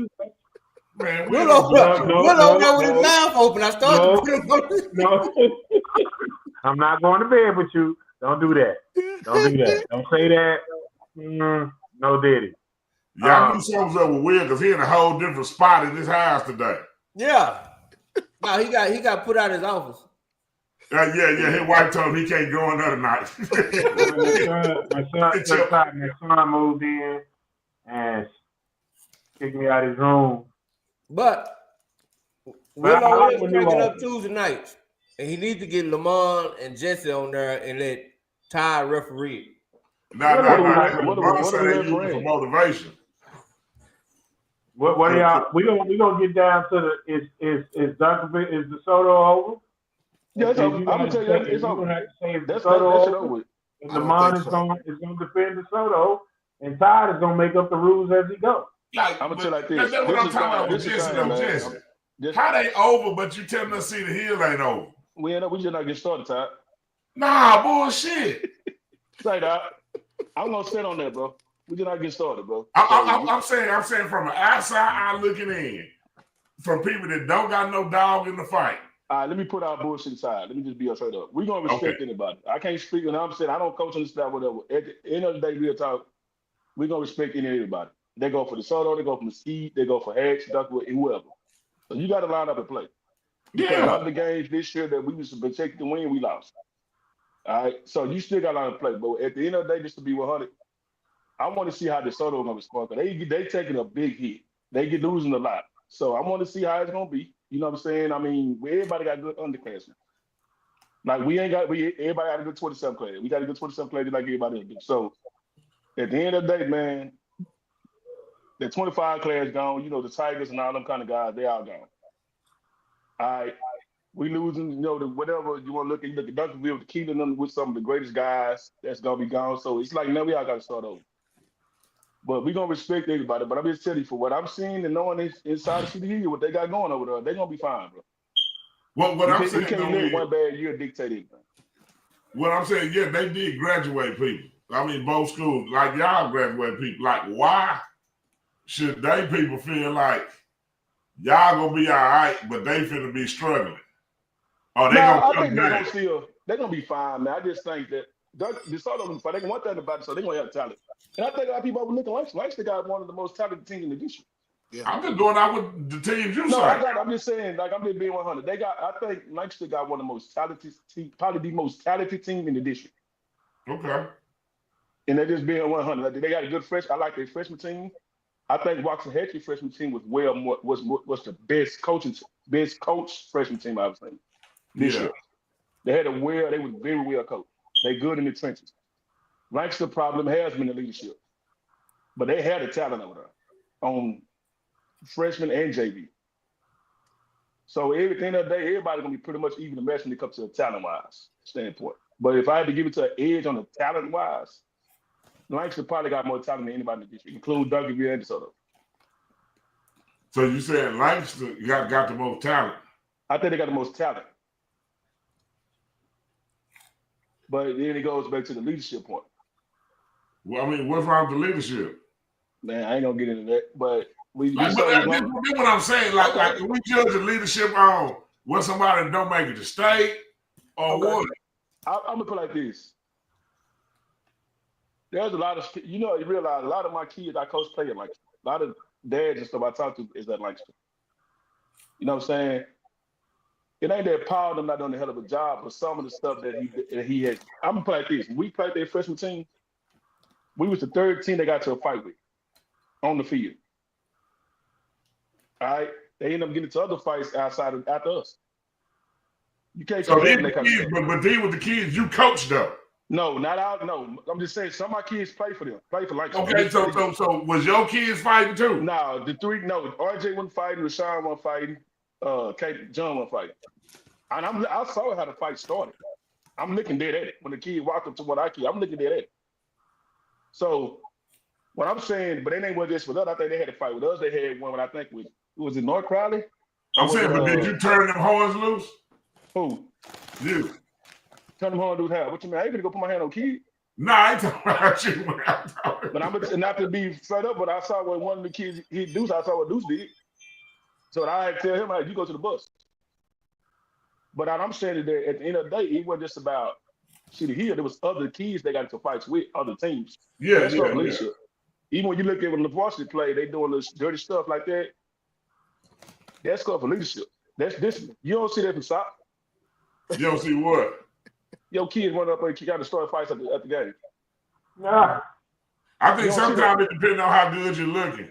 Man, Will over there with his mouth open. I started. No. I'm not going to bed with you. Don't do that. Don't say that. No, Diddy. Yeah, I knew something was up with Will because he in a whole different spot in this house today. Yeah. No, he got put out of his office. Yeah. His wife told him he can't go another night. my son moved in and kicked me out of his room. But Will always cracking up Tuesday nights, and he needs to get Lamar and Jesse on there and let Ty referee. What are they using for motivation? What are y'all? We gonna get down to the is DeSoto over? Yeah, I'm gonna tell you it's over. That's over. And Lamar is gonna defend DeSoto, and Todd is gonna make up the rules as he goes. I'm gonna tell you like this. That's what I'm talking about with Jesse. How they over, but you telling us see the hill ain't over? We just not get started, Todd. Nah, bullshit. Say that. I'm gonna sit on that, bro. We just not get started, bro. I'm saying from an outside eye looking in, from people that don't got no dog in the fight. All right, let me put our bullshit aside. Let me just be straight up. We're gonna respect anybody. I can't speak, and I'm saying I don't coach on the staff, whatever. At the end of the day, we'll talk. We're gonna respect anybody. They go for DeSoto, they go for Mesquite, they go for Hatch, Duckwood, and whoever. So you got to line up and play. Because one of the games this year that we was protected to win, we lost. All right, so you still got to line up and play. But at the end of the day, just to be 100, I want to see how DeSoto gonna respond. They taking a big hit. They get losing a lot. So I want to see how it's gonna be. You know what I'm saying? I mean, everybody got good underclassmen. Like everybody got a good 27 class. We got a good 27 class like everybody else. So at the end of the day, man, the 25 class gone. You know, the Tigers and all them kind of guys, they all gone. All right. We losing, you know, whatever you want to look at. You look at Duncanville with keeping them with some of the greatest guys that's gonna be gone. So it's like now we all got to start over. But we're gonna respect everybody. But I'm just telling you, for what I'm seeing and knowing inside the city here, what they got going over there, they're gonna be fine, bro. What I'm saying, you can't let one bad year dictate anything. What I'm saying, yeah, they did graduate people. I mean, both schools, like y'all graduate people, like why should they people feel like y'all gonna be all right, but they finna be struggling? Or they gonna I come think back? they're gonna be fine, man. I just think that they can want that about it, so they're gonna have talent. And I think a lot of people overlooking Langston. Langston got one of the most talented teams in the district. Yeah. I'm just going out with the teams you No, say. I'm just saying, like I'm just being 100. I think Langston got one of the most talented teams, probably the most talented team in the district. Okay. And they're just being 100. Like, they got a good I like their freshman team. I think Watson Hatch's freshman team was the best coach freshman team I've seen this year. They were very well coached. They good in the trenches. Langston problem has been the leadership. But they had the talent over there on freshman and JV. So at the end of the day, everybody's gonna be pretty much even match when it comes to a talent-wise standpoint. But if I had to give it to an edge on the talent-wise, Langston probably got more talent than anybody in the district, including Duncanville and DeSoto. So you saying Langston got the most talent? I think they got the most talent. But then it goes back to the leadership point. Well, I mean, what's wrong with the leadership? Man, I ain't gonna get into that. But this is what I'm saying. Like we judge the leadership on what somebody don't make it to state or what. I'm gonna put it like this. There's a lot of you realize a lot of my kids I coach play at Langston. A lot of dads and stuff I talk to is at Langston. You know what I'm saying? It ain't that Paul them not doing a hell of a job, but some of the stuff that he had. I'm gonna play like this. When we played their freshman team, we was the third team they got to a fight with on the field. All right, they ended up getting to other fights after us. You can't. So these the kids, but these were the kids you coached though. No, not out. No, I'm just saying some of my kids play for them. Play for Langston. Okay, so was your kids fighting too? No, RJ wasn't fighting. Rashawn wasn't fighting. John wasn't fighting. And I saw how the fight started. I'm looking dead at it. When the kid walked up to what I kid, I'm looking dead at it. So what I'm saying, but they ain't with this with us. I think they had a fight with us. They had one. I think was it North Crowley? I'm saying, but did you turn them horns loose? Who? You. Turn them horns loose how? What you mean? I ain't gonna go put my hand on kid. Nah, I ain't talking about you. But I'm not to be straight up, but I saw what one of the kids I saw what Deuce did. So I had to tell him, like, you go to the bus. But I'm saying that at the end of the day, it wasn't just about City Hill. There was other kids they got into fights with other teams. That's leadership. Even when you look at when the varsity play, they doing this dirty stuff like that. That's called for leadership. That's discipline. You don't see that from SOC. You don't see what? Your kids run up and got to start fights at the game. Nah. I think sometimes it depends on how good you're looking.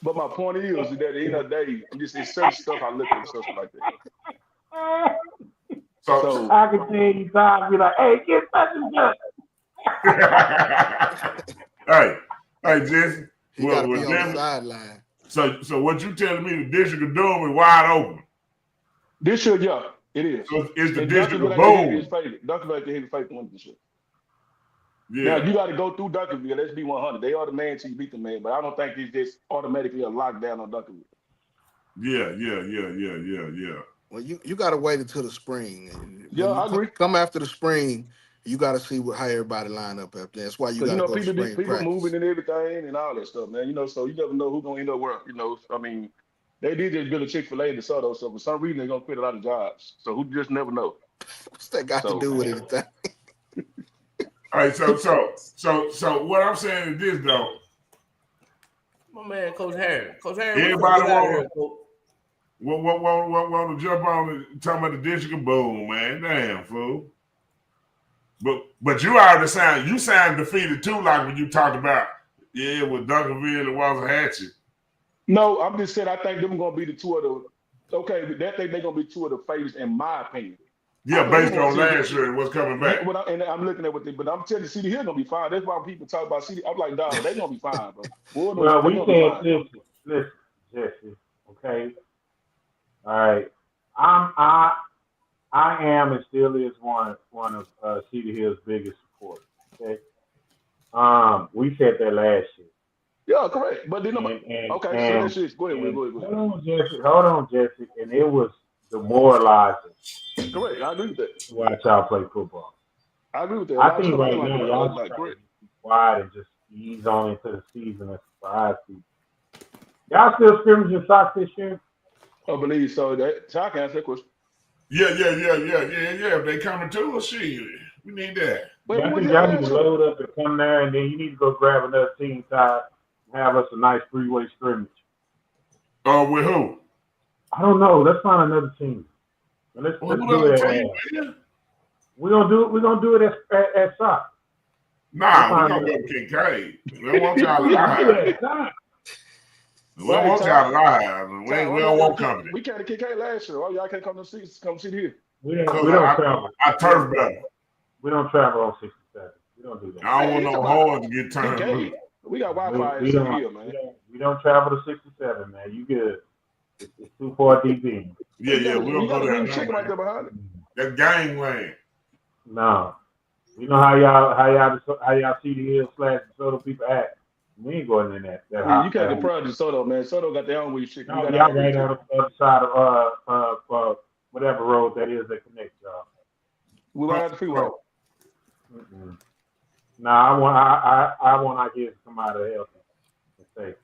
But my point is that at the end of the day, it's certain stuff I look at and stuff like that. So I can tell you guys be like, hey, get such and such. Hey, Jesse. He got to be on the sideline. So what you telling me the District of Doom is wide open? This year, yeah, it is. So it's the District of Boom. Duncanville like the heavy favorite one this year. Yeah. Now you got to go through Duncanville. Let's be 100. They are the man till you beat the man, but I don't think it's just automatically a lockdown on Duncanville. Yeah. Well, you got to wait until the spring. Yeah, I agree. Come after the spring, you got to see how everybody line up after. That's why you got to go to spring people practice. moving and everything and all that stuff, man. So you never know who's gonna end up where. I mean, they did just build a Chick-fil-A in DeSoto, so for some reason they're gonna quit a lot of jobs. So who just never know. What's that got to do with anything? All right, so what I'm saying is this though. My man, Coach Harris. Everybody want to jump on and talk about the District of Boom, man. Damn, fool. But you already sound defeated too, like when you talked about with Duncanville and Waxahachie. No, I'm just saying I think them gonna be the two of the that thing they're gonna be two of the favorites in my opinion. Yeah, based on last year and what's coming back. And I'm looking at but I'm telling you, City Hill gonna be fine. That's why people talk about City. I'm like, dog, they gonna be fine, bro. Well, we said listen, Jesse. Okay. All right. I am and still is one of City Hill's biggest supporters. Okay. We said that last year. Yeah, correct. But then so that's it. Go ahead. Hold on, Jesse. And it was demoralizing. Correct. I agree with that. To watch y'all play football. I agree with that. I think right now quiet and just ease on into the season and surprise people. Y'all still scrimmaging socks this year? I believe so. That Ty can answer that question. Yeah. If they coming to us, shit, we need that. But I think y'all need to load up and come there, and then you need to go grab another team, Ty, and have us a nice three-way scrimmage. Oh, with who? I don't know. Let's find another team. Let's do it. We're gonna do it at soccer. Nah, we're gonna go to Kincaid. We don't want y'all to lie. We don't want y'all to lie. We don't want company. We came to Kincaid last year. Oh, y'all can't come see here. We don't travel. I turf better. We don't travel on 67. We don't do that. I don't want no horns to get turned. We got Wi-Fi in here, man. We don't travel to 67, man. You good. It's too far deep in. Yeah, we don't go there. Chicken right there behind it. That gangland. No. You know how y'all see the Hill / DeSoto people act. We ain't going in that. You can't compare DeSoto, man. DeSoto got their own weed chicken. No, y'all right on the other side of whatever road that is that connects y'all. We right at the freeway. Nah, I want our kids to come out of healthy and safe.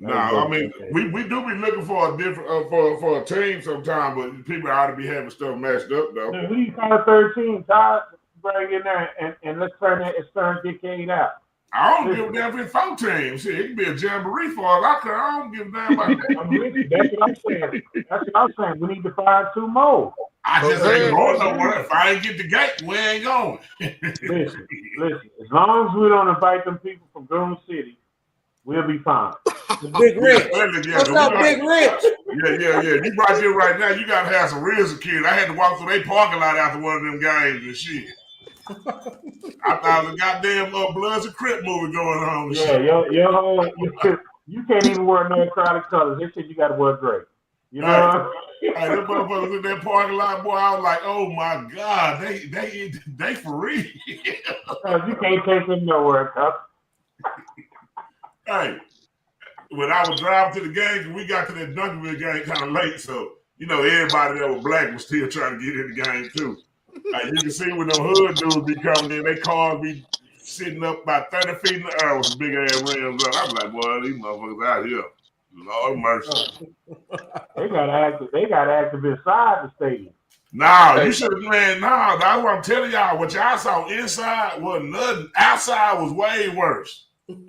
I mean, we do be looking for a different for a team sometime, but people ought to be having stuff matched up though. Man, we need to find a third team, Todd. Bring in there and let's turn Kincaid out. I don't give a damn if it's 4 teams. Shit, it can be a jamboree for all I care. I don't give a damn about that. That's what I'm saying. That's what I'm saying. We need to find 2 more. I just ain't going nowhere. If I ain't get the gate, we ain't going. Listen. As long as we don't invite them people from Goon City, we'll be fine. Big Rich. What's up, Big Rich? Yeah. You right there right now. You gotta have some real security. I had to walk through their parking lot after one of them games and shit. I thought the goddamn Bloods and Crip movie going on. Yeah, you can't even wear no crowded colors. They said you got to wear gray. You know. Hey, them motherfuckers in that parking lot, boy. I was like, oh my god, they for real. You can't take them nowhere, cuz. Hey, when I was driving to the game, we got to that Duncanville game kind of late, so everybody that was black was still trying to get in the game too. You can see when them hood dudes be coming in, they cars be sitting up about 30 feet in the air with big ass rims on. I'm like, boy, these motherfuckers out here. Lord mercy. They got active inside the stadium. Nah, you should have, man. Nah, that's what I'm telling y'all. What y'all saw inside was nothing. Outside was way worse. Did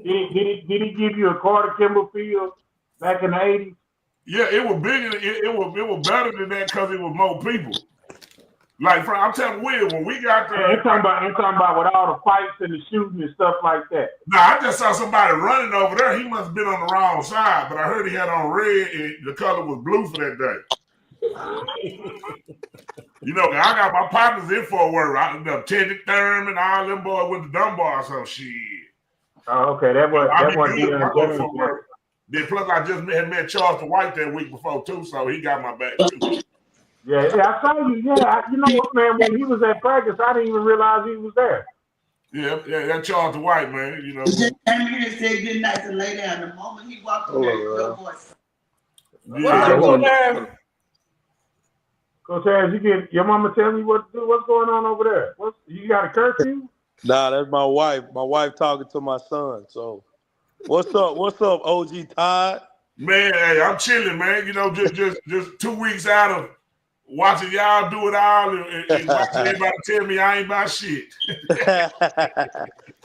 he give you a Carter Kimball field back in the 80s? Yeah, it was bigger. It was better than that because it was more people. Like, I'm telling Will, when we got there, I'm talking about with all the fights and the shooting and stuff like that. Nah, I just saw somebody running over there. He must have been on the wrong side, but I heard he had on red and the color was blue for that day. I got my partners in Fort Worth. Teddy Thurman, all them boys went to Dunbar, so shit. Oh, okay, that was Then plus I just had met Charleston White that week before too, so he got my back too. Yeah, I saw you. Yeah, you know what, man? When he was at practice, I didn't even realize he was there. Yeah, that Charleston White, man. He just came here and said good night and lay down. The moment he walked in there, your voice. Coach Harris, your mama tell you what to do? What's going on over there? You got a curfew? Nah, that's my wife. My wife talking to my son. So, what's up? What's up, OG Todd? Man, hey, I'm chilling, man. Just 2 weeks out of watching y'all do it all and watching everybody tell me I ain't about shit.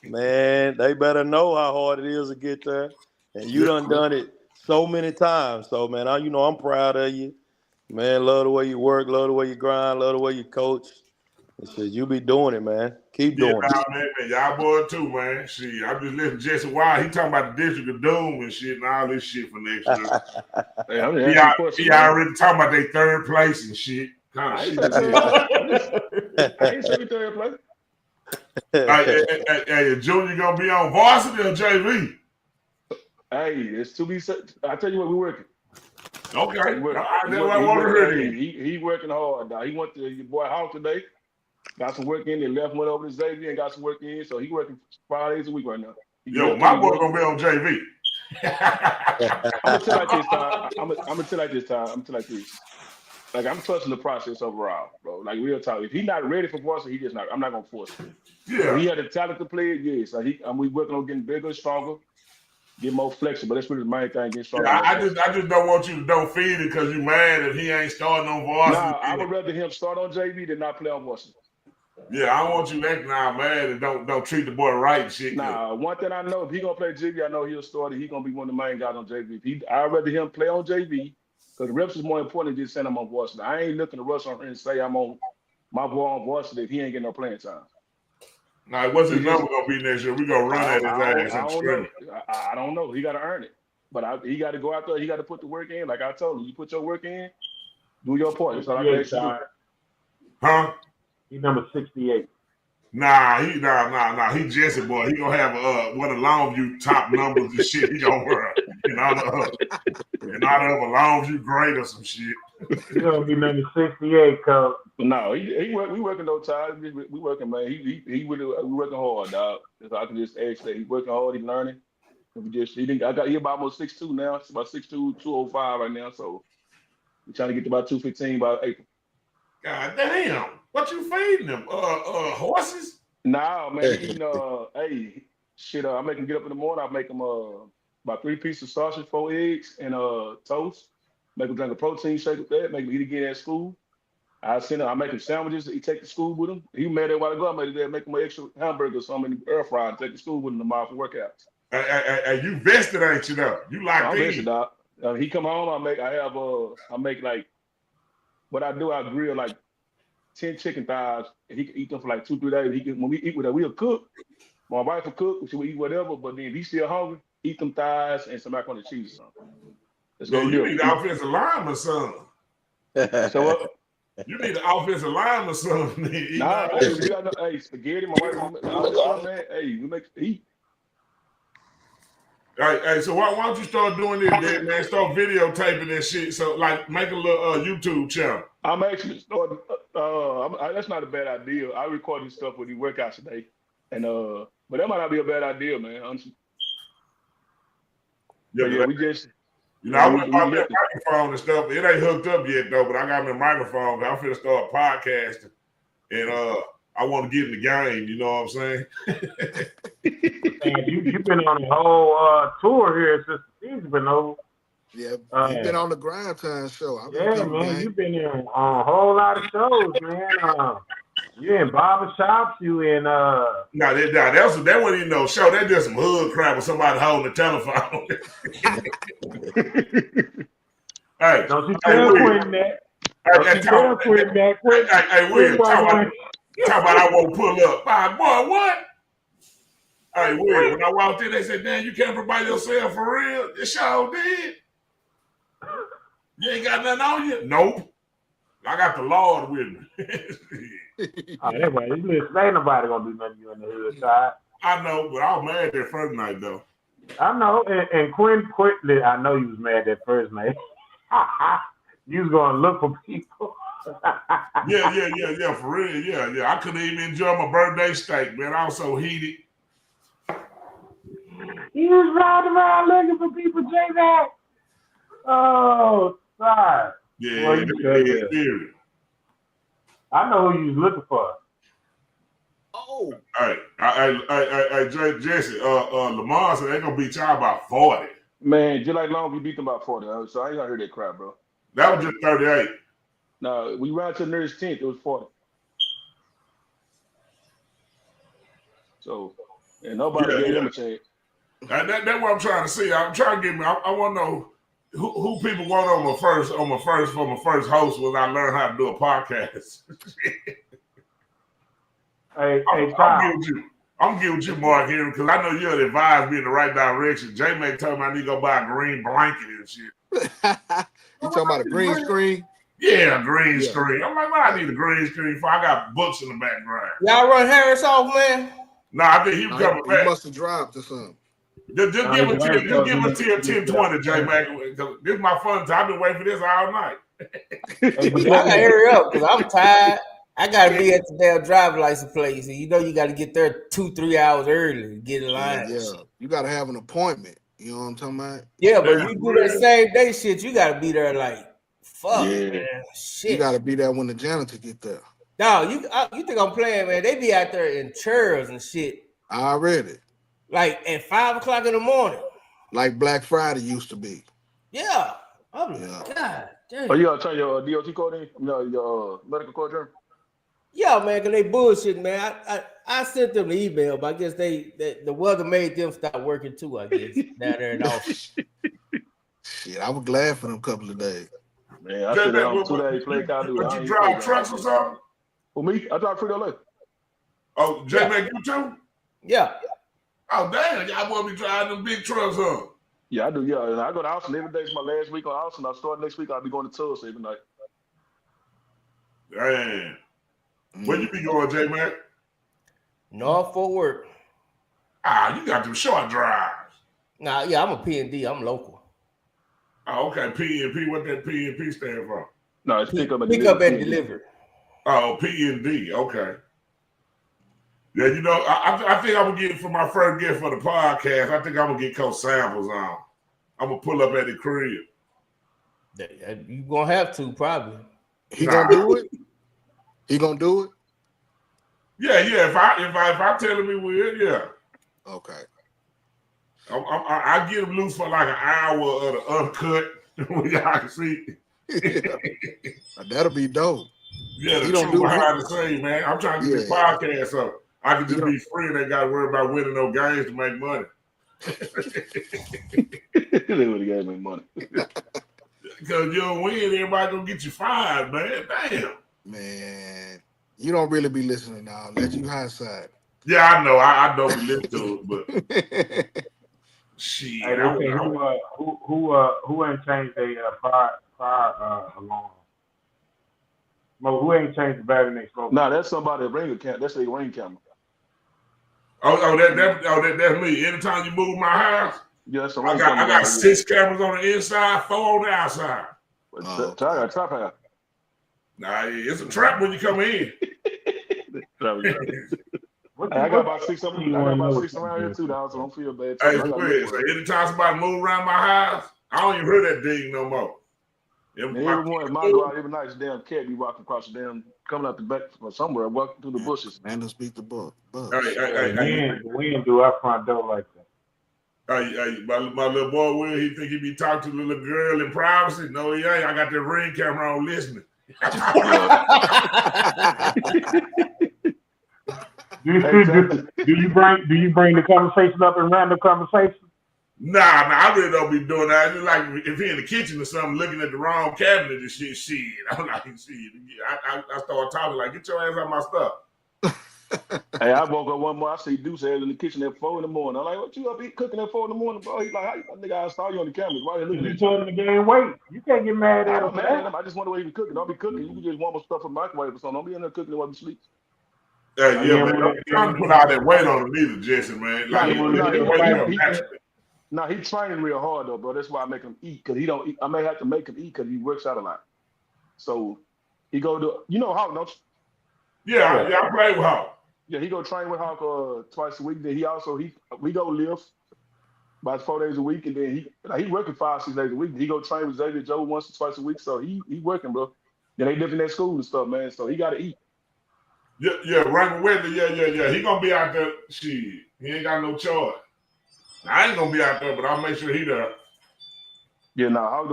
Man, they better know how hard it is to get there. And you done it so many times. So, man, I'm proud of you. Man, love the way you work, love the way you grind, love the way you coach. And shit, you be doing it, man. Keep doing it. Man, y'all boys too, man. Shit, I'm just listening to Jesse Wild. He talking about the District of Doom and shit and all this shit for next year. He already talking about their third place and shit. Kind of shit. I ain't saying third place. Hey, Junior gonna be on varsity or JV? Hey, it's to be said. I tell you what, we're working. Okay, I want to hear it. He working hard. Now he went to your boy house today. Got some work in. Then went over to Xavier and got some work in. So he working 5 days a week right now. My boy gonna be on JV. I'm gonna tell like this time. I'm gonna tell like this. Like I'm trusting the process overall, bro. Like real talk. If he's not ready for Boston, he just not. I'm not gonna force him. Yeah. If he had the talent to play it, yes. Like we working on getting bigger, stronger, get more flexible. That's really the main thing. Getting stronger. Yeah, I just don't want you to don't feed it because you mad if he ain't starting on varsity. Nah, I would rather him start on JV than not play on Boston. Yeah, I don't want you acting now mad and don't treat the boy right and shit. Nah, one thing I know, if he gonna play JV, I know he'll start. He gonna be one of the main guys on JV. I'd rather him play on JV because the reps is more important than just send him on varsity. I ain't looking to rush on him and say I'm on my boy on varsity if he ain't getting no playing time. Now, what's his number gonna be next year? We gonna run at his ass. I don't know. He got to earn it, but he got to go out there. He got to put the work in. Like I told him, you put your work in, do your part. That's all I can ask you to do. Huh? He's number 68. Nah, he Jesse boy. He gonna have one of Longview top numbers and shit. He gonna wear in honor of a Longview great or some shit. He gonna be number 68, cuz. No, we working those times. We working, man. We working hard, dog. So I can just ask that he's working hard. He's learning. He about almost 6'2" now. It's about 6'2", 205 right now. So we're trying to get to about 215 by April. God damn. What you feeding them? Horses? Nah, man. Eating, I make him get up in the morning. I make him about 3 pieces of sausage, 4 eggs, and toast. Make him drink a protein shake with that. Make him eat again at school. I make him sandwiches. He take to school with him. He made that while ago. I made it. Make him an extra hamburger or something in the air fryer and take to school with him tomorrow for workouts. Hey, you vested, ain't you though? You like I'm these? vested, dog. He come home. I make like what I do. I grill like 10 chicken thighs, and he can eat them for like 2-3 days. When we eat with that, we'll cook. My wife will cook, she will eat whatever, but then if he's still hungry, eat them thighs and some macaroni and cheese or something. Let's go. You need the offensive lineman, son. So what? You need the offensive lineman, son. Nah, hey, spaghetti, my wife, man. Hey, we make eat. Hey, so why don't you start doing this, man? Start videotaping that shit. So, like, make a little YouTube channel. I'm actually starting. That's not a bad idea. I record this stuff with these workouts today, and but that might not be a bad idea, man. Honestly. Yeah, we just. I went my microphone and stuff. It ain't hooked up yet though, but I got my microphone. I'm finna start podcasting, and I want to get in the game. You know what I'm saying? And you've been on the whole tour here since the season's been over. Yeah, you've been on the Grind Time show. Man, you've been on a whole lot of shows, man. You in barbershops, you in No, that wasn't even no show. That just some hood crap with somebody holding the telephone. Hey, don't you tell Quentin that. Hey, Will, talk about I won't pull up. Boy, what? Hey, Will, when I walked in, they said, "Damn, you came from by yourself for real?" It sure did. You ain't got nothing on you? Nope. I got the Lord with me. Anyway, ain't nobody gonna do nothing to you on the hood side. I know, but I was mad that first night though. I know, and quickly, I know you was mad that first night. You was gonna look for people. yeah, for real, yeah. I couldn't even enjoy my birthday steak, man. I was so heated. You was riding around looking for people, J-Mac. Oh, sorry. Yeah, well, I know who you was looking for. Oh. Hey, Jesse, Lamar said they're gonna beat y'all about 40. Man, just like Long, we beat them about 40. So I ain't gonna hear that crap, bro. That was just 38. No, we ran to the nearest 10th. It was 40. So, and nobody gave him a chance. That's what I'm trying to see. I'm trying to get me. I want to know who people want on my first host when I learn how to do a podcast. I'm giving you Mark here because I know you'll advise me in the right direction. J-Mac told me I need to go buy a green blanket and shit. You talking about a green screen? Yeah, green screen. I'm like, well, I need a green screen for I got books in the background. Y'all run Harris off, man? I think he was coming back. He must have dropped or something. Just give it till 10:20, J-Mac. This is my fun time. I've been waiting for this all night. I gotta hurry up because I'm tired. I gotta be at the damn driver license place, and you know you gotta get there 2-3 hours early to get in line. Yeah, you gotta have an appointment. You know what I'm talking about? Yeah, but you do that same day shit, you gotta be there like Fuck, Yeah. man. You Shit. got to be there when the janitor get there. Dog, you think I'm playing, man? They be out there in chairs and shit. Already. Like at 5 o'clock in the morning. Like Black Friday used to be. Yeah. I'm like, God damn. Oh, you gotta turn your DOT code in? Your medical code in? Yeah, man, because they bullshit, man. I sent them the email, but I guess the weather made them stop working too, I guess, down there in office. Shit, I was glad for them couple of days. Man, I said that on 2 days. But you drive trucks or something? For me, I drive Frito-Lay. Oh, J-Mac, you too? Yeah. Oh, damn. Y'all want to be driving them big trucks, huh? Yeah, I do. Yeah, and I go to Austin every day. It's my last week on Austin. I start next week. I'll be going to Tulsa every night. Damn. Where you be going, J-Mac? North Fort Worth. Ah, you got them short drives. Nah, yeah, I'm a P&D. I'm local. Oh, okay. P&P. What that P&P stand for? No, it's pick up and Pick up and deliver. Oh, P&D. Okay. Yeah, you know, I think I'm going to get, for my first gift for the podcast, I think I'm going to get Coach Samples on. I'm going to pull up at the crib. You going to have to, probably. He going to do it? He going to do it? Yeah. If I tell him he will, yeah. Okay. I get him loose for like an hour of the uncut where y'all can see. That'll be dope. Yeah, the He don't truth do behind the scenes, man. I'm trying to get this podcast so I can just be free and they got to worry about winning no games to make money. They would have gave me money. Because you don't win, everybody gonna get you fired, man. Damn. Man, you don't really be listening now. Let you hindsight. Yeah, I know. I don't be listening to it, but shit. Hey, they say who ain't changed their fire alarm? No, who ain't changed the battery in their smoke? No, that's somebody at ring account. That's a ring camera. That's me. Anytime you move my house, yeah, that's a I ring camera. got 6 cameras on the inside, 4 on the outside. I got a trap house. Nah, it's a trap when you come in. I got about 6 of them. I got about 6 around here too, now, so don't feel bad. Hey, so anytime somebody move around my house, I don't even hear that ding no more. Every garage, every night, this damn cat be walking across the damn, coming out the back from somewhere, walking through the bushes. Man, don't speak the book. The wind do our front door like that. Hey, my little boy Will, he think he be talking to the little girl in privacy. No, he ain't. I got that ring camera on listening. Do you bring the conversation up in random conversation? Nah, I really don't be doing that. It's like if he in the kitchen or something, looking at the wrong cabinet and shit. I'm like, shit. I start talking like, get your ass out my stuff. Hey, I woke up one morning, I see Deuce in the kitchen at 4 in the morning. I'm like, what you up here cooking at 4 in the morning, bro? He's like, how nigga, I saw you on the cameras. Why you looking at you? Told him to gain weight. You can't get mad at him. I just wonder what he was cooking. Don't be cooking. You can just warm up stuff from the microwave or something. Don't be in there cooking while you sleep. Yeah, man. Don't trying to put all that weight on him either, Jesse, man. Like, he's training real hard though, bro. That's why I make him eat, because he don't eat. I may have to make him eat because he works out a lot. So he go to, you know Hawk, don't you? Yeah, I play with Hawk. Yeah, he go train with Hawk twice a week. Then we go lift about 4 days a week, and then he working 5-6 days a week. He go train with Xavier Joe once or twice a week. So he working, bro. Then they living at school and stuff, man. So he got to eat. Yeah, Raymond Weather, yeah. He gonna be out there. Shit, he ain't got no choice. I ain't gonna be out there, but I'll make sure he there. Yeah, Hawk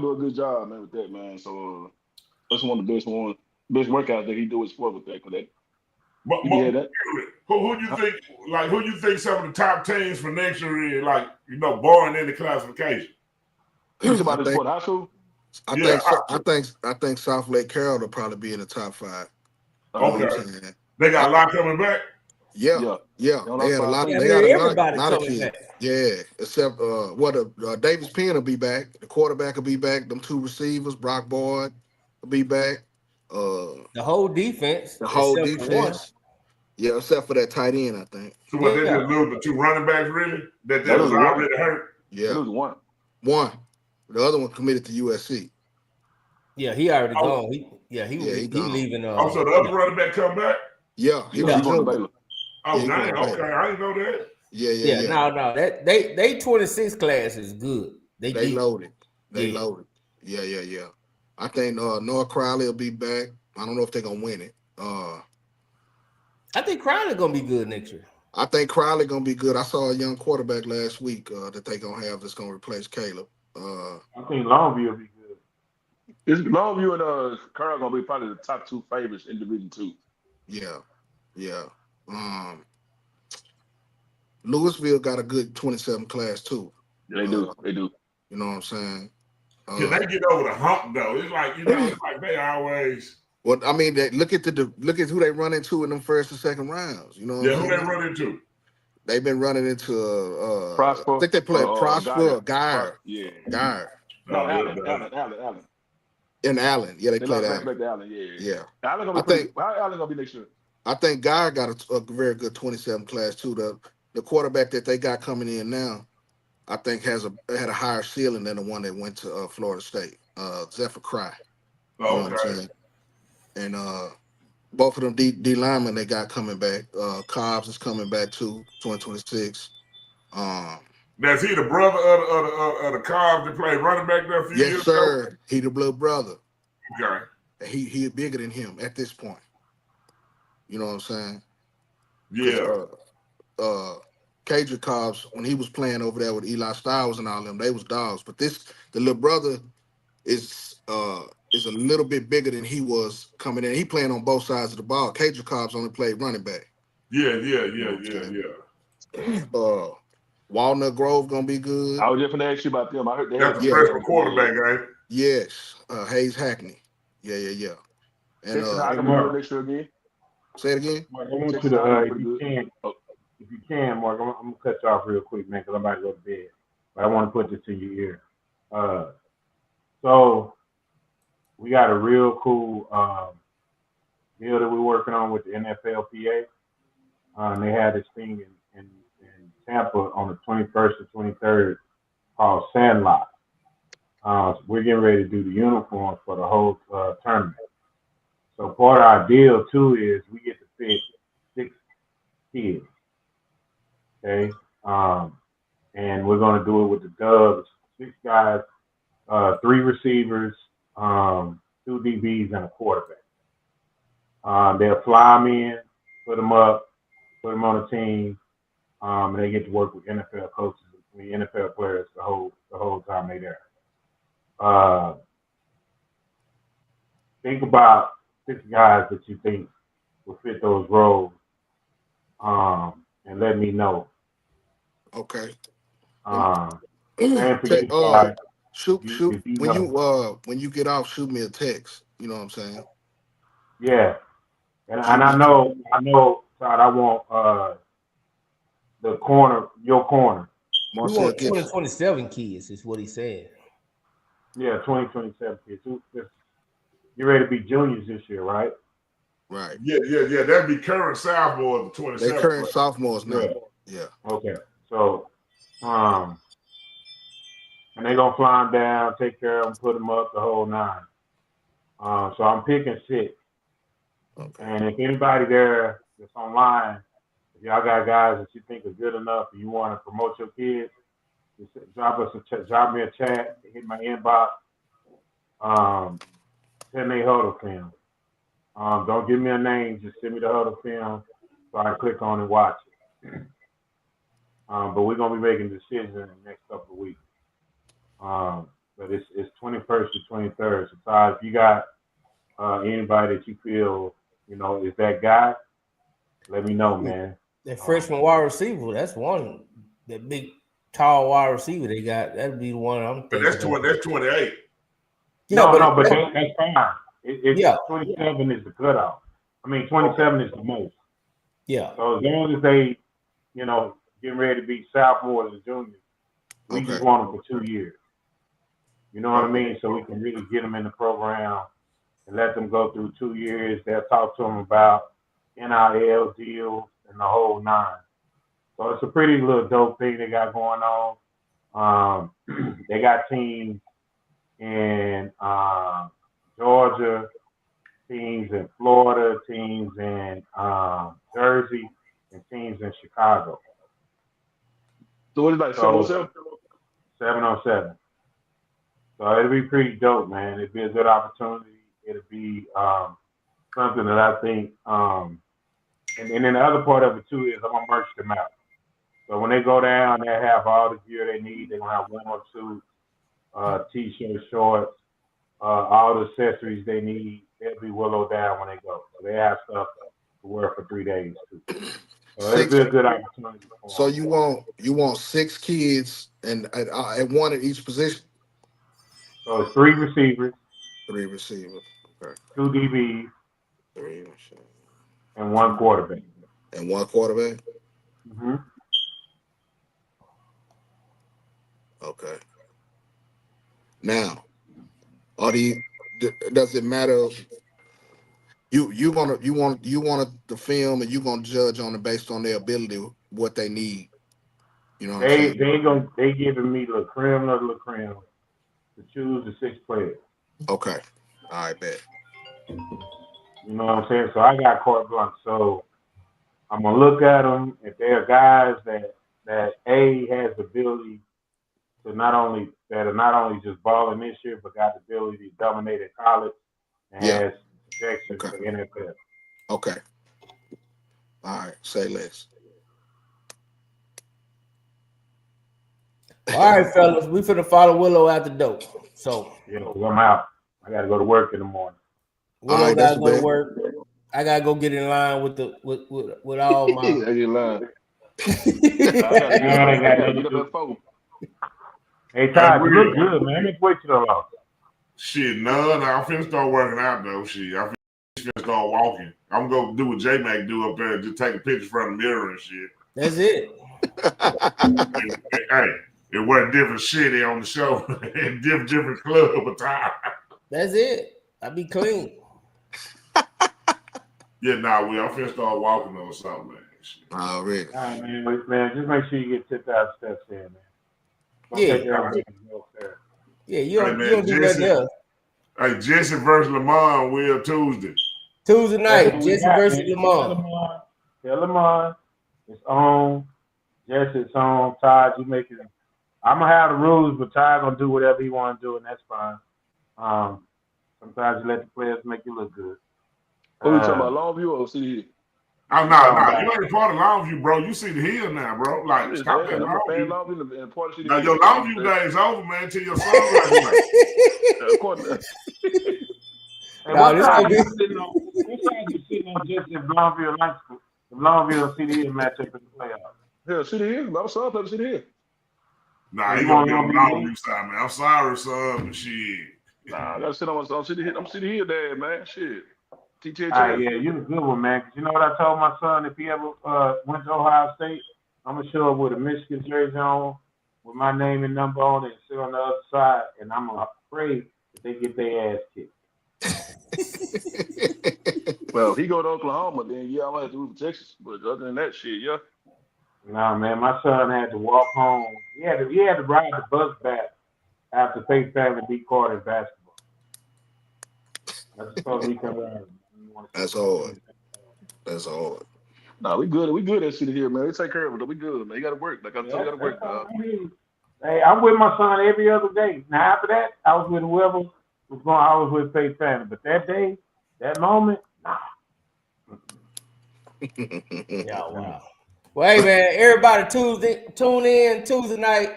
do a good job, man, with that, man. So that's one of the best workouts that he do is sport with that. But who you think? Like, who you think some of the top teams for next year is? Like, barring any classification. You about the sport high school? I think South Lake Carroll will probably be in the top 5. Okay. They got a lot coming back. Yeah. They had a lot. They got a lot of kids. Yeah, except Davis Penn will be back. The quarterback will be back. Them 2 receivers, Brock Boyd will be back. The whole defense. Yeah, except for that tight end, I think. So what, they just lose the 2 running backs, really? That was already hurt? Yeah. Lose one. The other one committed to USC. Yeah, he already gone. He leaving. So the other running back come back? Yeah, he was going to Baylor. Oh, dang, okay. I didn't know that. Yeah. No. That they 26 class is good. They loaded. They loaded. Yeah. I think Noah Crowley will be back. I don't know if they're gonna win it. I think Crowley gonna be good next year. I think Crowley gonna be good. I saw a young quarterback last week that they gonna have that's gonna replace Caleb. I think Longview will be good. It's Longview and Carl gonna be probably the top 2 favorites in Division 2. Yeah. Louisville got a good 27 class too. Yeah, they do. They do. You know what I'm saying? Can they get over the hump though? It's like it's like they always. Well, I mean, look at who they run into in them first and second rounds. You know, who they run into? They've been running into Prosper. I think they played Prosper or Guyer. Yeah, Guyer. No, Allen. And Allen, yeah, they played Allen. Allen. Yeah. Allen gonna be how Allen gonna be next year? I think Guyer got a very good 27 class too. The quarterback that they got coming in now, I think had a higher ceiling than the one that went to Florida State, Zephyr Cry. You know what I'm saying? And both of them D linemen they got coming back. Cobbs is coming back too, 2026. That's he the brother of the Cobbs that played running back there a few years ago? Yes, sir. He the blood brother. Okay. He bigger than him at this point. You know what I'm saying? Yeah. Cadra Cobbs, when he was playing over there with Eli Styles and all them, they was dogs. But the little brother is a little bit bigger than he was coming in. He playing on both sides of the ball. Cadra Cobbs only played running back. Yeah. Walnut Grove gonna be good. I was just gonna ask you about them. I heard they that's the freshman quarterback, right? Yes, Hayes Hackney. Yeah. And make sure again. Say it again. Mark, I want you to, if you can, Mark, I'm gonna cut you off real quick, man, because I'm about to go to bed. But I want to put this in your ear. So we got a real cool deal that we're working on with the NFLPA. And they had this thing in Tampa on the 21st and 23rd called Sandlot. So we're getting ready to do the uniforms for the whole tournament. So part of our deal too is we get to pick 6 kids. Okay. And we're gonna do it with the Dubs, 6 guys, 3 receivers, 2 DBs, and a quarterback. They'll fly them in, put them up, put them on a team, and they get to work with NFL coaches, NFL players the whole time they're there. Think about 6 guys that you think will fit those roles, and let me know. Okay. Shoot. When you get off, shoot me a text. You know what I'm saying? Yeah. And I know, Todd, I want your corner. We want 2027 kids, is what he said. Yeah, 2027 kids. You're ready to be juniors this year, right? Right. Yeah. That'd be current sophomores, 27. They current sophomores now. Yeah. Okay. So, and they're gonna fly them down, take care of them, put them up, the whole 9. So I'm picking 6. Okay. And if anybody there that's online, if y'all got guys that you think are good enough and you want to promote your kids, just drop me a chat, hit my inbox, send me huddle film. Don't give me a name, just send me the huddle film so I can click on and watch it. But we're gonna be making decisions in the next couple of weeks. But it's 21st to 23rd. So Todd, if you got anybody that you feel is that guy, let me know, man. That freshman wide receiver, that's one. That big, tall wide receiver they got, that'd be the one I'm thinking. But that's 28. Yeah, but that's fine. It's 27 is the cutoff. I mean, 27 is the most. Yeah. So as long as they, getting ready to be sophomores and juniors, we just want them for 2 years. You know what I mean? So we can really get them in the program and let them go through 2 years. They'll talk to them about NIL deals and the whole 9. So it's a pretty little dope thing they got going on. They got teams in Georgia, teams in Florida, teams in Jersey, and teams in Chicago. So what is that, 707? 707. So it'll be pretty dope, man. It'll be a good opportunity. It'll be something that I think, and then the other part of it too is I'm gonna merch them out. So when they go down, they have all the gear they need. They're gonna have warm-up suits, t-shirts, shorts, all the accessories they need. They'll be Willow down when they go. So they have stuff to wear for 3 days too. So it'll be a good opportunity. So you want 6 kids and one at each position? So it's 3 receivers. 3 receivers. Okay. 2 DBs. 3 and 1 quarterback. And 1 quarterback? Mm-hmm. Okay. Now, does it matter? You want the film, and you gonna judge on it based on their ability, what they need. You know what I'm saying? They giving me the creme of the creme to choose the 6 players. Okay. All right, bet. You know what I'm saying? So I got carte blanche. So I'm gonna look at them. If they're guys that A has the ability to not only just balling this year, but got the ability to dominate at college and has projection for NFL. Okay. All right. Say less. All right, fellas, we finna follow Willow out the door. So yeah, I'm out. I gotta go to work in the morning. Willow gotta go to work. I gotta go get in line with all my. I get in line. Hey, Todd, you look good, man. How much weight you done lost? Shit, none. I'm finna start working out though. Shit, I'm finna start walking. I'm gonna do what J Mac do up there, just take a picture from the mirror and shit. That's it. Hey, it wasn't different shit on the show. different club of time. That's it. I be clean. Yeah, I'm finna start walking or something, man. Already. All right, man. Just make sure you get 10,000 steps in, man. Yeah, you don't do nothing else. Hey, Jesse versus Lamar will Tuesday. Tuesday night, Jesse versus Lamar. Tell Lamar it's on. Jesse, it's on. Todd, you make it. I'm gonna have the rules, but Todd gonna do whatever he want to do, and that's fine. Sometimes you let the players make you look good. What are you talking about, Longview or CD? Oh, no. You ain't part of Longview, bro. You see the hill now, bro. Like, stop that Longview. Now, your Longview days over, man, till your son graduates. What side you sitting on just if Longview likes it? If Longview and CD match up in the playoffs. Yeah, CD is. My son played CD here. Nah, he gonna be on the Longview side, man. I'm sorry, son, but shit. Nah, I gotta sit on CD here. I'm CD here, dad, man. Shit. All right, yeah, you're a good one, man. Cause you know what I told my son? If he ever went to Ohio State, I'm gonna show up with a Michigan jersey on, with my name and number on it, and sit on the other side, and I'm gonna pray that they get their ass kicked. Well, if he go to Oklahoma, then yeah, I'm gonna have to move to Texas. But other than that, shit, yeah. Nah, man, my son had to walk home. He had to ride the bus back after Faith Family beat Carter in basketball. I just thought he come around. That's hard. That's hard. Nah, we good. We good at city here, man. We take care of it. We good, man. You gotta work. Like I told you, gotta work. Hey, I'm with my son every other day. Now after that, I was with whoever was going. I was with Faith Family, but that day, that moment, nah. Yeah, wow. Well, hey man, everybody tune in Tuesday night.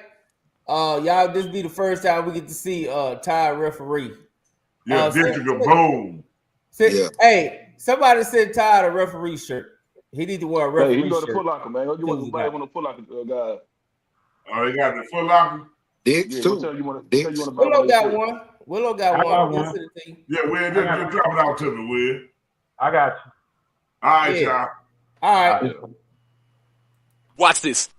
Y'all, this be the first time we get to see Ty referee. Yeah, District of Boom. Hey, somebody sent Ty a referee shirt. He need to wear a referee shirt. Hey, he go to Foot Locker, man. You want to buy one of Foot Locker guy? Oh, he got the Foot Locker? Dicks too. Willow got one. Willow got one. Yeah, Will, just drop it out to me, Will. I got you. All right, y'all. All right. Watch this.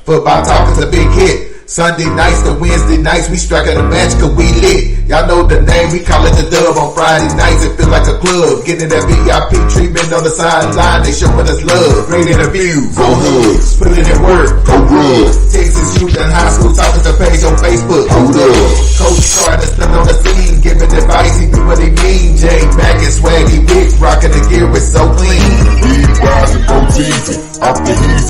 Football talk is a big hit. Sunday nights to Wednesday nights, we striking a match cause we lit. Y'all know the name, we call it the Dub. On Friday nights, it feel like a club. Getting that VIP treatment on the sideline, they showing us love. Great interviews, go Hoods, putting in work, go good. Texas youth and high school talking to page on Facebook, hold up. Coach trying to stand on the scene, giving advice, he do what he mean. J Mac and Swaggy Big, rocking the gear, it's so clean. We rise and go teasing, off the